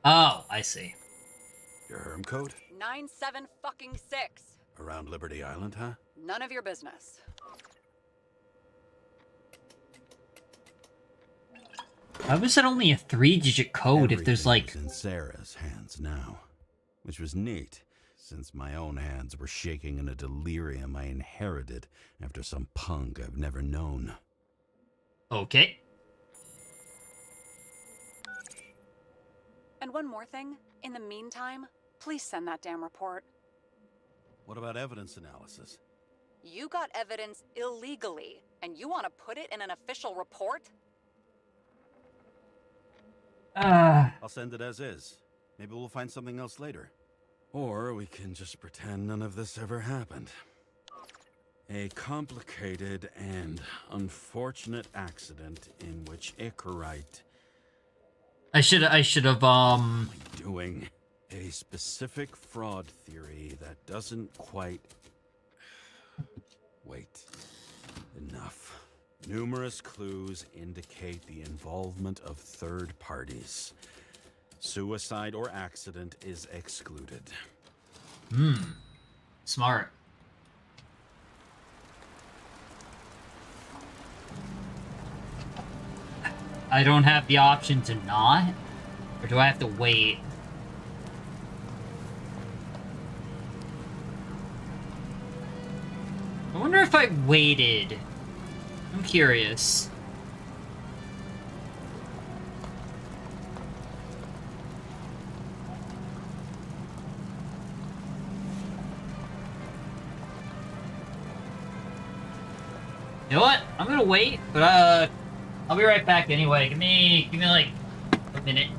Oh, I see. Your herm code? 97-fucking-6. Around Liberty Island, huh? None of your business. Why was it only a 3-digit code if there's like... Everything is in Sarah's hands now. Which was neat, since my own hands were shaking in a delirium I inherited after some punk I've never known. Okay. And one more thing. In the meantime, please send that damn report. What about evidence analysis? You got evidence illegally, and you want to put it in an official report? I'll send it as is. Maybe we'll find something else later. Or we can just pretend none of this ever happened. A complicated and unfortunate accident in which Icarite... I should have, doing a specific fraud theory that doesn't quite... Wait. Enough. Numerous clues indicate the involvement of third parties. Suicide or accident is excluded. Smart. I don't have the option to not? Or do I have to wait? I wonder if I waited. I'm curious. You know what? I'm gonna wait, but I'll be right back anyway. Give me like a minute.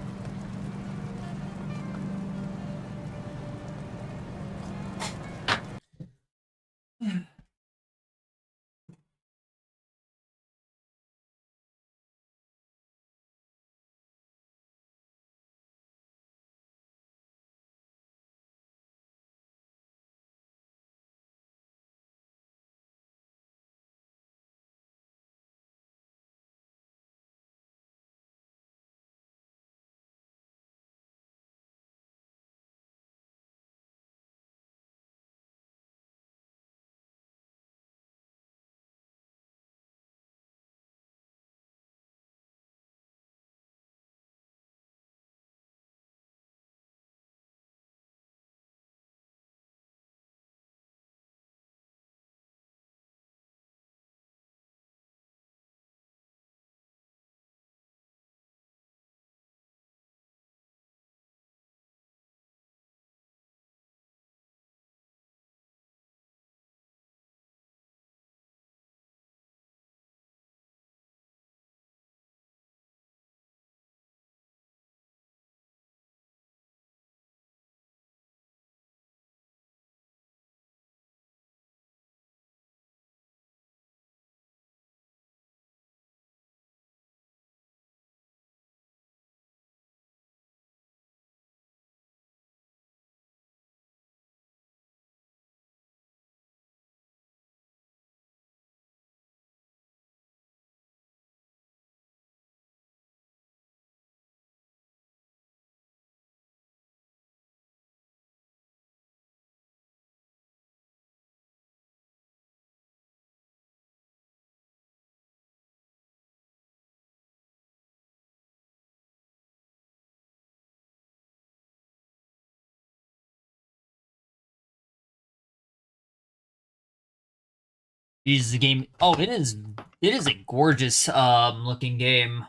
Jesus, the game. Oh, it is. It is a gorgeous looking game.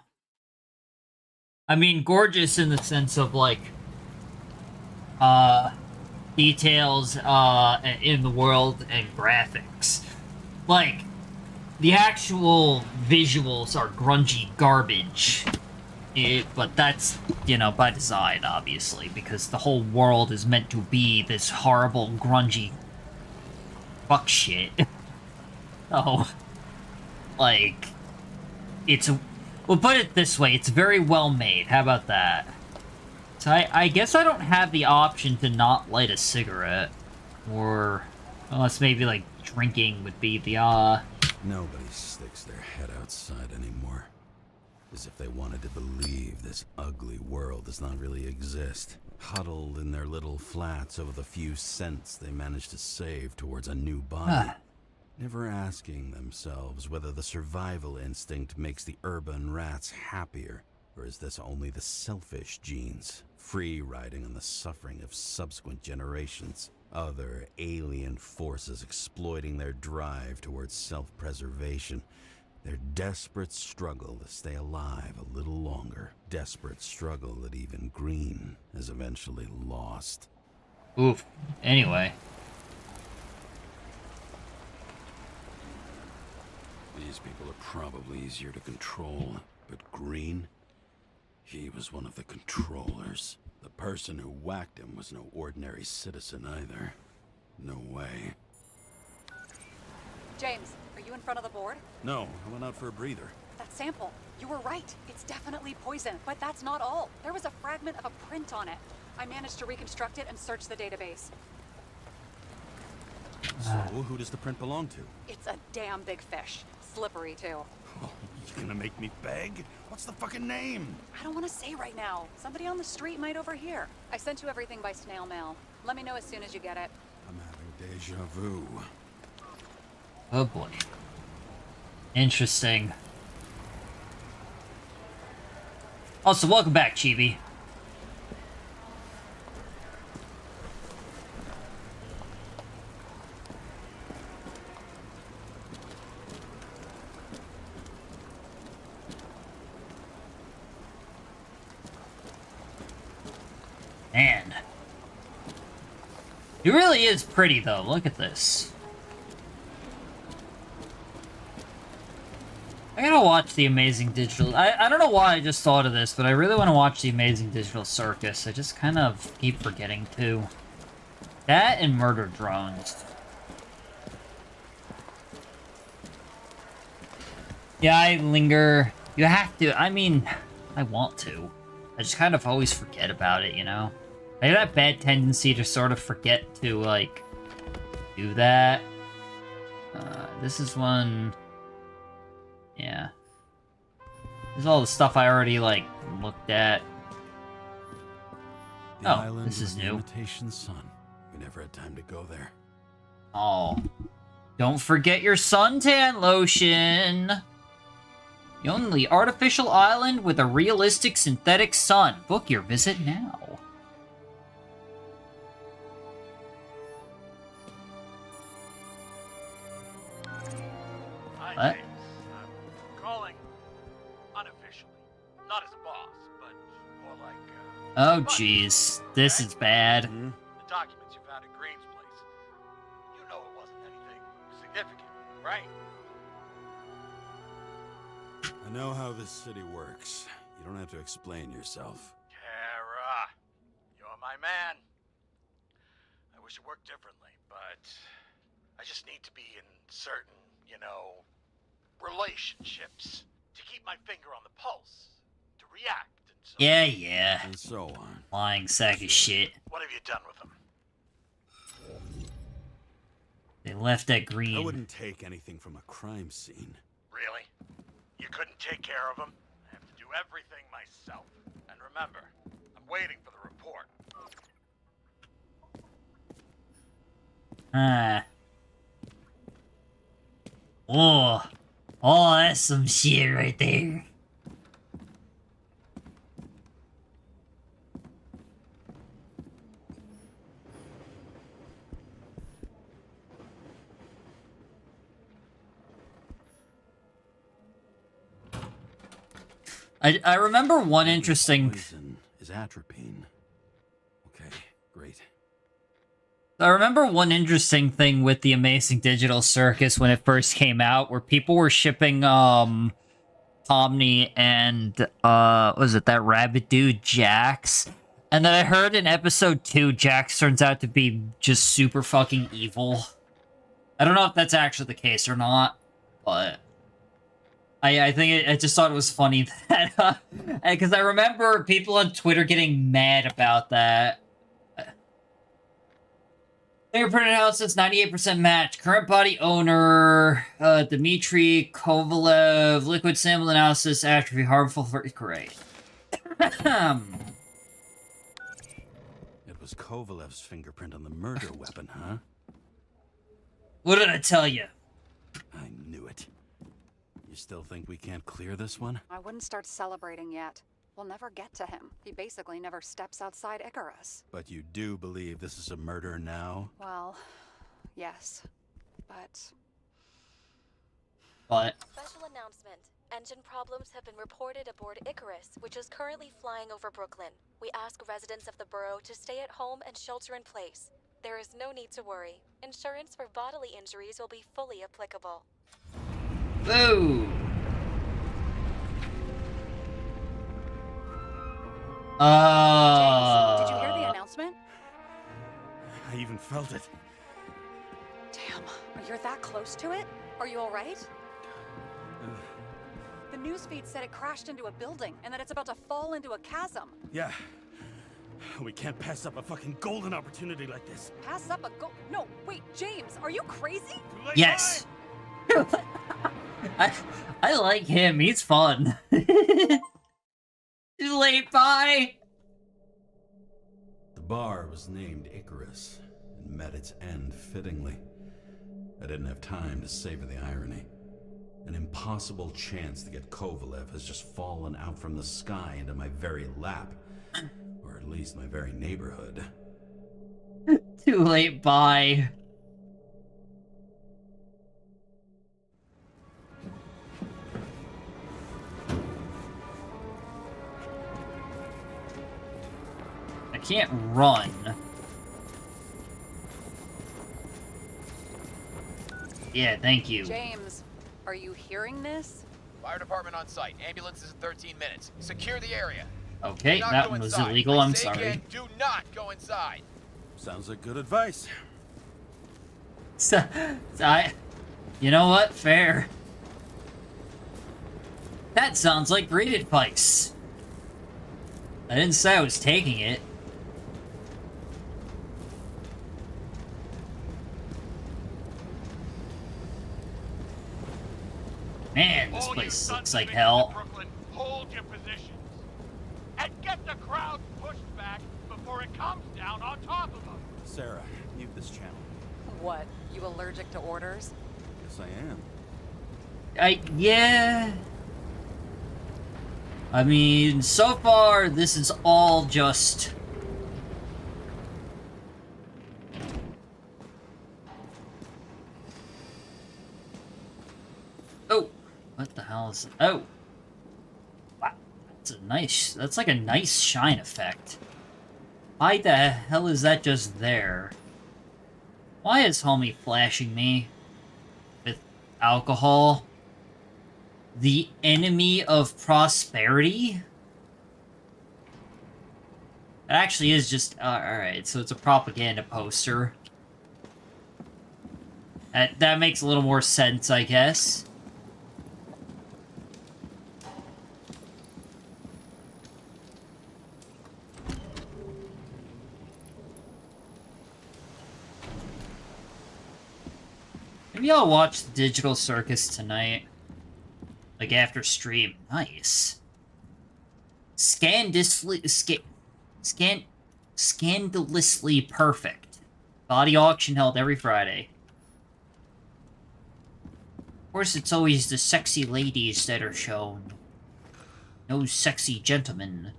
I mean, gorgeous in the sense of like details in the world and graphics. Like the actual visuals are grungy garbage. But that's, you know, by design, obviously, because the whole world is meant to be this horrible, grungy fuck shit. Oh, like, we'll put it this way, it's very well made. How about that? So I guess I don't have the option to not light a cigarette. Or, unless maybe, like, drinking would be the, Nobody sticks their head outside anymore. As if they wanted to believe this ugly world does not really exist. Huddled in their little flats over the few cents they managed to save towards a new body. Never asking themselves whether the survival instinct makes the urban rats happier, or is this only the selfish genes, free riding on the suffering of subsequent generations, other alien forces exploiting their drive towards self-preservation, their desperate struggle to stay alive a little longer, desperate struggle that even Green has eventually lost. Oof. Anyway. These people are probably easier to control, but Green, he was one of the controllers. The person who whacked him was no ordinary citizen either. No way. James, are you in front of the board? No, I went out for a breather. That sample. You were right. It's definitely poison, but that's not all. There was a fragment of a print on it. I managed to reconstruct it and search the database. So, who does the print belong to? It's a damn big fish. Slippery, too. Oh, you gonna make me beg? What's the fucking name? I don't want to say right now. Somebody on the street might overhear. I sent you everything by snail mail. Let me know as soon as you get it. I'm having deja vu. Oh boy. Interesting. Also, welcome back, Chibi. Man. It really is pretty, though. Look at this. I gotta watch The Amazing Digital... I don't know why I just thought of this, but I really want to watch The Amazing Digital Circus. I just kind of keep forgetting to. That and Murder Drones. Yeah, I linger. You have to. I mean, I want to. I just kind of always forget about it, you know? I have that bad tendency to sort of forget to, like, do that. This is one... Yeah. This is all the stuff I already, like, looked at. The Oh, island this is with the new. imitation sun. We never had time to go there. Oh. Don't forget your suntan lotion! The only artificial island with a realistic synthetic sun. Book your visit now. Hi, What? James. I'm calling unofficially. Not as a boss, but more like, Oh, buddy. jeez. This is bad. The documents you found at Green's place. You know it wasn't anything significant, right? I know how this city works. You don't have to explain yourself. Kara, you're my man. I wish it worked differently, but I just need to be in certain, you know, relationships to keep my finger on the pulse, to react and so Yeah, yeah. And so on. Lying sack of shit. What have you done with them? They left at I Green. wouldn't take anything from a crime scene. Really? You couldn't take care of them? I have to do everything myself. And remember, I'm waiting for the report. Ah. Oh. Oh, that's some shit right there. I remember one interesting... Poison is atropine. Okay, great. I remember one interesting thing with the Amazing Digital Circus when it first came out, where people were shipping, Omni and, was it that rabbit dude, Jax? And then I heard in episode 2, Jax turns out to be just super fucking evil. I don't know if that's actually the case or not, but... I think I just thought it was funny that, because I remember people on Twitter getting mad about that. Fingerprint analysis, 98% match. Current body owner, Dmitry Kovalev. Liquid sample analysis, atrophy, harmful for... Great. It was Kovalev's fingerprint on the murder weapon, huh? What did I tell you? I knew it. You still think we can't clear this one? I wouldn't start celebrating yet. We'll never get to him. He basically never steps outside Icarus. But you do believe this is a murder now? Well, yes. But... Special announcement. Engine problems have been reported aboard Icarus, which is currently flying over Brooklyn. We ask residents of the borough to stay at home and shelter in place. There is no need to worry. Insurance for bodily injuries will be fully applicable. Whoa! James, did you hear the announcement? I even felt it. Damn, you're that close to it? Are you alright? The newsfeed said it crashed into a building and that it's about to fall into a chasm. Yeah. We can't pass up a fucking golden opportunity like this. Pass up a No, wait, James, are you crazy? Yes! I like him, he's fun. Too late, bye! The bar was named Icarus and met its end fittingly. I didn't have time to savor the irony. An impossible chance to get Kovalev has just fallen out from the sky into my very lap. Or at least my very neighborhood. Too late, bye. I can't run. Yeah, thank you. James, are you hearing this? Fire department on site. Ambulance is in 13 minutes. Secure the area. Okay, Do not that go one was inside. illegal, I I'm say sorry. Again, do not go inside. Sounds like good advice. So, you know what? Fair. That sounds like great advice. I didn't say I was taking it. Man, this All you place sons looks of like bitches hell. in Brooklyn, hold your positions. And get the crowd pushed back before it comes down on top of them. Sarah, mute this channel. What, you allergic to orders? Yes, I am. Yeah. I mean, so far, this is all just... Oh, what the hell is... Oh. Wow, that's like a nice shine effect. Why the hell is that just there? Why is homie flashing me with alcohol? The enemy of prosperity? It actually is just... alright, so it's a propaganda poster. That makes a little more sense, I guess. Maybe I'll watch the Digital Circus tonight. Like, after stream. Nice. Scandalously perfect. Body auction held every Friday. Of course, it's always the sexy ladies that are shown. No sexy gentlemen.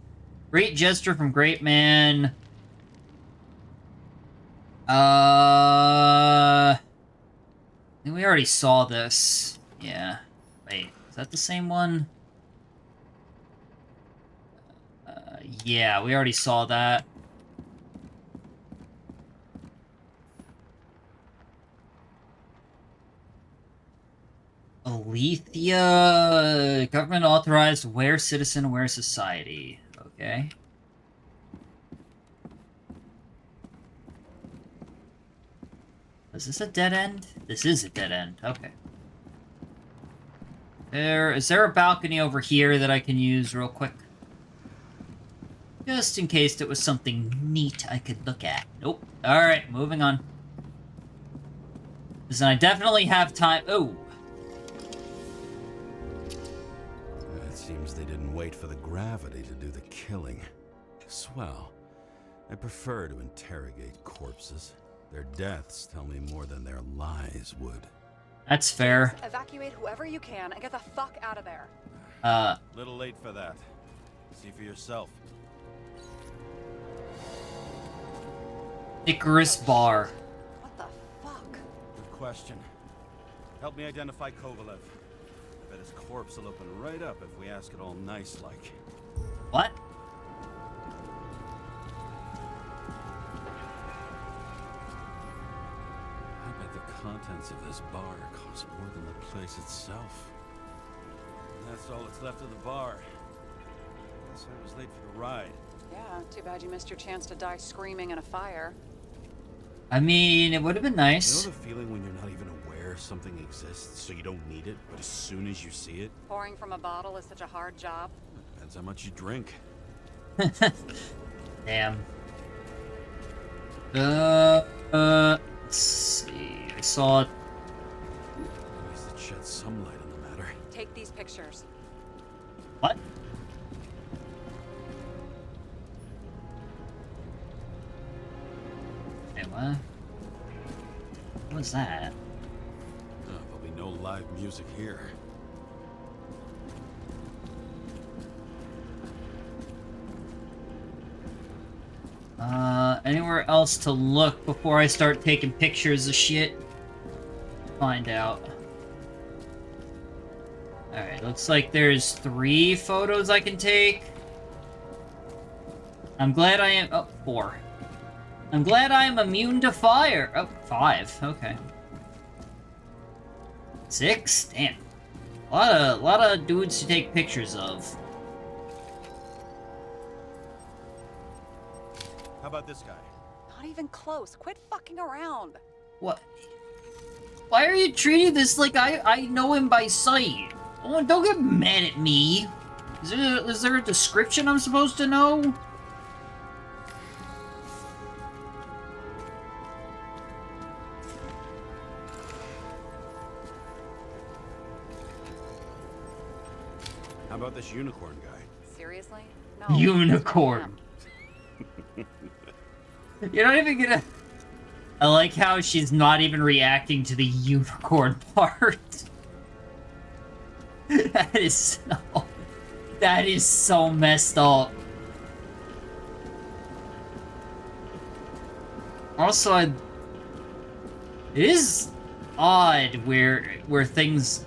Great gesture from Great Man. I think we already saw this. Yeah. Wait, is that the same one? Yeah, we already saw that. Alethea, government authorized aware citizen, aware society. Okay. Is this a dead end? This is a dead end. Okay. Is there a balcony over here that I can use real quick? Just in case it was something neat I could look at. Nope. Alright, moving on. Listen, I definitely have time. Oh. It seems they didn't wait for the gravity to do the killing. Swell. I prefer to interrogate corpses. Their deaths tell me more than their lies would. That's fair. Evacuate whoever you can and get the fuck out of there. Little late for that. See for yourself. Icarus Bar. What the fuck? Good question. Help me identify Kovalev. I bet his corpse will open right up if we ask it all nice-like. What? I bet the contents of this bar cost more than the place itself. And that's all that's left of the bar. Guess I was late for the ride. Yeah, too bad you missed your chance to die screaming in a fire. I mean, it would have been nice. You know the feeling when you're not even aware something exists, so you don't need it, but as soon as you see it? Pouring from a bottle is such a hard job. Depends how much you drink. Damn. Let's see. I saw it. At least it sheds some light on the matter. Take these pictures. What? Wait, what? What was that? There'll be no live music here. Anywhere else to look before I start taking pictures of shit? Find out. Alright, looks like there's 3 photos I can take. I'm glad I am... Oh, 4. I'm glad I am immune to fire. Oh, 5. Okay. 6? Damn. A lot of dudes to take pictures of. How about this guy? Not even close. Quit fucking around. What? Why are you treating this like I know him by sight? Oh, don't get mad at me. Is there a description I'm supposed to know? How about this unicorn guy? Seriously? No. Unicorn. You're not even gonna... I like how she's not even reacting to the unicorn part. That is so messed up. Also, it is odd where things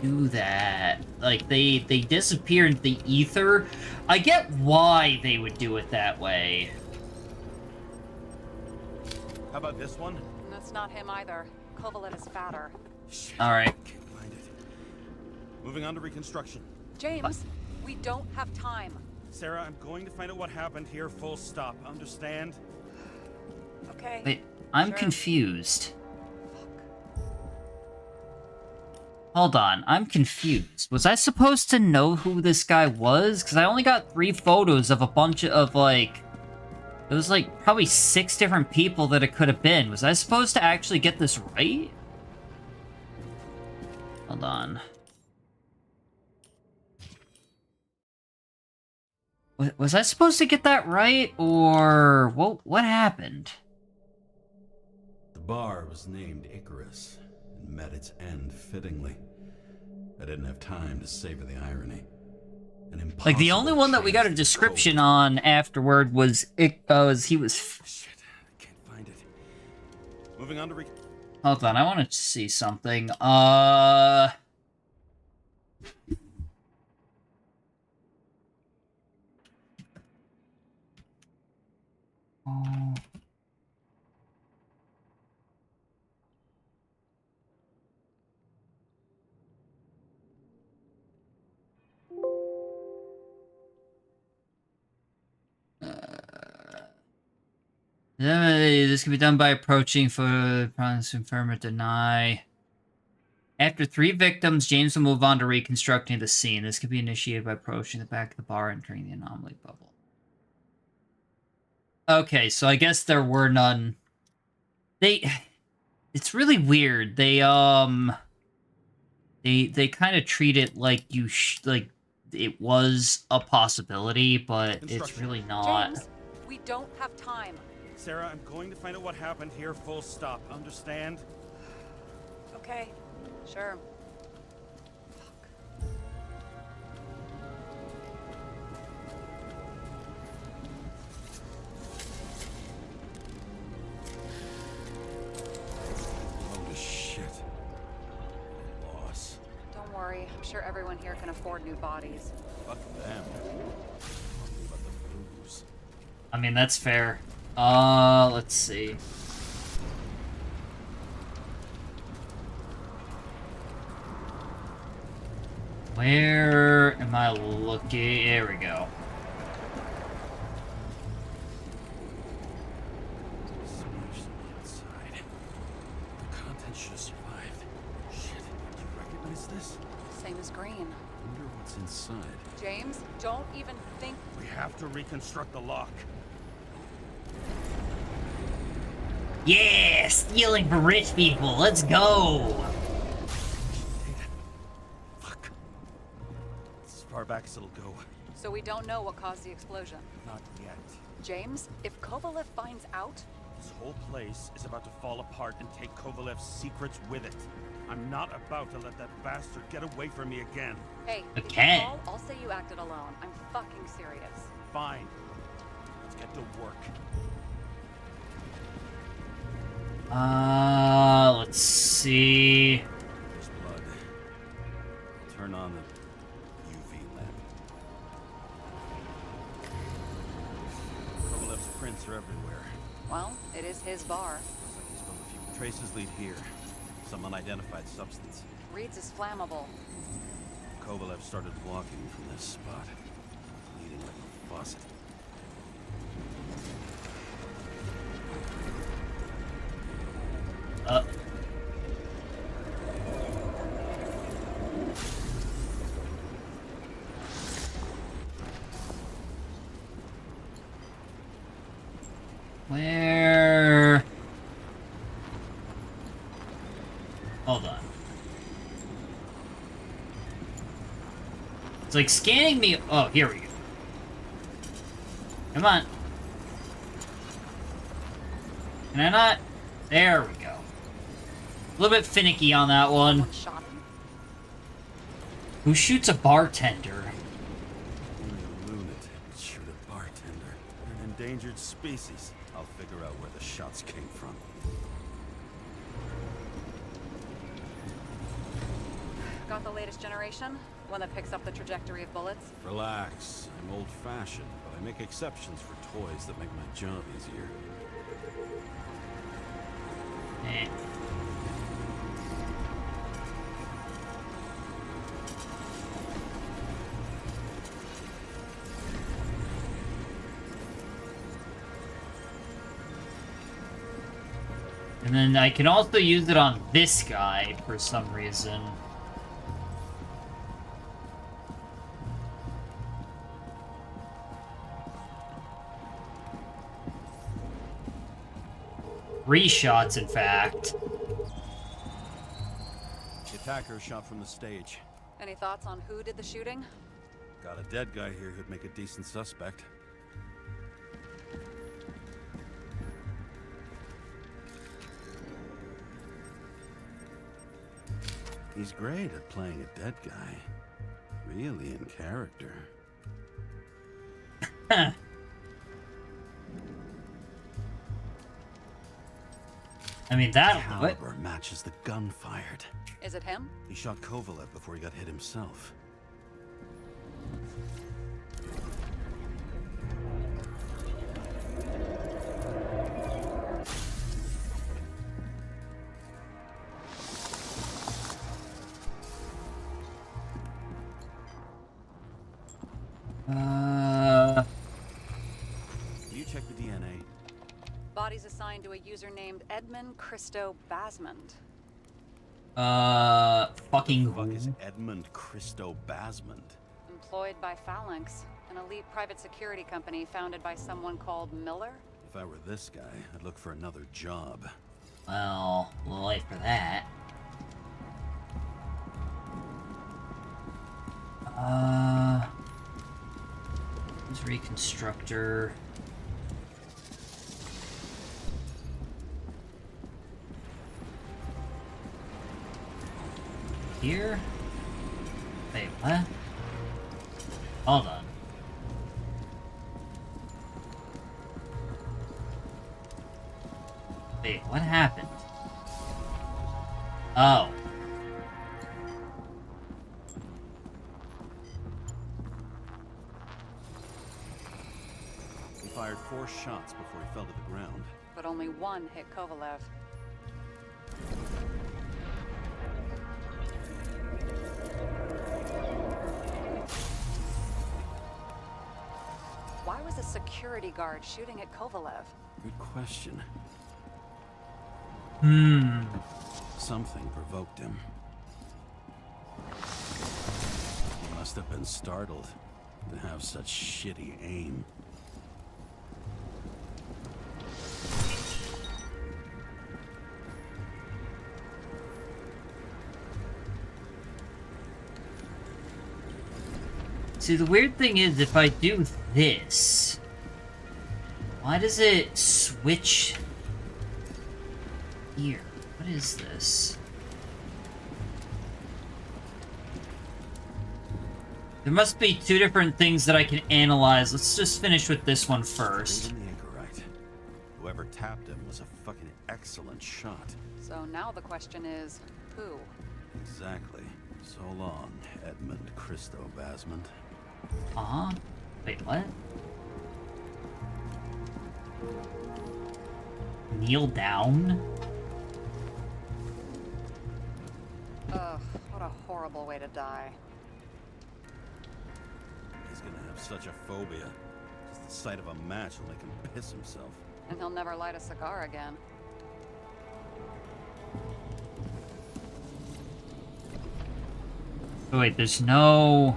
do that. Like, they disappear into the ether. I get why they would do it that way. How about this one? That's not him either. Kovalev is fatter. Alright. Can't find it. Moving on to reconstruction. James, we don't have time. Sarah, I'm going to find out what happened here, full stop. Understand? Okay. Wait, I'm Sure. confused. Hold on, I'm confused. Was I supposed to know who this guy was? Because I only got 3 photos of a bunch of, like... It was, like, probably 6 different people that it could have been. Was I supposed to actually get this right? Hold on. Was I supposed to get that right? Or... What happened? The bar was named Icarus and met its end fittingly. I didn't have time to savor the irony. Like, the only one that we got a description on afterward was he was... Shit, I can't find it. Moving on to Hold on, I want to see something. Oh. This can be done by approaching for promise to confirm or deny. After 3 victims, James will move on to reconstructing the scene. This can be initiated by approaching the back of the bar and entering the anomaly bubble. Okay, so I guess there were none. It's really weird. They kind of treat it like like it was a possibility, but it's really not. James, we don't have time. Sarah, I'm going to find out what happened here, full stop. Understand? Okay, sure. Holy shit. Loss. Don't worry, I'm sure everyone here can afford new bodies. Fuck them. Talking about the booze. I mean, that's fair. Let's see. Where am I looking? There we go. Smashed on the outside. The content should have survived. Shit, do you recognize this? Same as green. Wonder what's inside. James, don't even think. We have to reconstruct the lock. Yeah, stealing from rich people. Let's go. Fuck. It's as far back as it'll go. So we don't know what caused the explosion. Not yet. James, if Kovalev finds out, This whole place is about to fall apart and take Kovalev's secrets with it. I'm not about to let that bastard get away from me again. hey, if you Okay. call, I'll say you acted alone. I'm fucking serious. Fine. Let's Get to work. Let's see. There's blood. Turn on the UV lamp. Kovalev's prints are everywhere. Well, it is his bar. Looks like he's found a few traces lead here. Some unidentified substance. Reads is flammable. Kovalev started walking from this spot, bleeding like a faucet. Where? Hold on. It's like scanning me. Oh, here we go. Come on. Can I not? There we go. A little bit finicky on that one. Someone shot him. Who shoots a bartender? Only a lunatic would shoot a bartender. An endangered species. I'll figure out where the shots came from. Got the latest generation? One that picks up the trajectory of bullets? Relax. I'm old-fashioned, but I make exceptions for toys that make my job easier. Eh. And then I can also use it on this guy for some reason. Three shots, in fact. The attacker shot from the stage. Any thoughts on who did the shooting? Got a dead guy here who'd make a decent suspect. He's great at playing a dead guy. Really in character. I mean, that'll do it. Caliber matches the gun fired. Is it him? He shot Kovalev before he got hit himself. You check the DNA. Body's assigned to a user named Edmund Christo Basmond. Fucking. Fuck is Edmund Christo Basmond? Employed by Phalanx, an elite private security company founded by someone called Miller. If I were this guy, I'd look for another job. Well, a little late for that. Who's Reconstructor? Here? Wait, what? Hold on. Wait, what happened? Oh. He fired 4 shots before he fell to the ground. But only one hit Kovalev. Why was a security guard shooting at Kovalev? Good question. Something provoked him. He must have been startled to have such shitty aim. See, the weird thing is, if I do this, why does it switch here? What is this? There must be two different things that I can analyze. Let's just finish with this one first. Even the anchorite. Whoever tapped him was a fucking excellent shot. So now the question is, who? Exactly. So long, Edmund Christo Basmond. Uh-huh. Wait, what? Kneel down? Ugh, what a horrible way to die. He's gonna have such a phobia. Just the sight of a match will make him piss himself. And he'll never light a cigar again. Oh, wait, there's no...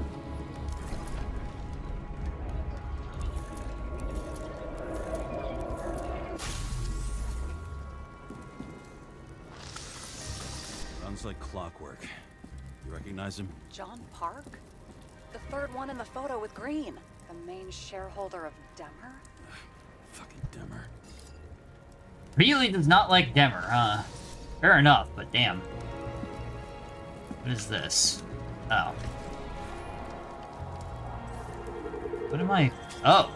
Runs like clockwork. You recognize him? John Park? The third one in the photo with Green. The main shareholder of Demmer? Fucking Demmer. Really does not like Demmer, huh? Fair enough, but damn. What is this? Oh. What am I... Oh.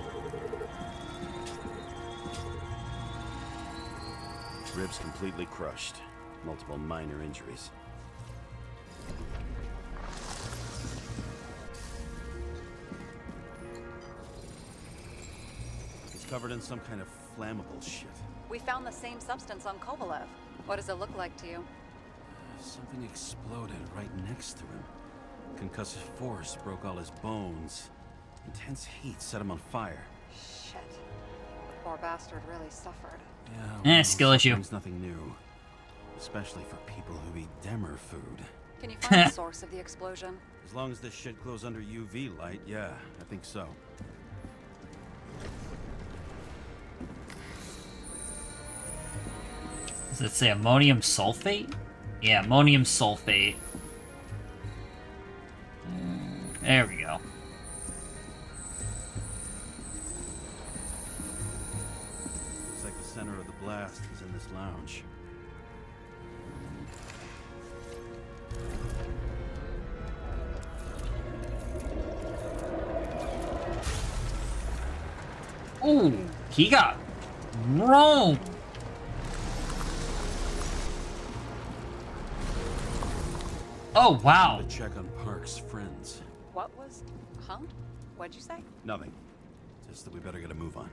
Ribs completely crushed. Multiple minor injuries. He's covered in some kind of flammable shit. We found the same substance on Kovalev. What does it look like to you? Something exploded right next to him. Concussive force broke all his bones. Intense heat set him on fire. Shit. The poor bastard really suffered. Yeah, skill issue. suffering's nothing new. Especially for people who eat Demmer food. Can you find the source of the explosion? As long as this shit glows under UV light, yeah, I think so. Does it say ammonium sulfate? Yeah, ammonium sulfate. There we go. Looks like the center of the blast is in this lounge. Ooh, he got roamed. Oh, wow. To check on Park's friends. What was... Huh? What'd you say? Nothing. Just that we better get a move on.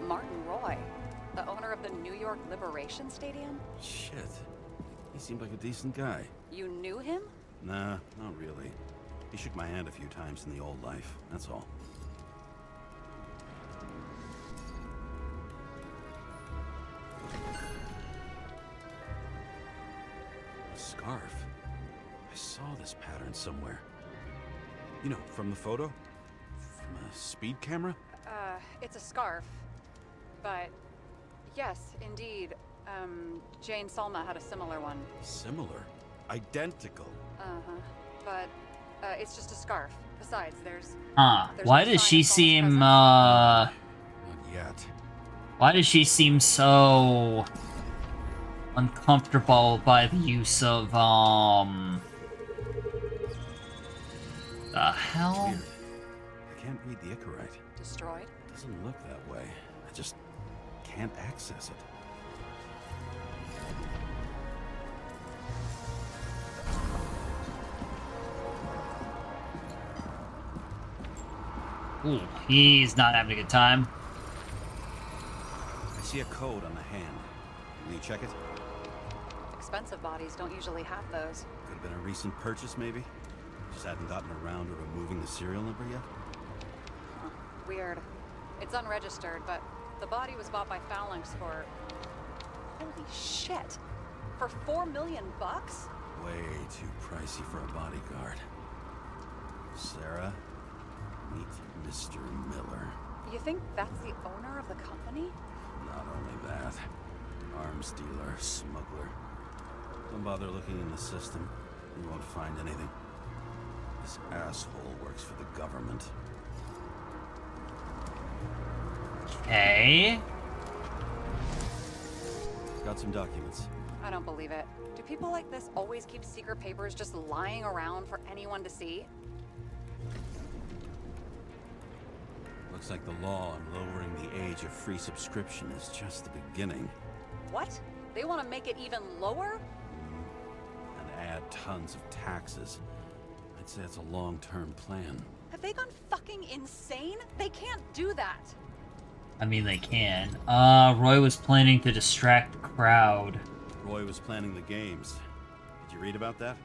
Martin Roy, the owner of the New York Liberation Stadium? Shit. He seemed like a decent guy. You knew him? Nah, not really. He shook my hand a few times in the old life, that's all. A scarf? I saw this pattern somewhere. You know, from the photo? From a speed camera? It's a scarf. But, yes, indeed. Jane Salma had a similar one. Similar? Identical? Uh-huh. But, it's just a scarf. Besides, there's Why no does sign she of Salma's seem, presence. Not yet. Why does she seem so uncomfortable by the use of, the hell? Weird. I can't read the Icarite. Destroyed? Doesn't look that way. I just can't access it. Ooh, he's not having a good time. I see a code on the hand. Will you check it? Expensive bodies don't usually have those. Could have been a recent purchase, maybe? Just hadn't gotten around to removing the serial number yet? Huh. Weird. It's unregistered, but the body was bought by Phalanx for... Holy shit! For $4 million bucks? Way too pricey for a bodyguard. Sarah, meet Mr. Miller. You think that's the owner of the company? Not only that, arms dealer, smuggler. Don't bother looking in the system. You won't find anything. This asshole works for the government. Okay. Got some documents. I don't believe it. Do people like this always keep secret papers just lying around for anyone to see? Looks like the law on lowering the age of free subscription is just the beginning. What? They want to make it even lower? And add tons of taxes. I'd say it's a long-term plan. Have they gone fucking insane? They can't do that. I mean, they can. Roy was planning to distract the crowd. Roy was planning the games. Did you read about that?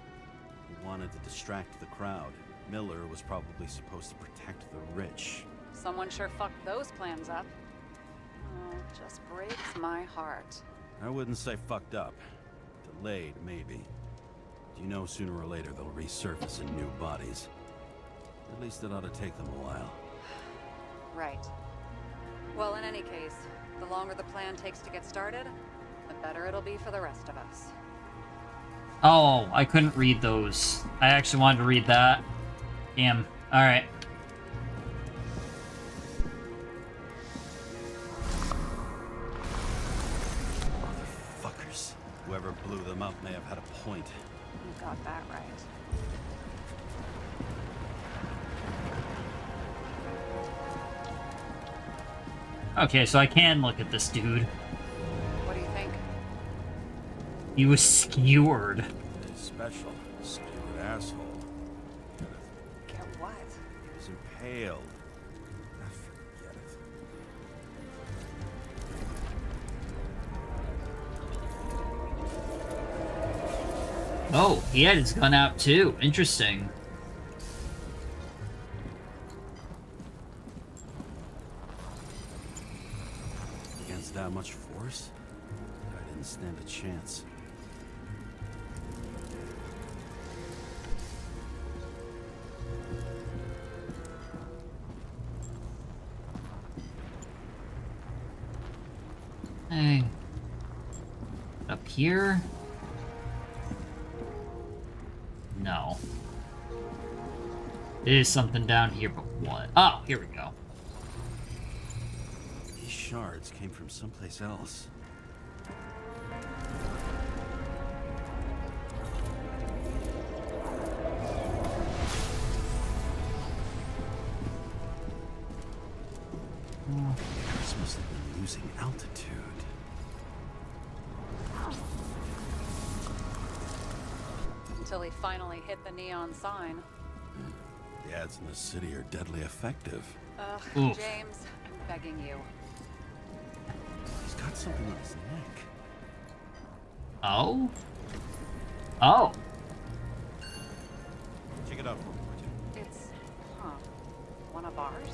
He wanted to distract the crowd. Miller was probably supposed to protect the rich. Someone sure fucked those plans up. Oh, just breaks my heart. I wouldn't say fucked up. Delayed, maybe. You know sooner or later they'll resurface in new bodies. At least it ought to take them a while. Right. Well, in any case, the longer the plan takes to get started, the better it'll be for the rest of us. Oh, I couldn't read those. I actually wanted to read that. Damn. Alright. Motherfuckers. Whoever blew them up may have had a point. You got that right. Okay, so I can look at this dude. What do you think? He was skewered. A special, skewered asshole. Get what? He was impaled. I forget it. Oh, he had his gun out too. Interesting. Against that much force? I didn't stand a chance. Hey. Up here? No. There's something down here, but what? Oh, here we go. These shards came from someplace else. This must have been losing altitude. Until he finally hit the neon sign. The ads in the city are deadly effective. Ugh, Oof. James, I'm begging you. He's got something on his neck. Oh? Oh. Check it out for me, would you? It's, one of ours?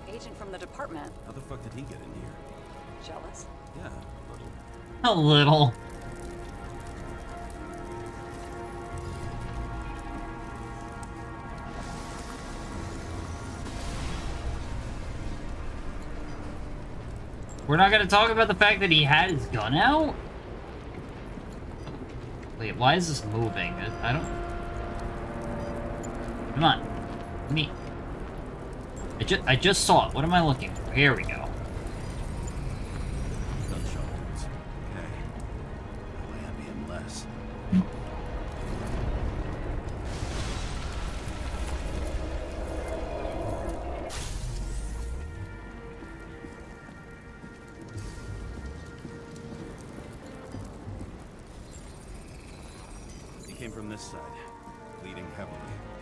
Agent from the department. How the fuck did he get in here? Jealous? Yeah, a little. A little. We're not gonna talk about the fact that he had his gun out? Wait, why is this moving? I don't... Come on. Me. I just saw it. What am I looking for? Here we go. Gunshot wounds. Okay. I'll hand him less. He came from this side, bleeding heavily.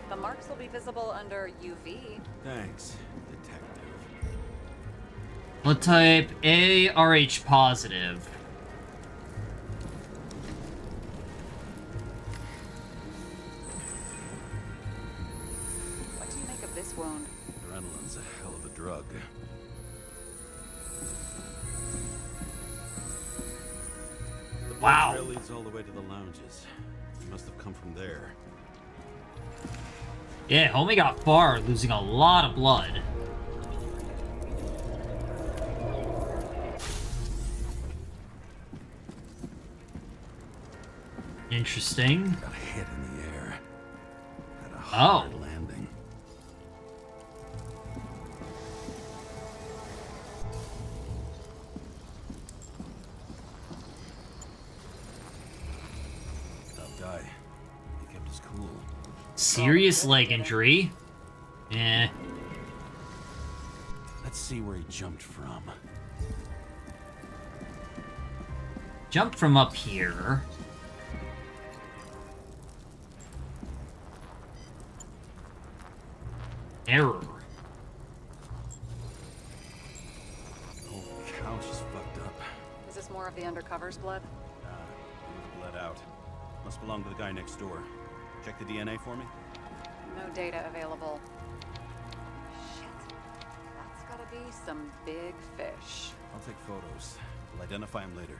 The marks will be visible under UV. Thanks, detective. Blood type A, RH positive. What do you make of this wound? Adrenaline's a hell of a drug. The blood Wow. trail leads all the way to the lounges. He must have come from there. Yeah, homie got far, losing a lot of blood. Interesting. Got hit in the air. Had a Oh. hard landing. Serious leg injury. Eh. Let's see where he jumped from. Jumped from up here. Error. Oh, cow, she's fucked up. Is this more of the undercover's blood? Bled out. Must belong to the guy next door. Check the DNA for me. No data available. Shit. That's gotta be some big fish. I'll take photos. We'll identify him later.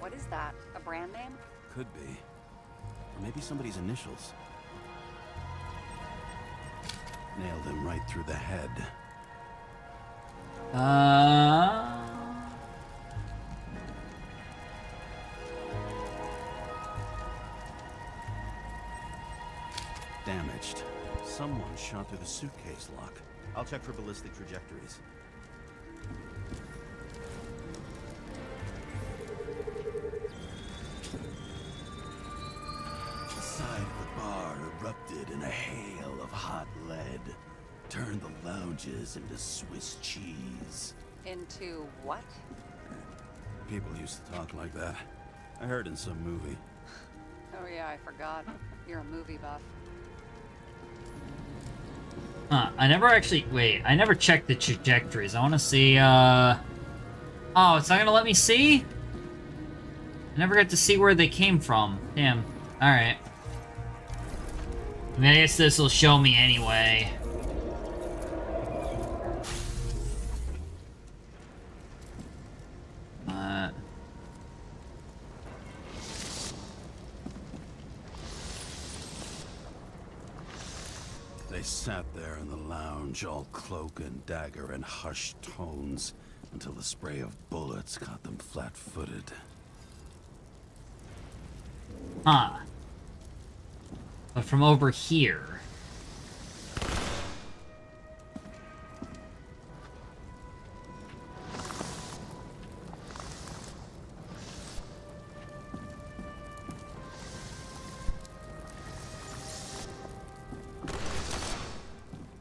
What is that? A brand name? Could be. Or maybe somebody's initials. Nailed him right through the head. Damaged. Someone shot through the suitcase lock. I'll check for ballistic trajectories. The side of the bar erupted in a hail of hot lead. Turned the lounges into Swiss cheese. Into what? People used to talk like that. I heard in some movie. Oh yeah, I forgot. You're a movie buff. Huh, I never actually... Wait, I never checked the trajectories. I want to see, Oh, it's not gonna let me see? I never got to see where they came from. Damn. Alright. I mean, I guess this will show me anyway. They sat there in the lounge, all cloak and dagger and hushed tones, until the spray of bullets caught them flat-footed. Huh. But from over here...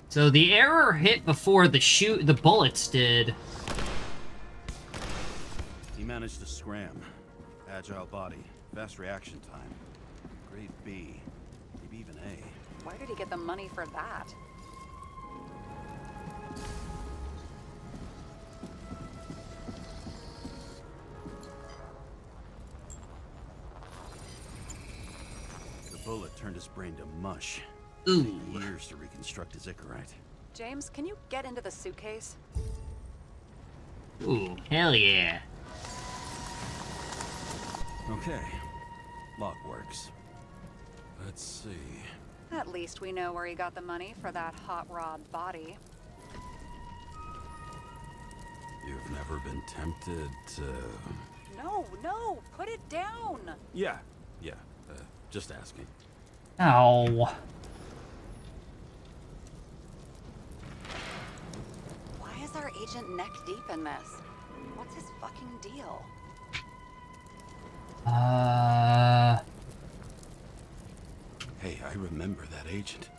So the error hit before the bullets did. He managed to scram. Agile body, fast reaction time. Grade B, maybe even A. Where did he get the money for that? The bullet turned his brain to mush. Ooh. Took years to reconstruct his Icarite. James, can you get into the suitcase? Ooh, hell yeah. Okay. Lock works. Let's see. At least we know where he got the money for that hot rod body. You've never been tempted to... No, put it down! Yeah, just asking. Ow. Why is our agent neck deep in this? What's his fucking deal? Hey, I remember that agent.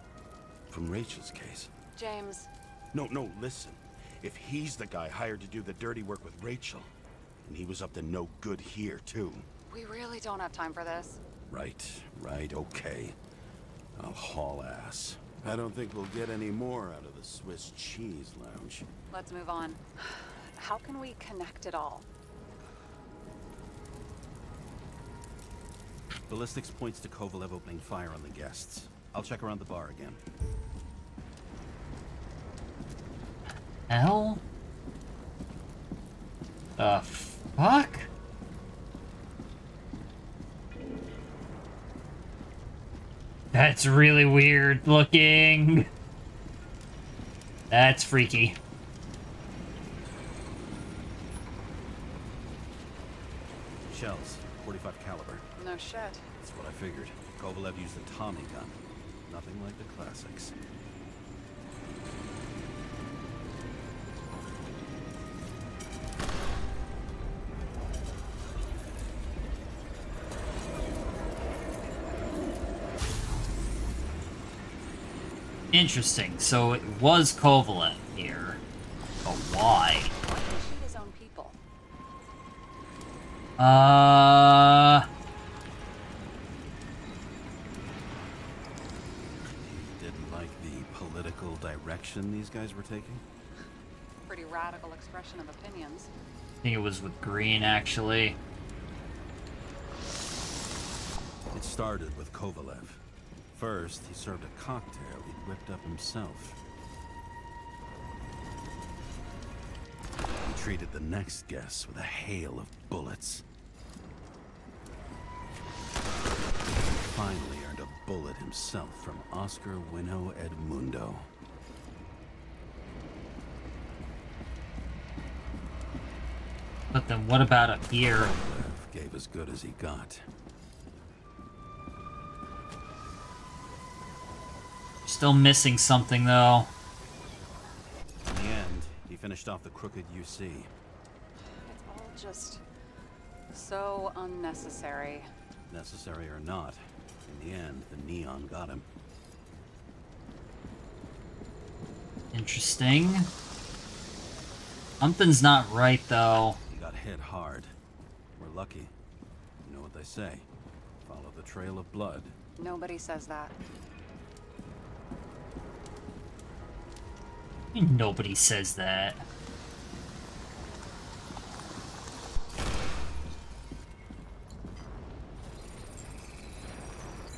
From Rachel's case. James. No, listen. If he's the guy hired to do the dirty work with Rachel, and he was up to no good here, too. We really don't have time for this. Right, okay. I'll haul ass. I don't think we'll get any more out of the Swiss cheese lounge. Let's move on. How can we connect it all? Ballistics points to Kovalev opening fire on the guests. I'll check around the bar again. Hell? The fuck? That's really weird looking. That's freaky. Shells, 45 caliber. No shit. That's what I figured. Kovalev used a Tommy gun. Nothing like the classics. Interesting. So it was Kovalev here. But why? Why did he shoot his own people? You didn't like the political direction these guys were taking? Pretty radical expression of opinions. I think it was with Green, actually. It started with Kovalev. First, he served a cocktail he'd whipped up himself. He treated the next guest with a hail of bullets. He finally earned a bullet himself from Oscar Winnow Edmundo. But then what about up here? Kovalev gave as good as he got. Still missing something, though. In the end, he finished off the crooked UC. It's all just so unnecessary. Necessary or not, in the end, the neon got him. Interesting. Something's not right, though. He got hit hard. We're lucky. You know what they say. Follow the trail of blood. Nobody says that. Nobody says that.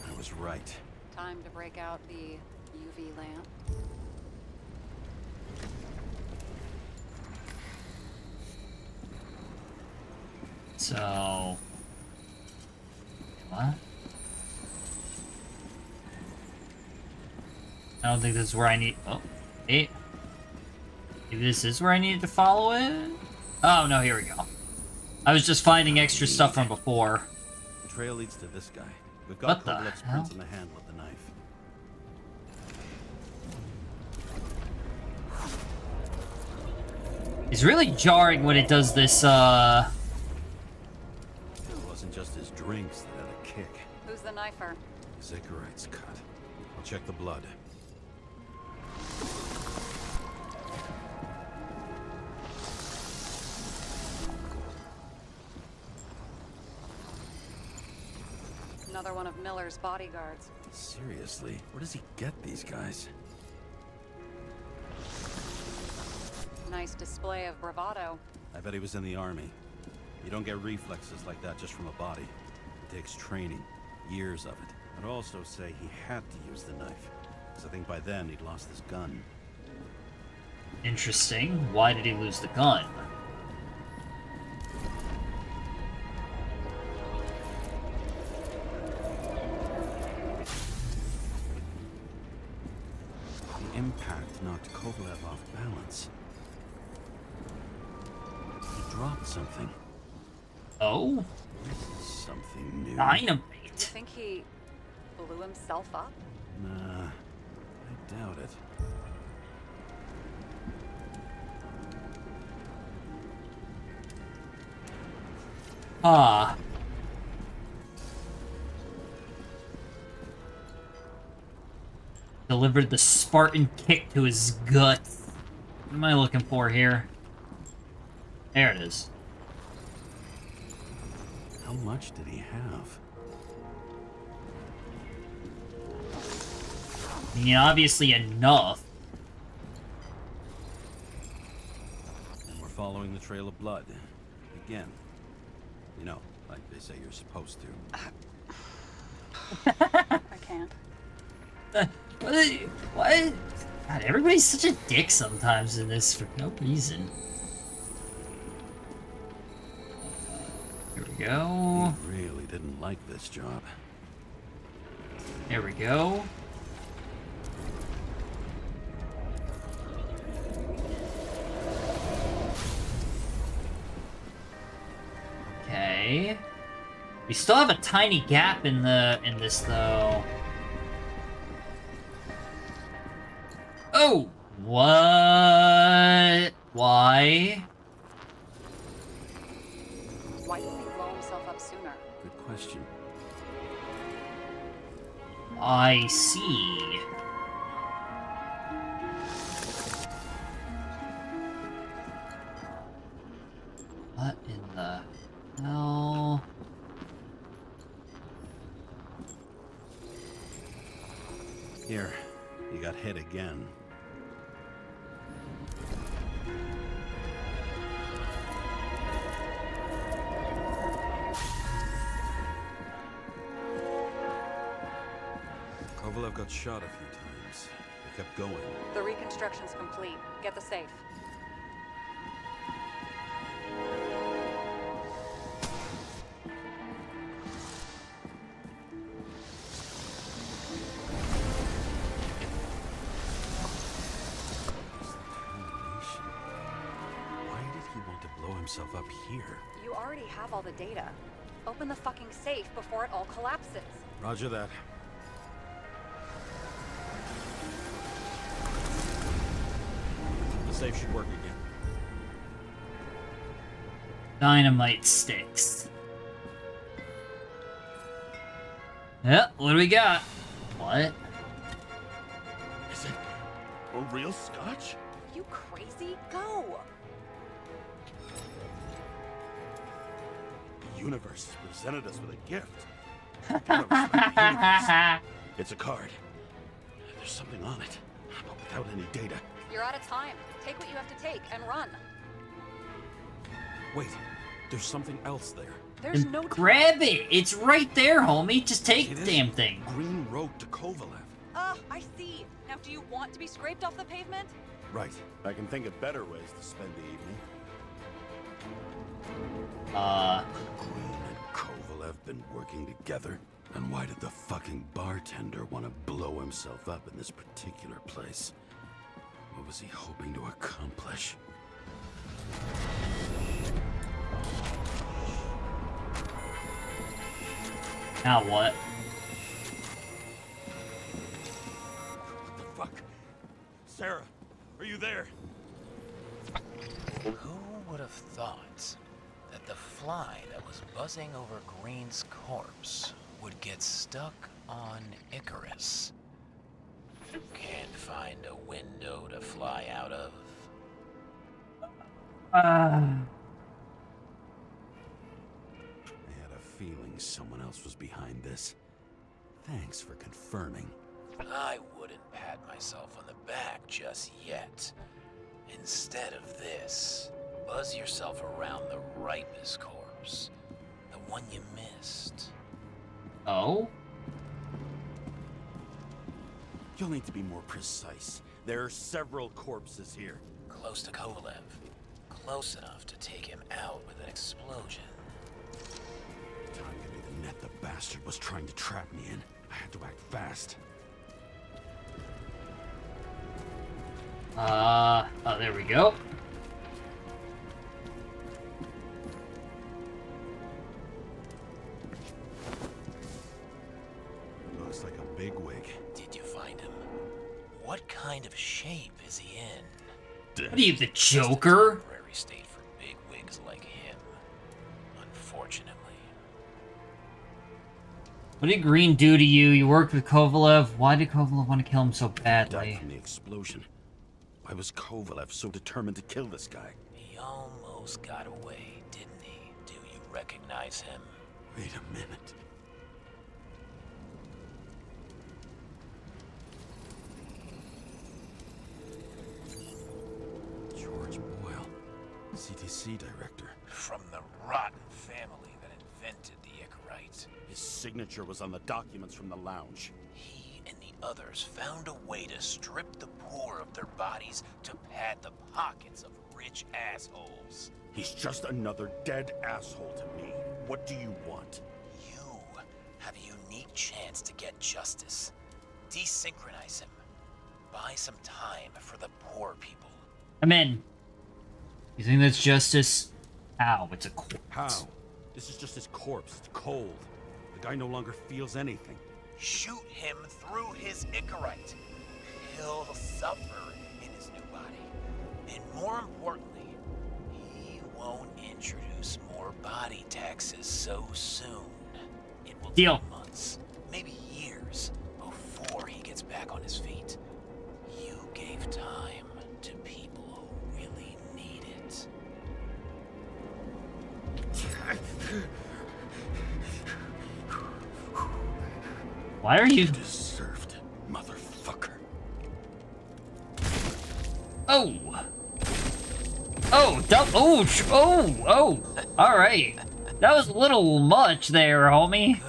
I was right. Time to break out the UV lamp. So... What? I don't think this is where I need... Oh, hey. Maybe this is where I needed to follow it? Oh, no, here we go. I was just finding extra stuff from before. The trail leads to this guy. We've got What the Kovalev's hell? prints in the handle of the knife. It's really jarring when it does this, It wasn't just his drinks that had a kick. Who's the knifer? Zicharites cut. I'll check the blood. Another one of Miller's bodyguards. Seriously, where does he get these guys? Nice display of bravado. I bet he was in the army. You don't get reflexes like that just from a body. It takes training, years of it. I'd also say he had to use the knife, because I think by then he'd lost his gun. interesting. Why did he lose the gun? The impact knocked Kovalev off balance. He dropped something. Oh? This is something new. Dynamite. You think he blew himself up? Nah, I doubt it. Ah. Delivered the Spartan kick to his gut. What am I looking for here? There it is. How much did he have? I mean, obviously enough. And we're following the trail of blood. Again. You know, like they say you're supposed to. I can't. What? God, everybody's such a dick sometimes in this for no reason. Here we go. He really didn't like this job. There we go. Okay. We still have a tiny gap in this though. Oh! What? Why? Why didn't he blow himself up sooner? Good question. I see. What in the hell? Here, you got hit again. Kovalev got shot a few times. He kept going. The reconstruction's complete. Get the safe. Why did he want to blow himself up here? You already have all the data. Open the fucking safe before it all collapses. Roger that. The safe should work again. Dynamite sticks. Yep, what do we got? What? Is it a real scotch? You crazy? Go! The universe has presented us with a gift. We gotta respect the universe. It's a card. There's something on it, but without any data. You're out of time. Take what you have to take and run. Wait, there's something else there. There's no time. Grab it! It's right there, homie. Just take See the this? damn thing. Green road to Kovalev. I see. Now, do you want to be scraped off the pavement? Right. I can think of better ways to spend the evening. Could Green and Kovalev been working together? And why did the fucking bartender want to blow himself up in this particular place? What was he hoping to accomplish? Now what? What the fuck? Sarah, are you there? Who would have thought that the fly that was buzzing over Green's corpse would get stuck on Icarus? Can't find a window to fly out of. I had a feeling someone else was behind this. Thanks for confirming. I wouldn't pat myself on the back just yet. Instead of this, buzz yourself around the Ripus corpse. The one you missed. Oh? You'll need to be more precise. There are several corpses here. Close to Kovalev. Close enough to take him out with an explosion. Time to be the net the bastard was trying to trap me in. I had to act fast. Oh, there we go. Looks like a bigwig. Did you find him? What kind of shape is he in? What are you, the Joker? Temporary state for big wigs like him. Unfortunately. What did Green do to you? You worked with Kovalev. Why did Kovalev want to kill him so Died badly? from the explosion. Why was Kovalev so determined to kill this guy? He almost got away, didn't he? Do you recognize him? Wait a minute. George Boyle, CTC director. From the rotten family that invented the Icarite. His signature was on the documents from the lounge. He and the others found a way to strip the poor of their bodies to pad the pockets of rich assholes. He's just another dead asshole to me. What do you want? You have a unique chance to get justice. Desynchronize him. Buy some time for the poor people. I'm in. You think that's justice? Ow, it's a corpse. How? This is just his corpse. It's cold. The guy no longer feels anything. Shoot him through his Icarite. He'll suffer in his new body. And more importantly, he won't introduce more body taxes so soon. It will Deal. take months, maybe years, before he gets back on his feet. You gave time. to people who really need it. Why are you... Deserved it, motherfucker. Oh! Oh, alright. That was a little much there, homie.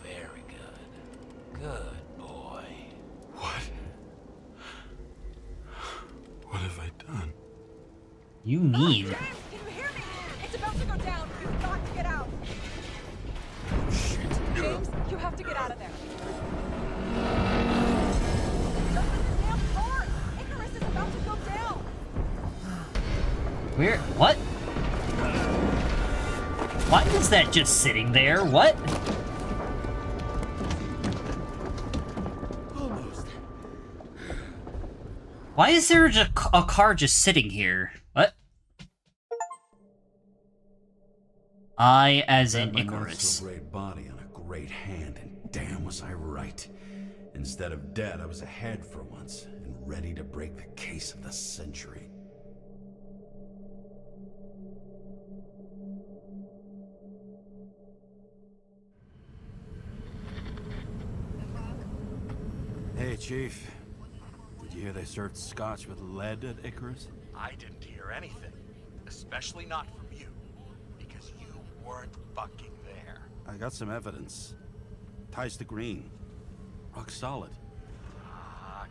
Very good. Good boy. What? What have I done? You mean... James, can you hear me? It's about to go down. You've got to get out. Shit. James, you have to get out of there. Jump in the damn car! Icarus is about to go down! Where? What? Why is that just sitting there? What? Almost. Why is there just a car just sitting here? What? I, as in My not Icarus. so great body on a great hand, and damn was I right. Instead of dead, I was ahead for once, and ready to break the case of the century. Hey, Chief. Did you hear they served scotch with lead at Icarus? I didn't hear anything. Especially not from you. Because you weren't fucking there. I got some evidence. Ties to Green. Rock solid. Fuck.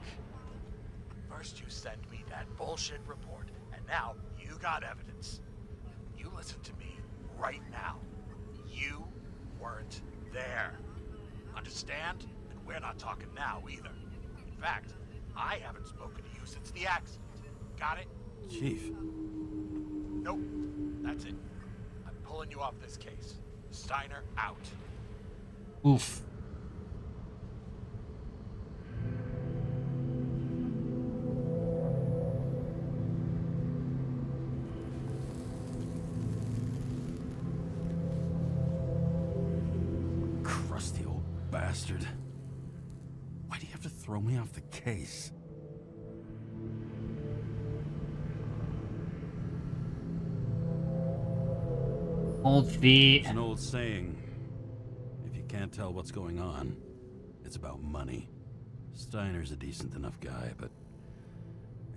First you send me that bullshit report, and now you got evidence. You listen to me right now. You weren't there. Understand? And we're not talking now either. In fact, I haven't spoken to you since the accident. Got it? Chief. Nope. That's it. I'm pulling you off this case. Steiner out. Oof. Crusty old bastard. Why do you have to throw me off the case? Old feet. It's an old saying. If you can't tell what's going on, it's about money. Steiner's a decent enough guy, but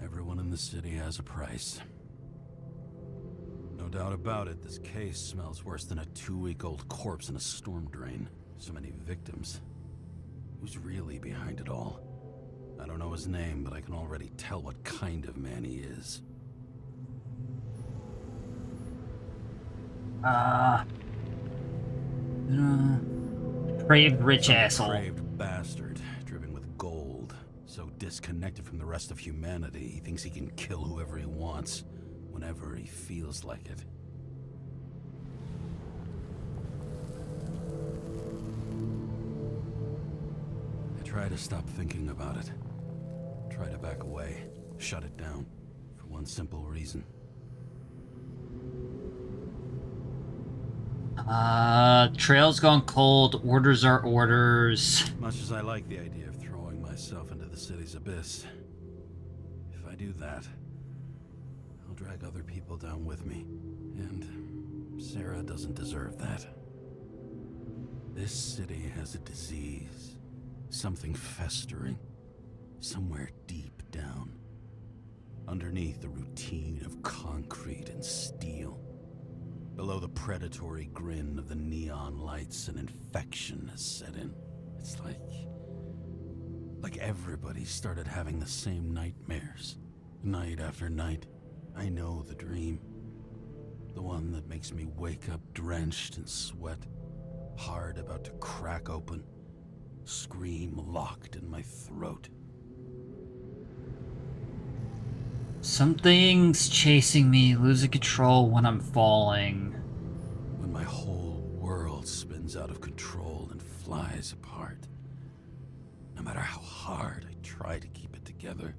everyone in the city has a price. No doubt about it, this case smells worse than a 2-week-old corpse in a storm drain. So many victims. Who's really behind it all? I don't know his name, but I can already tell what kind of man he is. Depraved rich asshole. Depraved bastard, dripping with gold. So disconnected from the rest of humanity, he thinks he can kill whoever he wants, whenever he feels like it. I try to stop thinking about it. Try to back away, shut it down, for one simple reason. Trail's gone cold. Orders are orders. Much as I like the idea of throwing myself into the city's abyss, if I do that, I'll drag other people down with me. And Sarah doesn't deserve that. This city has a disease. Something festering. Somewhere deep down. Underneath the routine of concrete and steel. Below the predatory grin of the neon lights, an infection has set in. It's like everybody started having the same nightmares. Night after night. I know the dream. The one that makes me wake up drenched in sweat. Heart about to crack open. Scream locked in my throat. Something's chasing me, losing control when I'm falling. When my whole world spins out of control and flies apart. No matter how hard I try to keep it together.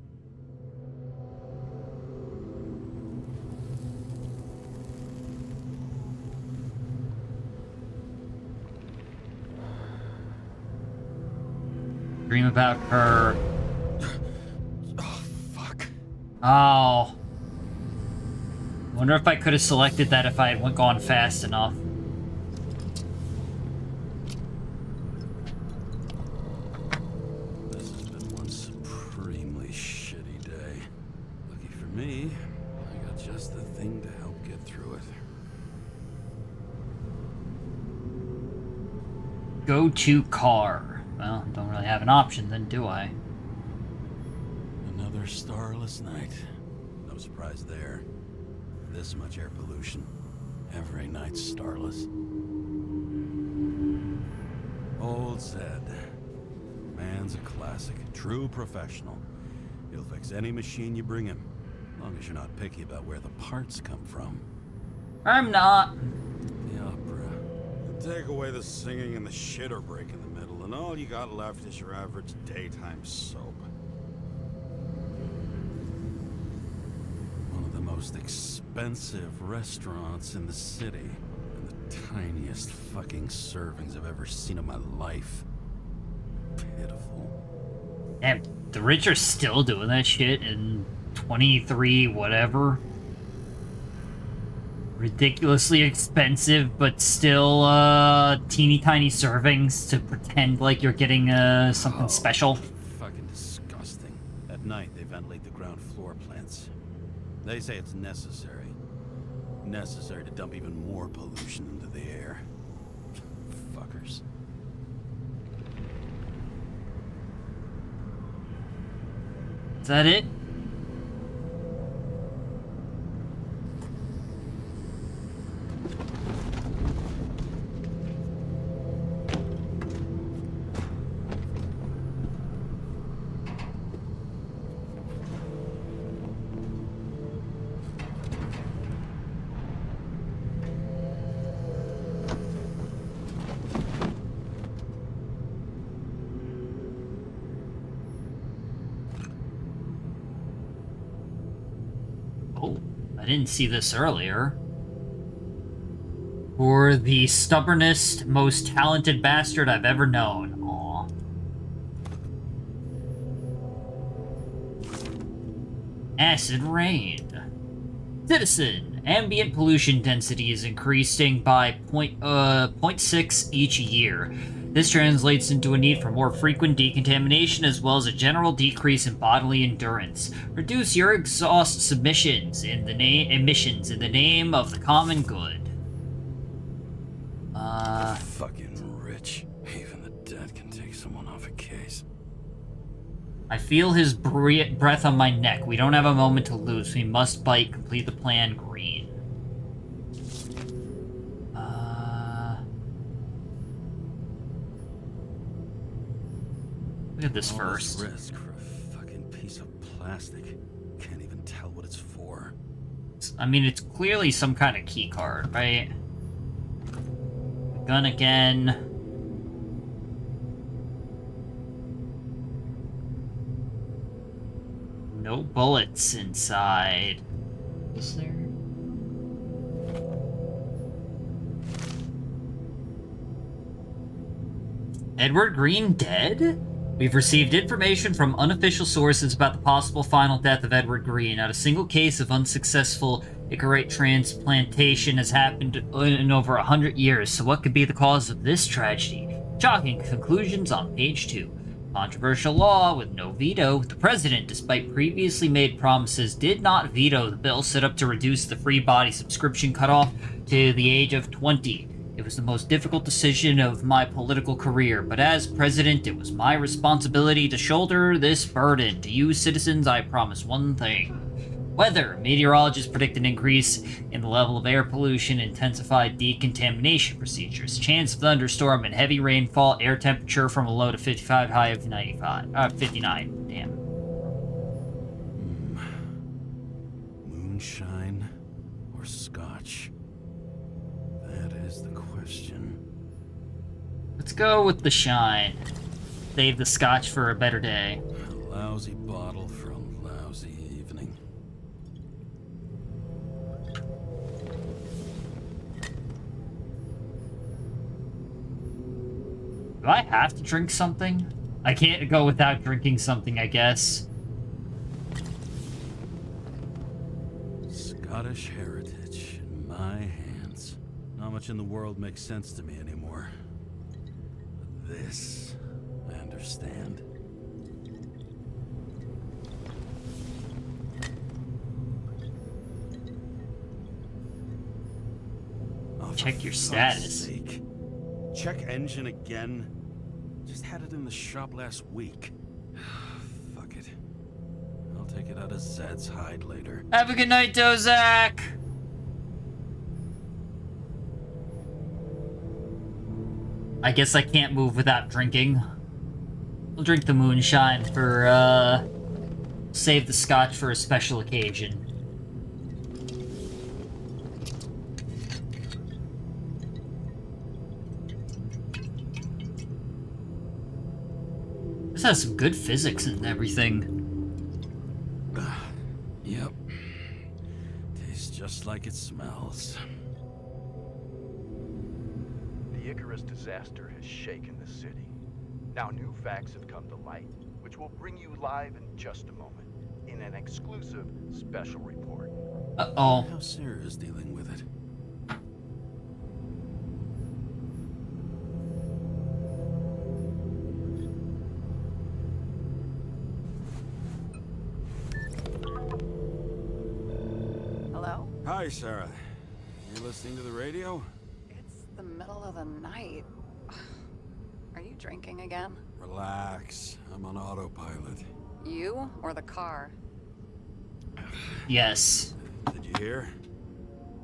Dream about her. Oh, fuck. Oh. Wonder if I could have selected that if I had gone fast enough. Go-to car. Well, don't really have an option then, do I? Another starless night. No surprise there. This much air pollution. Every night's starless. Old Zed. Man's a classic. True professional. He'll fix any machine you bring him. As long as you're not picky about where the parts come from. I'm not. The opera. Take away the singing and the shitter break in the middle, and all you got left is your average daytime soap. One of the most expensive restaurants in the city, and the tiniest fucking servings I've ever seen in my life. Pitiful. Damn, the rich are still doing that shit in 23 whatever. Ridiculously expensive, but still teeny tiny servings to pretend like you're getting something special. Fucking disgusting. At night, they ventilate the ground floor plants. They say it's necessary. Necessary to dump even more pollution into the air. Fuckers. Is that it? I didn't see this earlier. For the stubbornest, most talented bastard I've ever known. Aw. Acid rain. Citizen, ambient pollution density is increasing by 0.6 each year. This translates into a need for more frequent decontamination as well as a general decrease in bodily endurance. Reduce your exhaust emissions in the name of the common good. Fucking rich. Even the dead can take someone off a case. I feel his breath on my neck. We don't have a moment to lose. We must bite. Complete the plan. Green. Look at this first. Risk for a fucking piece of plastic. Can't even tell what it's for. I mean, it's clearly some kind of key card, right? Gun again. No bullets inside. Is there? Edward Green dead? We've received information from unofficial sources about the possible final death of Edward Green. Not a single case of unsuccessful Icarate transplantation has happened in over 100 years, so what could be the cause of this tragedy? Shocking conclusions on page 2. Controversial law with no veto. The president, despite previously made promises, did not veto the bill set up to reduce the free body subscription cutoff to the age of 20. It was the most difficult decision of my political career, but as president, it was my responsibility to shoulder this burden. To you, citizens, I promise one thing. Weather. Meteorologists predict an increase in the level of air pollution, intensified decontamination procedures. Chance of thunderstorm and heavy rainfall. Air temperature from a low to 55, high of 59. Damn. Moonshine or scotch? That is the question. Let's go with the shine. Save the scotch for a better day. A lousy bottle for a lousy evening. Do I have to drink something? I can't go without drinking something, I guess. Scottish heritage in my hands. Not much in the world makes sense to me anymore. But this, I understand. Oh, Check for your fuck's status. sake. Check engine again? Just had it in the shop last week. Fuck it. I'll take it out of Zed's hide later. Have a good night, Dozak! I guess I can't move without drinking. I'll drink the moonshine for, save the scotch for a special occasion. This has some good physics and everything. Yep. Tastes just like it smells. The Icarus disaster has shaken the city. Now new facts have come to light, which we'll bring you live in just a moment, in an exclusive special report. Uh-oh. How Sarah's dealing with it. Hello? Hi, Sarah. You listening to the radio? It's the middle of the night. Are you drinking again? Relax. I'm on autopilot. You or the car? Yes. Did you hear?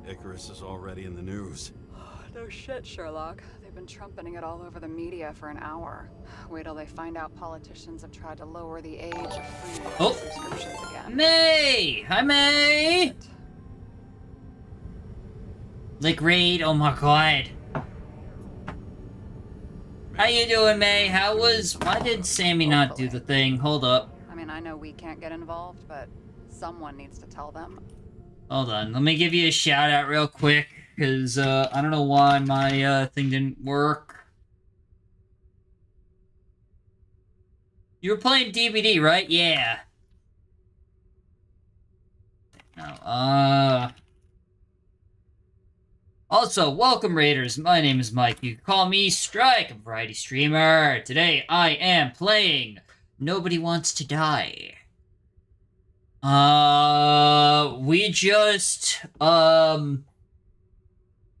Icarus is already in the news. No shit, Sherlock. They've been trumpeting it all over the media for an hour. Wait till they find out politicians have tried to lower the age of free subscriptions again. May! Hi, May! Like Raid, oh my god. How you doing, May? Why did Sammy not do the thing? Hold up. I mean, I know we can't get involved, but someone needs to tell them. Hold on, let me give you a shout out real quick, because, I don't know why my, thing didn't work. You were playing DVD, right? Yeah. No, Also, welcome Raiders, my name is Mike. You can call me Strike, I'm a variety streamer. Today I am playing Nobody Wants to Die.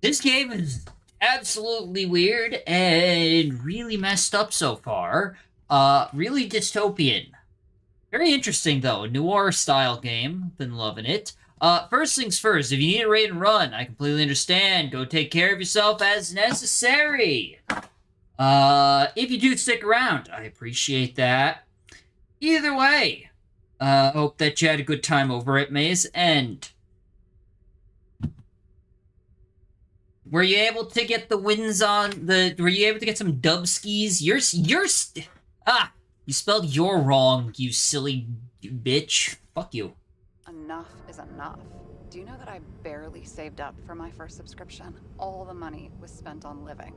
This game is absolutely weird and really messed up so far. Really dystopian. Very interesting though, noir style game, been loving it. First things first, if you need a raid and run, I completely understand. Go take care of yourself as necessary. If you do stick around, I appreciate that. Either way, hope that you had a good time over at May's End. Were you able to get the wins on were you able to get some dub skis? You spelled "you're" wrong, you silly bitch. Fuck you. Enough is enough. Do you know that I barely saved up for my first subscription? All the money was spent on living.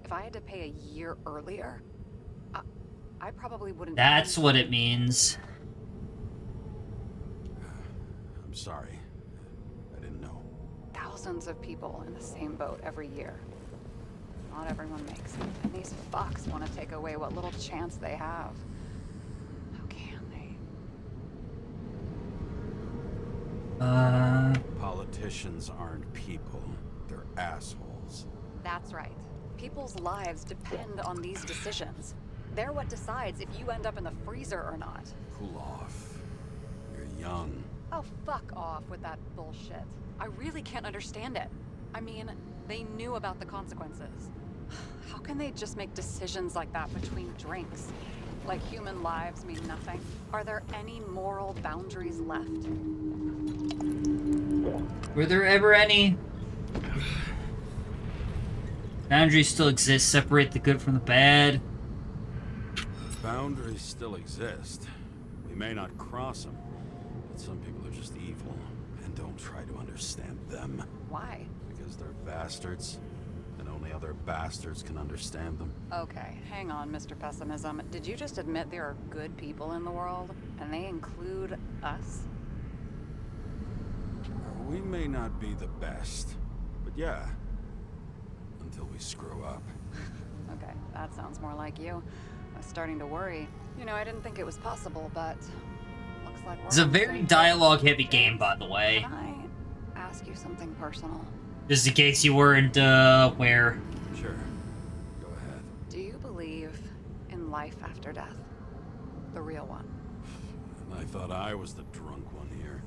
If I had to pay a year earlier, I probably wouldn't. That's what it means. I'm sorry. I didn't know. Thousands of people in the same boat every year. Not everyone makes it, and these fucks want to take away what little chance they have. How can they? Politicians aren't people. They're assholes. That's right. People's lives depend on these decisions. They're what decides if you end up in the freezer or not. Cool off. You're young. Oh, fuck off with that bullshit. I really can't understand it. I mean, they knew about the consequences. How can they just make decisions like that between drinks? Like human lives mean nothing? Are there any moral boundaries left? Were there ever any? Boundaries still exist. Separate the good from the bad. Boundaries still exist. We may not cross them, but some people are just evil and don't try to understand them. Why? Because they're bastards, and only other bastards can understand them. Okay, hang on, Mr. Pessimism. Did you just admit there are good people in the world, and they include us? We may not be the best, but yeah, until we screw up. Okay, that sounds more like you. I was starting to worry. You know, I didn't think it was possible, but looks like we're It's a on the very same dialogue-heavy page. game, by the way. Can I ask you something personal? Just in case you weren't aware. Sure. life after death. The real one. And I thought I was the drunk one here.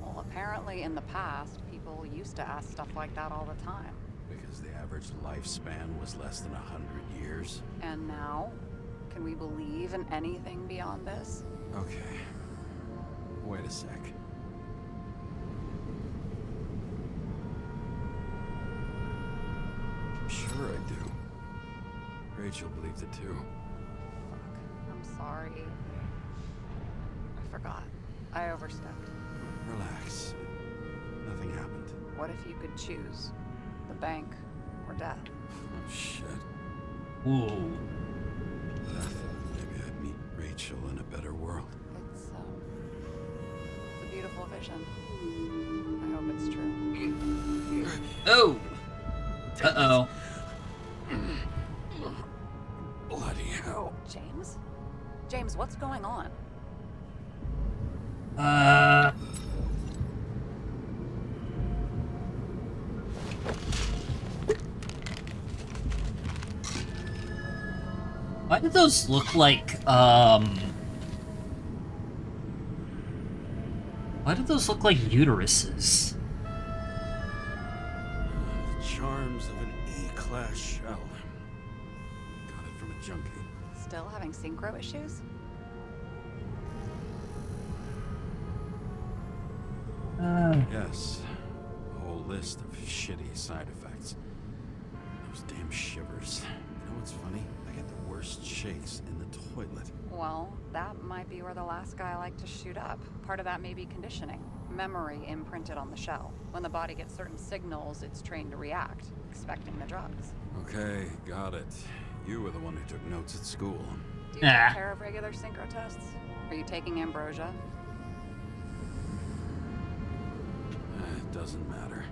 Well, apparently in the past, people used to ask stuff like that all the time. Because the average lifespan was less than 100 years. And now, can we believe in anything beyond this? Okay. Wait a sec. Sure I do. Rachel believed it too. Fuck. I'm sorry. I forgot. I overstepped. Relax. Nothing happened. What if you could choose? The bank or death? Oh, shit. Ooh. I thought maybe I'd meet Rachel in a better world. It's a beautiful vision. I hope it's true. Oh! Uh-oh. Bloody hell. James? James, what's going on? Why do those look like, why do those look like uteruses? The charms of an E-class shell. Got it from a junkie. Still having synchro issues? Yes. A whole list of shitty side effects. Those damn shivers. You know what's funny? I get the worst shakes in the toilet. Well, that might be where the last guy liked to shoot up. Part of that may be conditioning. Memory imprinted on the shell. When the body gets certain signals, it's trained to react, expecting the drugs. Okay, got it. You were the one who took notes at school. Do you take care of regular synchro tests? Are you taking ambrosia? It doesn't matter.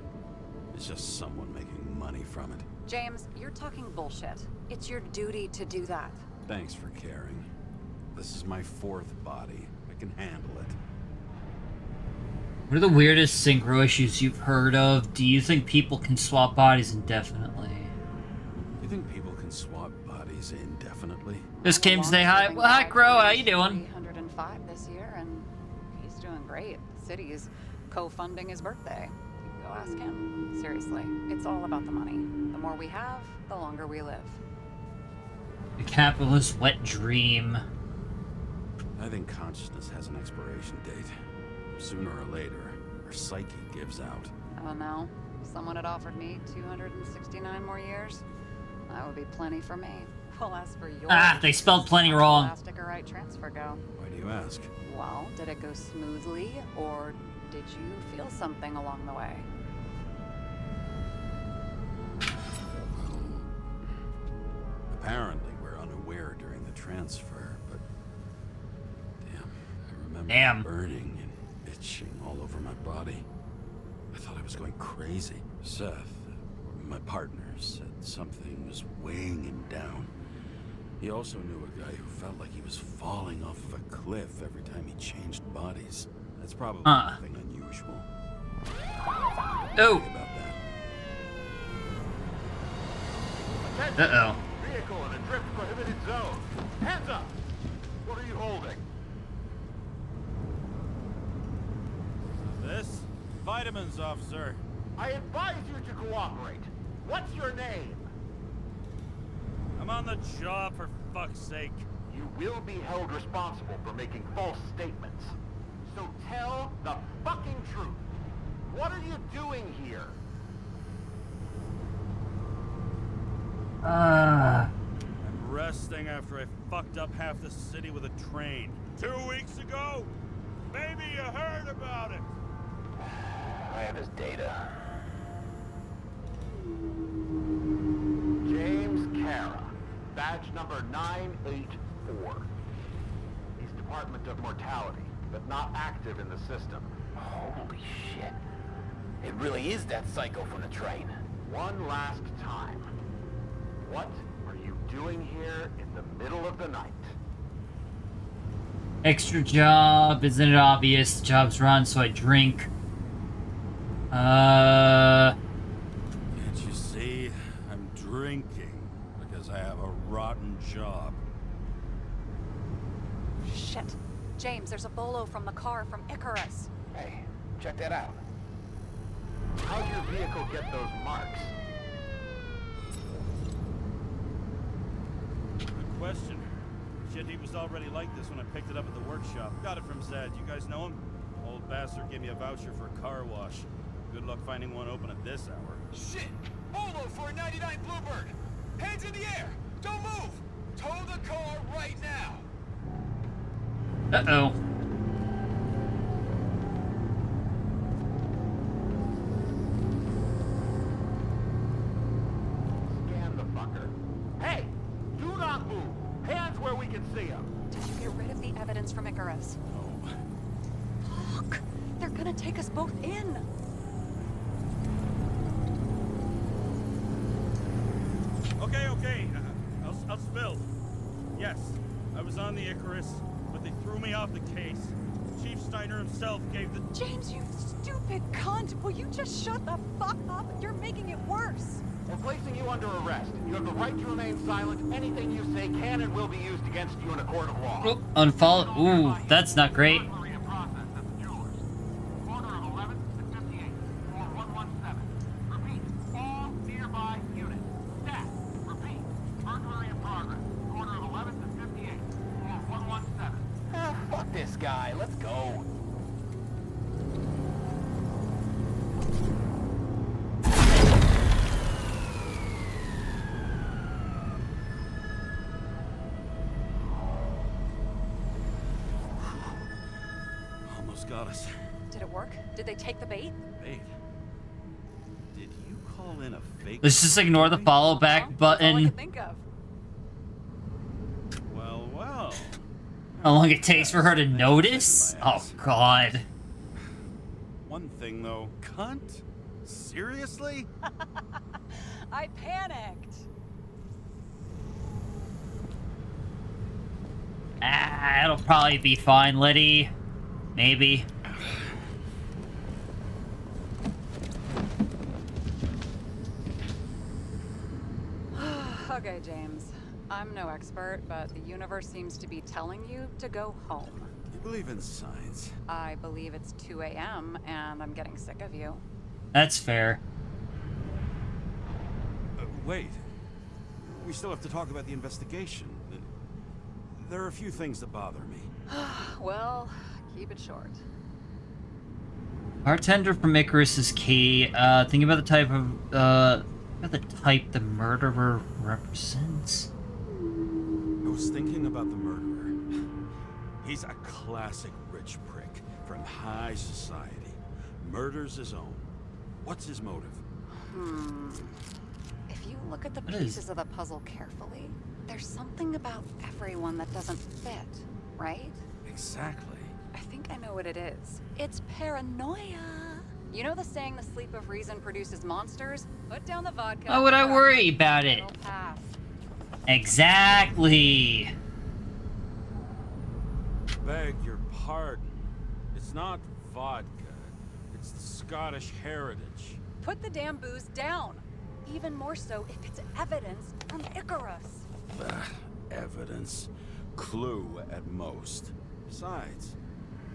It's just someone making money from it. James, you're talking bullshit. It's your duty to do that. Thanks for caring. This is my fourth body. I can handle it. What are the weirdest synchro issues you've heard of? Do you think people can swap bodies indefinitely? You think people can swap bodies indefinitely? Just came to say hi. Well, hi, Crow. How you doing? 305 this year, and he's doing great. The city is co-funding his birthday. You can go ask him. Seriously, it's all about the money. The more we have, the longer we live. The capitalist wet dream. I think consciousness has an expiration date. Sooner or later, our psyche gives out. I don't know. If someone had offered me 269 more years, that would be plenty for me. Well, as for yours... They spelled plenty wrong. Elastic or right transfer go? Why do you ask? Well, did it go smoothly, or did you feel something along the way? Apparently, we're unaware during the transfer, but... Damn, I remember burning and itching all over my body. I thought I was going crazy. Seth, my partner, said something was weighing him down. He also knew a guy who felt like he was falling off of a cliff every time he changed bodies. That's probably nothing unusual. Oh. About that. Uh-oh. Vehicle in a drift prohibited zone. Hands up! What are you holding? This? Vitamins, officer. I advise you to cooperate. What's your name? I'm on the job, for fuck's sake. You will be held responsible for making false statements. So tell the fucking truth. What are you doing here? I'm resting after I fucked up half the city with a train. 2 weeks ago? Maybe you heard about it. I have his data. James Kara, badge number 984. He's Department of Mortality, but not active in the system. Holy shit. It really is that psycho from the train. One last time. What are you doing here in the middle of the night? Extra job. Isn't it obvious? The job's run, so I drink. Can't you see? I'm drinking because I have a rotten job. Shit. James, there's a bolo from the car from Icarus. Hey, check that out. How'd your vehicle get those marks? Good question. Shit, he was already like this when I picked it up at the workshop. Got it from Zed. You guys know him? Old bastard gave me a voucher for a car wash. Good luck finding one open at this hour. Shit! Bolo for a 99 Bluebird! Hands in the air! Don't move! Tow the car right now! Uh-oh. Scan the fucker. Hey! Do not move! Hands where we can see them! Did you get rid of the evidence from Icarus? Oh. Fuck! They're gonna take us both in! Okay. I'll spill. Yes, I was on the Icarus, but they threw me off the case. Chief Steiner himself gave the... James, you stupid cunt! Will you just shut the fuck up? You're making it worse! We're placing you under arrest. You have the right to remain silent. Anything you say can and will be used against you in a court of law. Oh, unfollow. Ooh, that's not great. Fuck this guy. Let's go. Almost got us. Did it work? Did they take the bait? Wait. Did you call in a fake... Let's just ignore the follow back That's all I button. could think of. Well. How long it takes for her to notice? Oh, God. One thing, though. Cunt? Seriously? I panicked. It'll probably be fine, Liddy. Maybe. Okay, James. I'm no expert, but the universe seems to be telling you to go home. You believe in science? I believe it's 2 a.m. and I'm getting sick of you. That's fair. Wait. We still have to talk about the investigation. There are a few things that bother me. Well, keep it short. Bartender from Icarus is key. Think about the type of, the murderer represents. I was thinking about the murderer. He's a classic rich prick from high society. Murders his own. What's his motive? If you look at the What pieces is- of the puzzle carefully, there's something about everyone that doesn't fit, right? Exactly. I think I know what it is. It's paranoia. You know the saying, the sleep of reason produces monsters? Put down the vodka. Why would I worry about it? It'll pass. Exactly. Beg your pardon. It's not vodka. It's the Scottish heritage. Put the damn booze down. Even more so if it's evidence from Icarus. Evidence. Clue at most. Besides,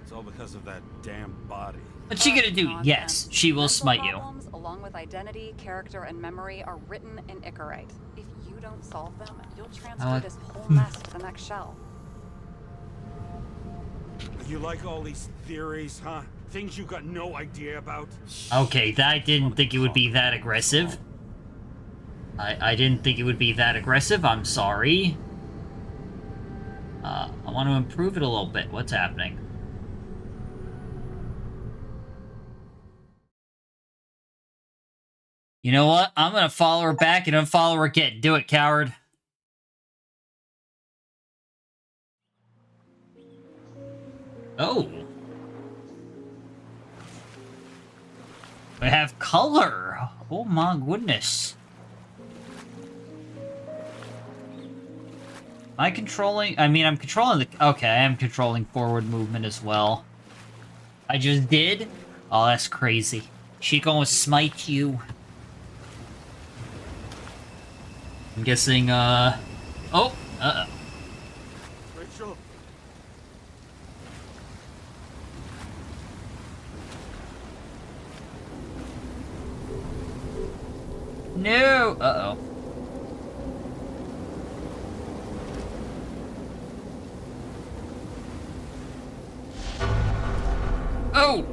it's all because of that damn body. What's she gonna do? Nonsense. Yes, she will Mental smite you. problems, along with identity, character, and memory, are written in Icarite. If you don't solve them, you'll transfer this whole mess to the next shell. You like all these theories, huh? Things you got no idea about? Okay, I didn't think it would be that aggressive. I didn't think it would be that aggressive. I'm sorry. I want to improve it a little bit. What's happening? You know what? I'm gonna follow her back and unfollow her again. Do it, coward. Oh. We have color. Oh my goodness. Am I controlling? I mean, I'm controlling the... Okay, I am controlling forward movement as well. I just did? Oh, that's crazy. She gonna smite you. I'm guessing, Oh, uh-oh. Rachel, No! Uh-oh. Oh!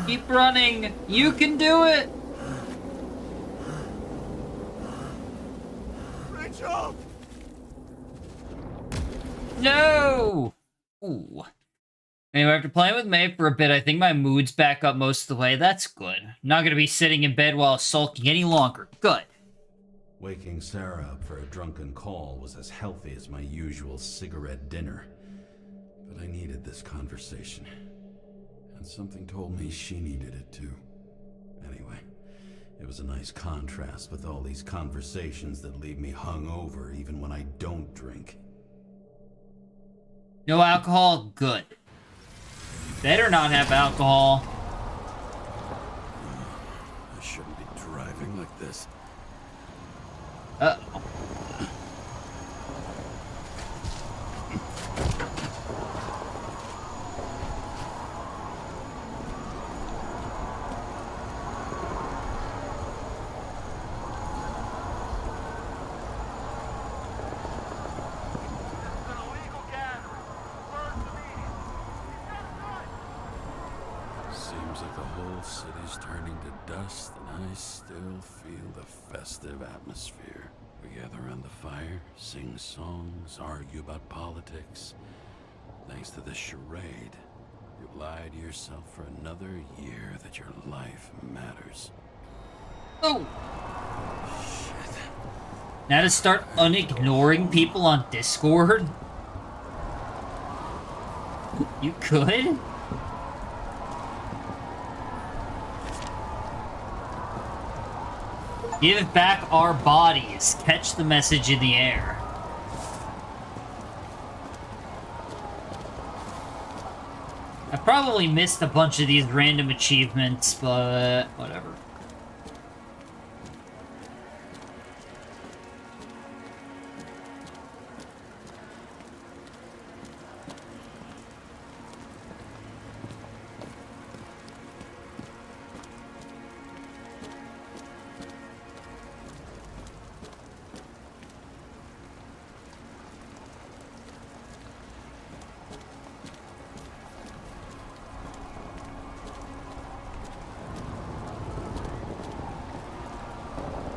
Keep running! You can do it! Rachel! No! Ooh. Anyway, after playing with May for a bit, I think my mood's back up most of the way. That's good. Not gonna be sitting in bed while sulking any longer. Good. Waking Sarah up for a drunken call was as healthy as my usual cigarette dinner. But I needed this conversation. And something told me she needed it too. Anyway, it was a nice contrast with all these conversations that leave me hungover even when I don't drink. No alcohol? Good. Better not have alcohol. I shouldn't be driving like this. Uh-oh. Seems like the whole city's turning to dust, and I still feel the festive atmosphere. We gather around the fire, sing songs, argue about politics. Thanks to this charade, you've lied to yourself for another year that your life matters. Oh! Shit. Now to start unignoring people on Discord? You could? Give back our bodies. Catch the message in the air. I probably missed a bunch of these random achievements, but whatever.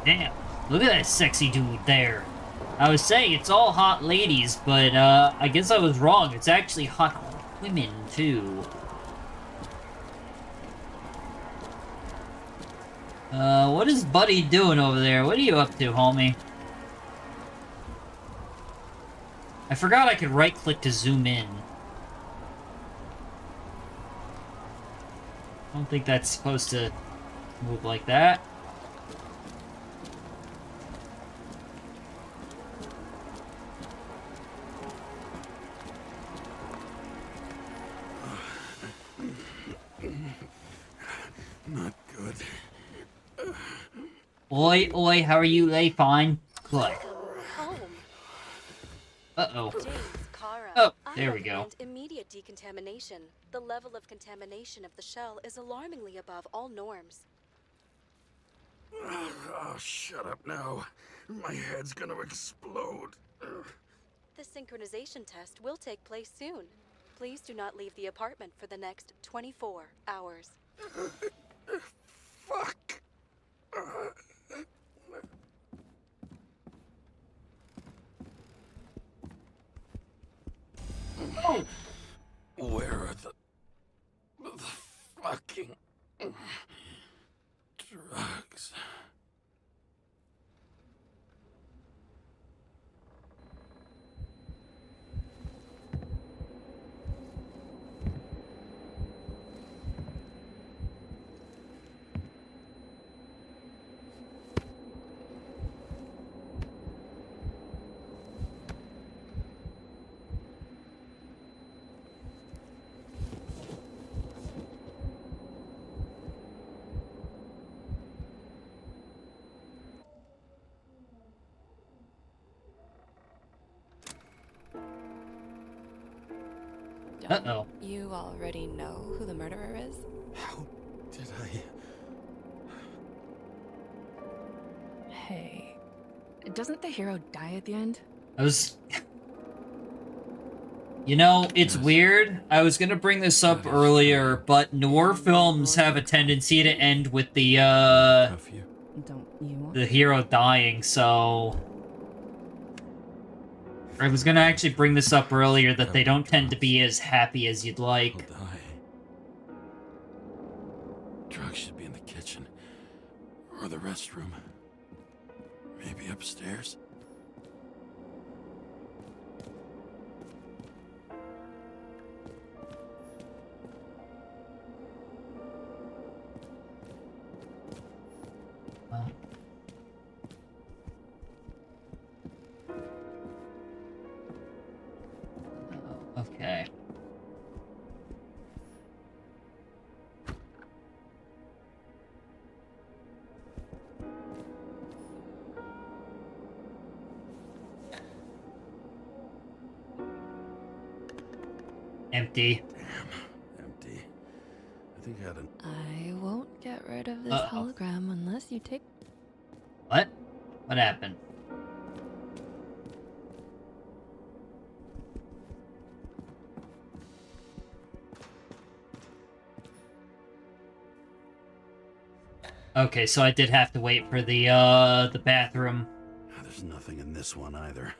Damn, look at that sexy dude there. I was saying it's all hot ladies, but I guess I was wrong. It's actually hot women, too. What is Buddy doing over there? What are you up to, homie? I forgot I could right-click to zoom in. I don't think that's supposed to move like that. Not good. Oi, oi, how are you? They fine? Good. Home. Uh-oh. James, Kara, Oh, I there we go. recommend immediate decontamination. The level of contamination of the shell is alarmingly above all norms. Oh, shut up now. My head's gonna explode. The synchronization test will take place soon. Please do not leave the apartment for the next 24 hours. Fuck. Oh. Where are the fucking drugs? Uh-oh. You already know who the murderer is? How did I... Hey, doesn't the hero die at the end? I was... You know, it's weird. I was gonna bring this up earlier, but noir films have a tendency to end with the, Don't you want the hero dying, so... I was gonna actually bring this up earlier, that they don't tend to be as happy as you'd like. I'll die. Drugs should be in the kitchen. Or the restroom. Maybe upstairs. Okay. Empty. Damn, empty. I think I had an... I won't get rid of this Uh-oh. hologram unless you take... What? What happened? Okay, so I did have to wait for the bathroom. There's nothing in this one either.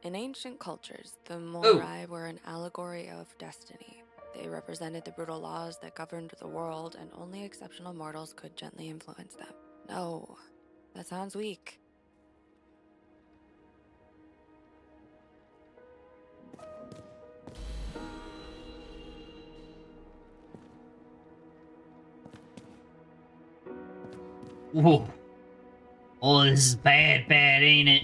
In ancient cultures, the Moirai were an allegory of destiny. They represented the brutal laws that governed the world, and only exceptional mortals could gently influence them. No, that sounds weak. Whoa. Oh, this is bad, ain't it?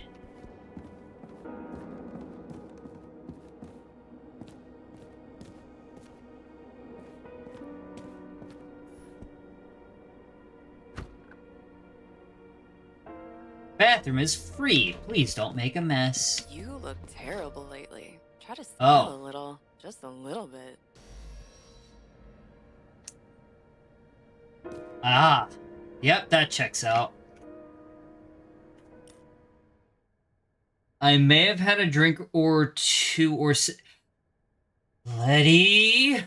Bathroom is free. Please don't make a mess. You look terrible lately. Try to smile a little. Just a little bit. Ah. Yep, that checks out. I may have had a drink or two or... Letty?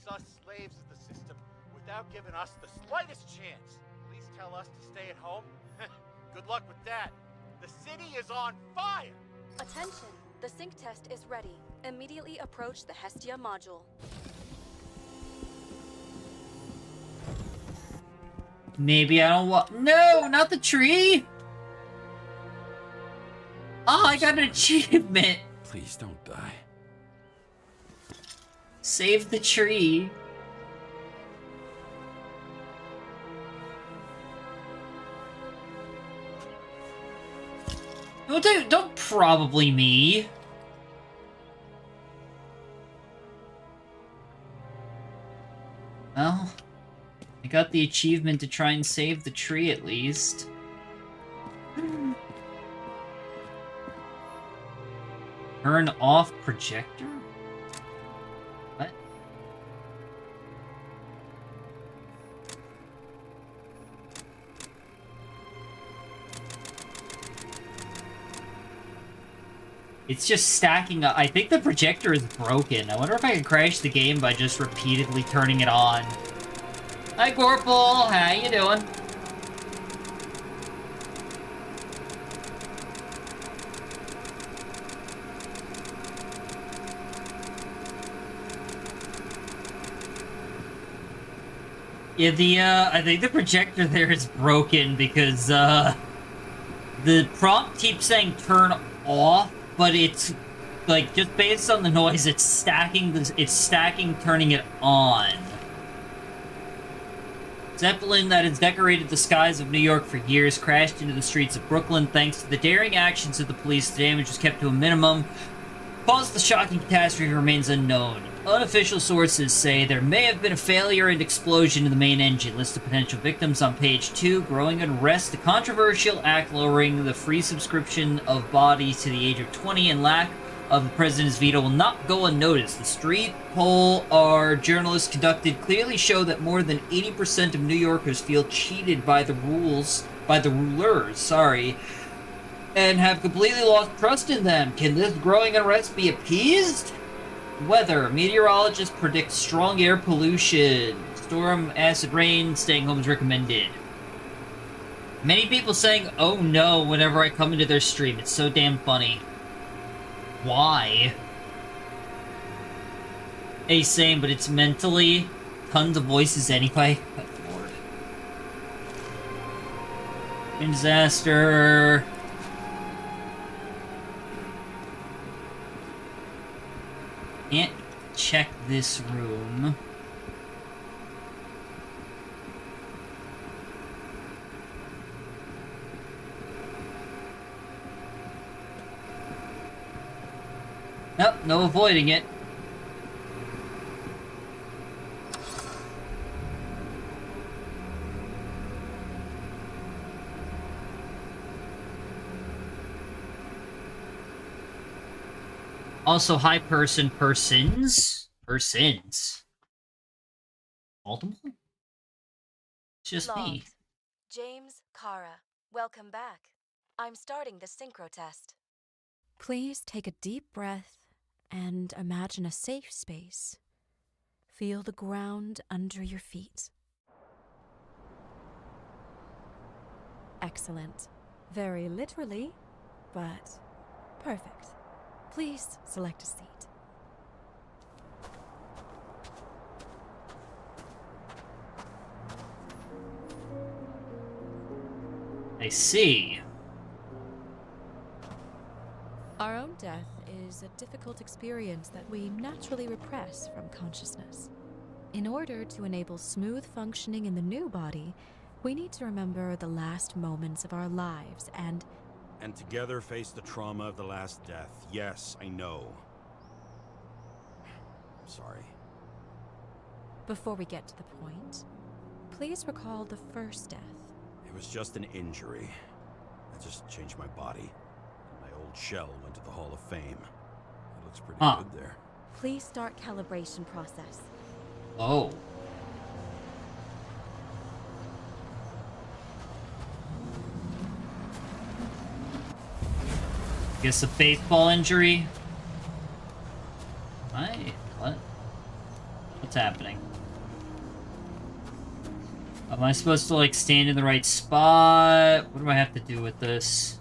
Us slaves of the system without giving us the slightest chance. Police tell us to stay at home. Good luck with that. The city is on fire! Attention! The sync test is ready. Immediately approach the Hestia module. Maybe I don't want... No, not the tree! Oh, I got an achievement! Please don't die. Save the tree. Don't probably me. Well, I got the achievement to try and save the tree at least. Turn off projector? What? It's just stacking up. I think the projector is broken. I wonder if I can crash the game by just repeatedly turning it on. Hi, Gorple. How you doing? Yeah, I think the projector there is broken because, the prompt keeps saying turn off, but it's like, just based on the noise, it's stacking, turning it on. Zeppelin that has decorated the skies of New York for years crashed into the streets of Brooklyn. Thanks to the daring actions of the police, the damage was kept to a minimum. Cause of the shocking catastrophe remains unknown. Unofficial sources say there may have been a failure and explosion in the main engine. List of potential victims on page 2. Growing unrest. The controversial act lowering the free subscription of bodies to the age of 20 and lack of the president's veto will not go unnoticed. The street poll our journalists conducted clearly show that more than 80% of New Yorkers feel cheated by the rulers, and have completely lost trust in them. Can this growing unrest be appeased? Weather. Meteorologists predict strong air pollution. Storm, acid rain, staying home is recommended. Many people saying, oh no, whenever I come into their stream. It's so damn funny. Why? Hey, same, but it's mentally tons of voices anyway. Good lord. Disaster. Can't check this room. Nope, no avoiding it. Also, hi persons. Multiple? It's just me. Logged. James, Kara, welcome back. I'm starting the synchro test. Please take a deep breath and imagine a safe space. Feel the ground under your feet. Excellent. Very literally, but perfect. Please select a seat. I see. Our own death is a difficult experience that we naturally repress from consciousness. In order to enable smooth functioning in the new body, we need to remember the last moments of our lives and together face the trauma of the last death. Yes, I know. I'm sorry. Before we get to the point, please recall the first death. It was just an injury. I just changed my body. My old shell went to the Hall of Fame. It looks pretty good there. Please start calibration process. Oh. Guess a baseball injury? Hey, what? What's happening? Am I supposed to, like, stand in the right spot? What do I have to do with this?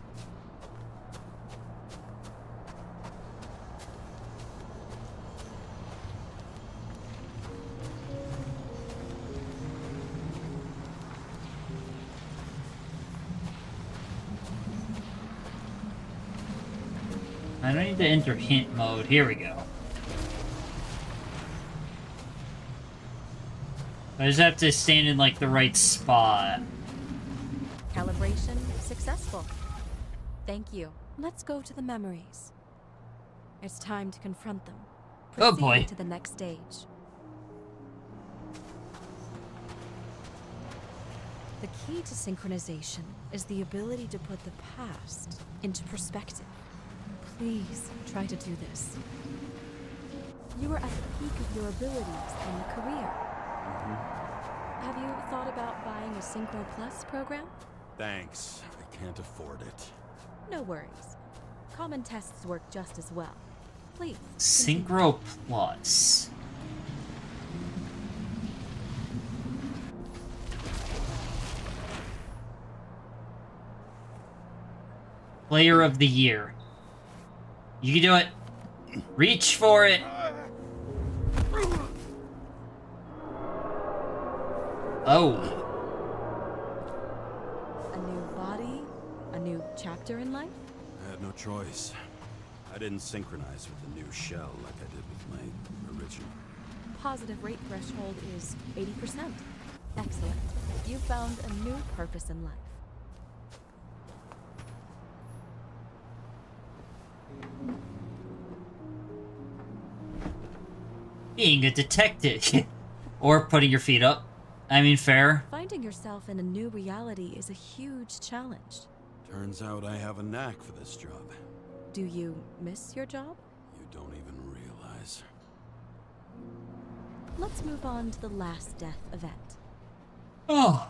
I don't need to enter hint mode. Here we go. I just have to stand in, like, the right spot. Calibration successful. Thank you. Let's go to the memories. It's time to confront them. Oh boy. Proceed to the next stage. The key to synchronization is the ability to put the past into perspective. Please try to do this. You are at the peak of your abilities in the career. Have you thought about buying a Synchro Plus program? Thanks. I can't afford it. No worries. Common tests work just as well. Please. Synchro Plus. Player of the Year. You can do it. Reach for it. Oh. A new body? A new chapter in life? I had no choice. I didn't synchronize with the new shell like I did with my original. Positive rate threshold is 80%. Excellent. You found a new purpose in life. Being a detective. Or putting your feet up. I mean, fair. Finding yourself in a new reality is a huge challenge. Turns out I have a knack for this job. Do you miss your job? You don't even realize. Let's move on to the last death event. Oh.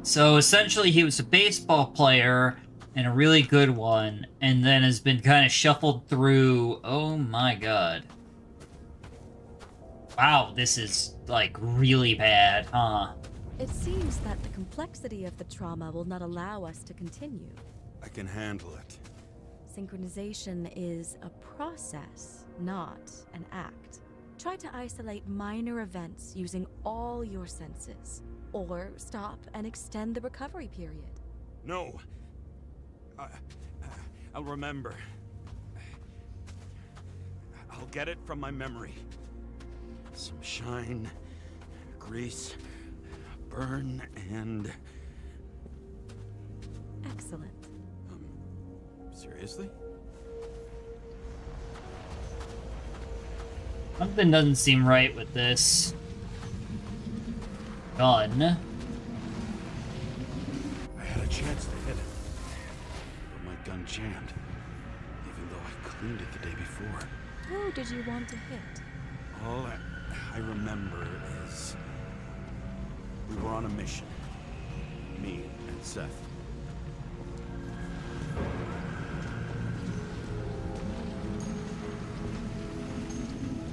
So essentially he was a baseball player and a really good one, and then has been kind of shuffled through. Oh my god. Wow, this is like really bad, huh? It seems that the complexity of the trauma will not allow us to continue. I can handle it. Synchronization is a process, not an act. Try to isolate minor events using all your senses, or stop and extend the recovery period. No. I'll remember. I'll get it from my memory. Some shine, grease, burn, and... Excellent. Seriously? Something doesn't seem right with this gun. I had a chance to hit it, but my gun jammed, even though I cleaned it the day before. Who did you want to hit? All I remember is we were on a mission, me and Seth.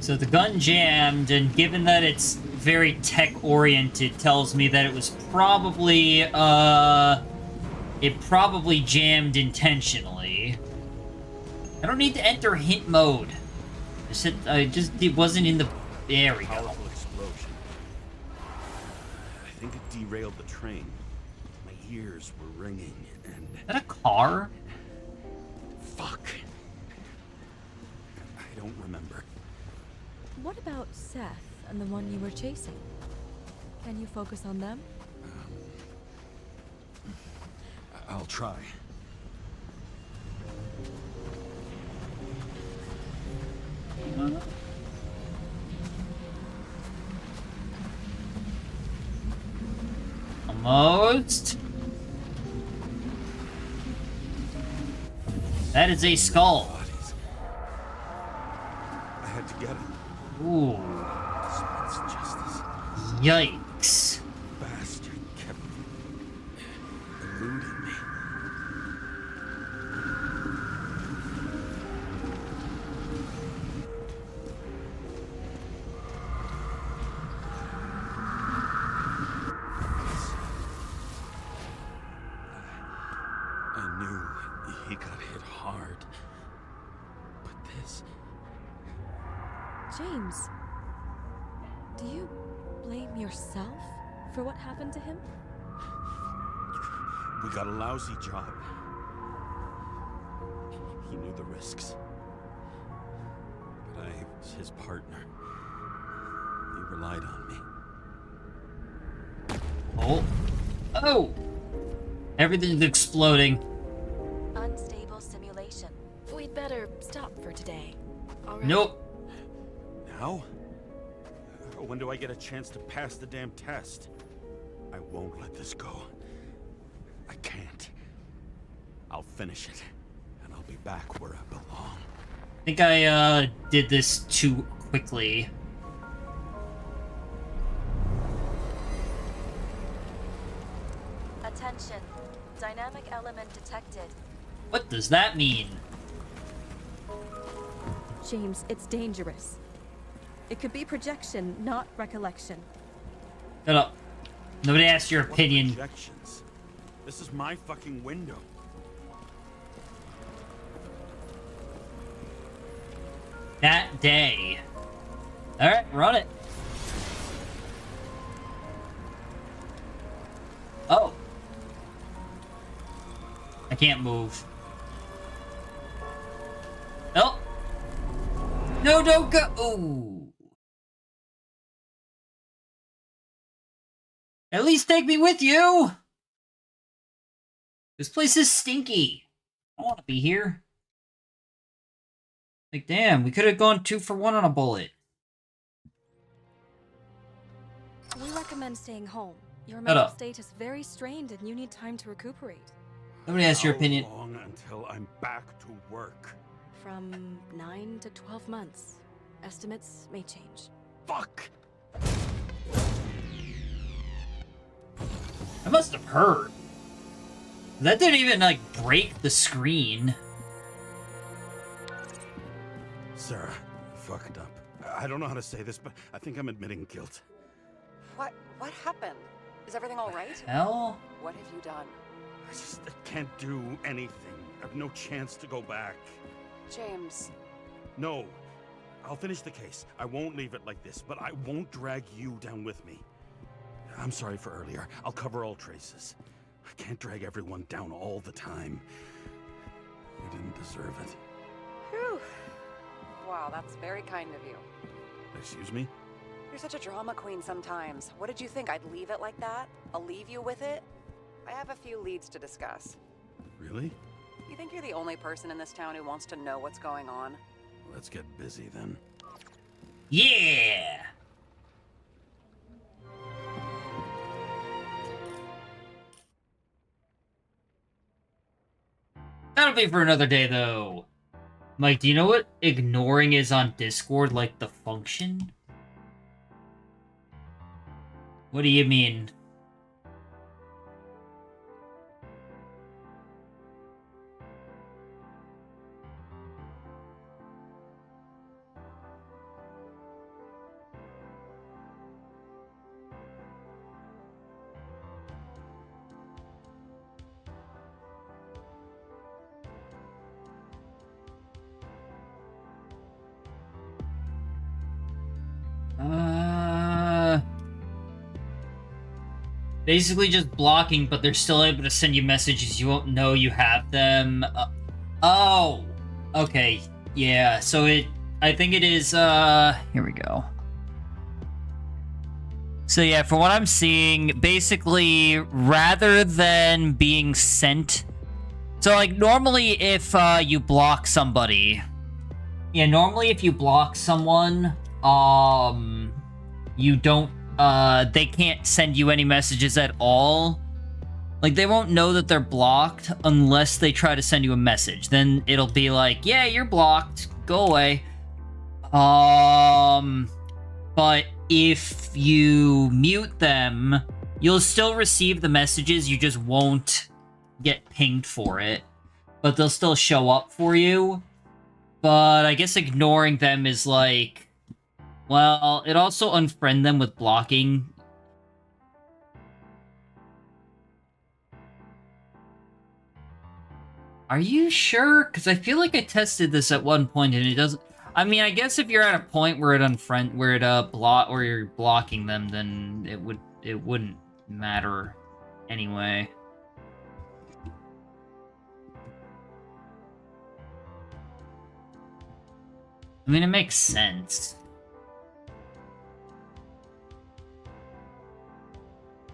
So the gun jammed, and given that it's very tech-oriented, tells me that it was probably, it probably jammed intentionally. I don't need to enter hint mode. It wasn't in the... There we go. Powerful explosion. I think it derailed the train. My ears were ringing, and... Is that a car? Fuck. I don't remember. What about Seth and the one you were chasing? Can you focus on them? I'll try. Almost. That is a skull. I had to get it. Ooh. Dispense justice. Yikes. Bastard kept eluding me. I knew he got hit hard. But this... James, do you blame yourself for what happened to him? We got a lousy job. He knew the risks. But I was his partner. He relied on me. Oh. Oh! Everything's exploding. Unstable simulation. We'd better stop for today. All right. Nope. Now? When do I get a chance to pass the damn test? I won't let this go. I can't. I'll finish it, and I'll be back where I belong. I think I, did this too quickly. Attention. Dynamic element detected. What does that mean? James, it's dangerous. It could be projection, not recollection. Shut up. Nobody asked your opinion. Projections? This is my fucking window. That day. Alright, run it. Oh. can't move. Oh! No, don't go! Ooh. At least take me with you! This place is stinky. I don't want to be here. Like, damn, we could have gone 2 for 1 on a bullet. We recommend staying home. Your Shut mental up. state is very strained and you need time to recuperate. Nobody asked your opinion. How long until I'm back to work? From 9 to 12 months. Estimates may change. Fuck! That must have hurt. That didn't even, like, break the screen. Sarah, fucked up. I don't know how to say this, but I think I'm admitting guilt. What happened? Is everything all right? Hell? What have you done? I can't do anything. I have no chance to go back. James. No. I'll finish the case. I won't leave it like this, but I won't drag you down with me. I'm sorry for earlier. I'll cover all traces. I can't drag everyone down all the time. You didn't deserve it. Whew. Wow, that's very kind of you. Excuse me? You're such a drama queen sometimes. What did you think? I'd leave it like that? I'll leave you with it? I have a few leads to discuss. Really? You think you're the only person in this town who wants to know what's going on? Let's get busy then. Yeah! That'll be for another day, though. Mike, do you know what ignoring is on Discord, like the function? What do you mean? Basically just blocking, but they're still able to send you messages. You won't know you have them. Oh! Okay, yeah, so I think it is, here we go. So yeah, from what I'm seeing, basically, rather than being sent... So, like, normally if, you block somebody... Yeah, normally if you block someone, you don't, they can't send you any messages at all. Like, they won't know that they're blocked unless they try to send you a message. Then it'll be like, yeah, you're blocked. Go away. But if you mute them, you'll still receive the messages. You just won't get pinged for it. But they'll still show up for you. But I guess ignoring them is like... Well, it also unfriend them with blocking. Are you sure? Because I feel like I tested this at one point and it doesn't... I mean, I guess if you're at a point where where you're blocking them, then it wouldn't matter anyway. I mean, it makes sense.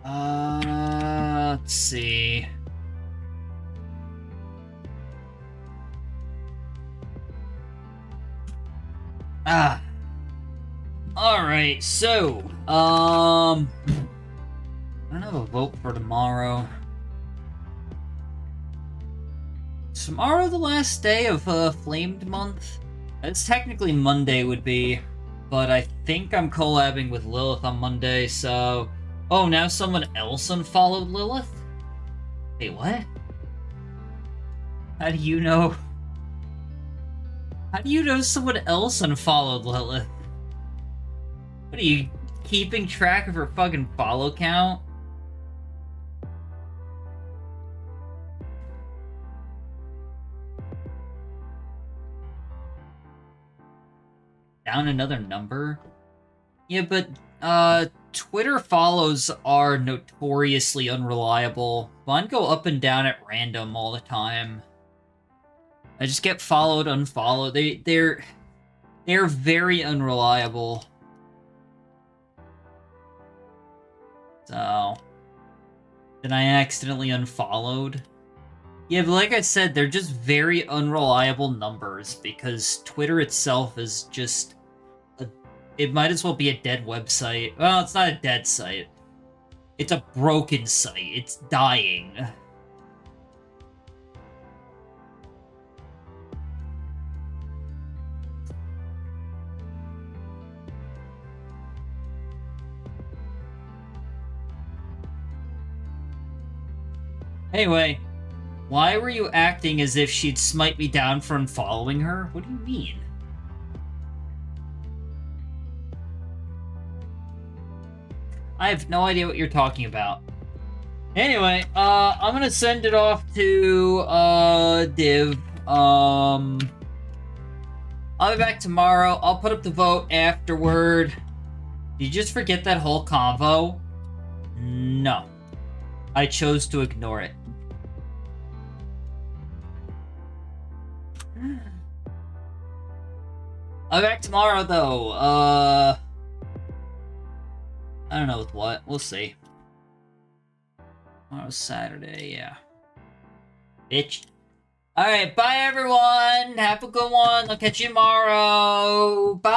Let's see. Alright, so, I don't have a vote for tomorrow. Is tomorrow the last day of, Flamed Month? It's technically Monday would be, but I think I'm collabing with Lilith on Monday, so... Oh, now someone else unfollowed Lilith? Wait, what? How do you know? How do you know someone else unfollowed Lilith? What are you, keeping track of her fucking follow count? Down another number? Yeah, but, Twitter follows are notoriously unreliable. Mine go up and down at random all the time. I just get followed, unfollowed. They're very unreliable. So then I accidentally unfollowed. Yeah, but like I said, they're just very unreliable numbers because Twitter itself is just it might as well be a dead website. Well, it's not a dead site. It's a broken site. It's dying. Anyway, why were you acting as if she'd smite me down for unfollowing her? What do you mean? I have no idea what you're talking about. Anyway, I'm gonna send it off to, Div. I'll be back tomorrow. I'll put up the vote afterward. Did you just forget that whole convo? No. I chose to ignore it. I'll be back tomorrow, though. I don't know with what. We'll see. Tomorrow's Saturday, yeah. Bitch. Alright, bye everyone! Have a good one. I'll catch you tomorrow. Bye!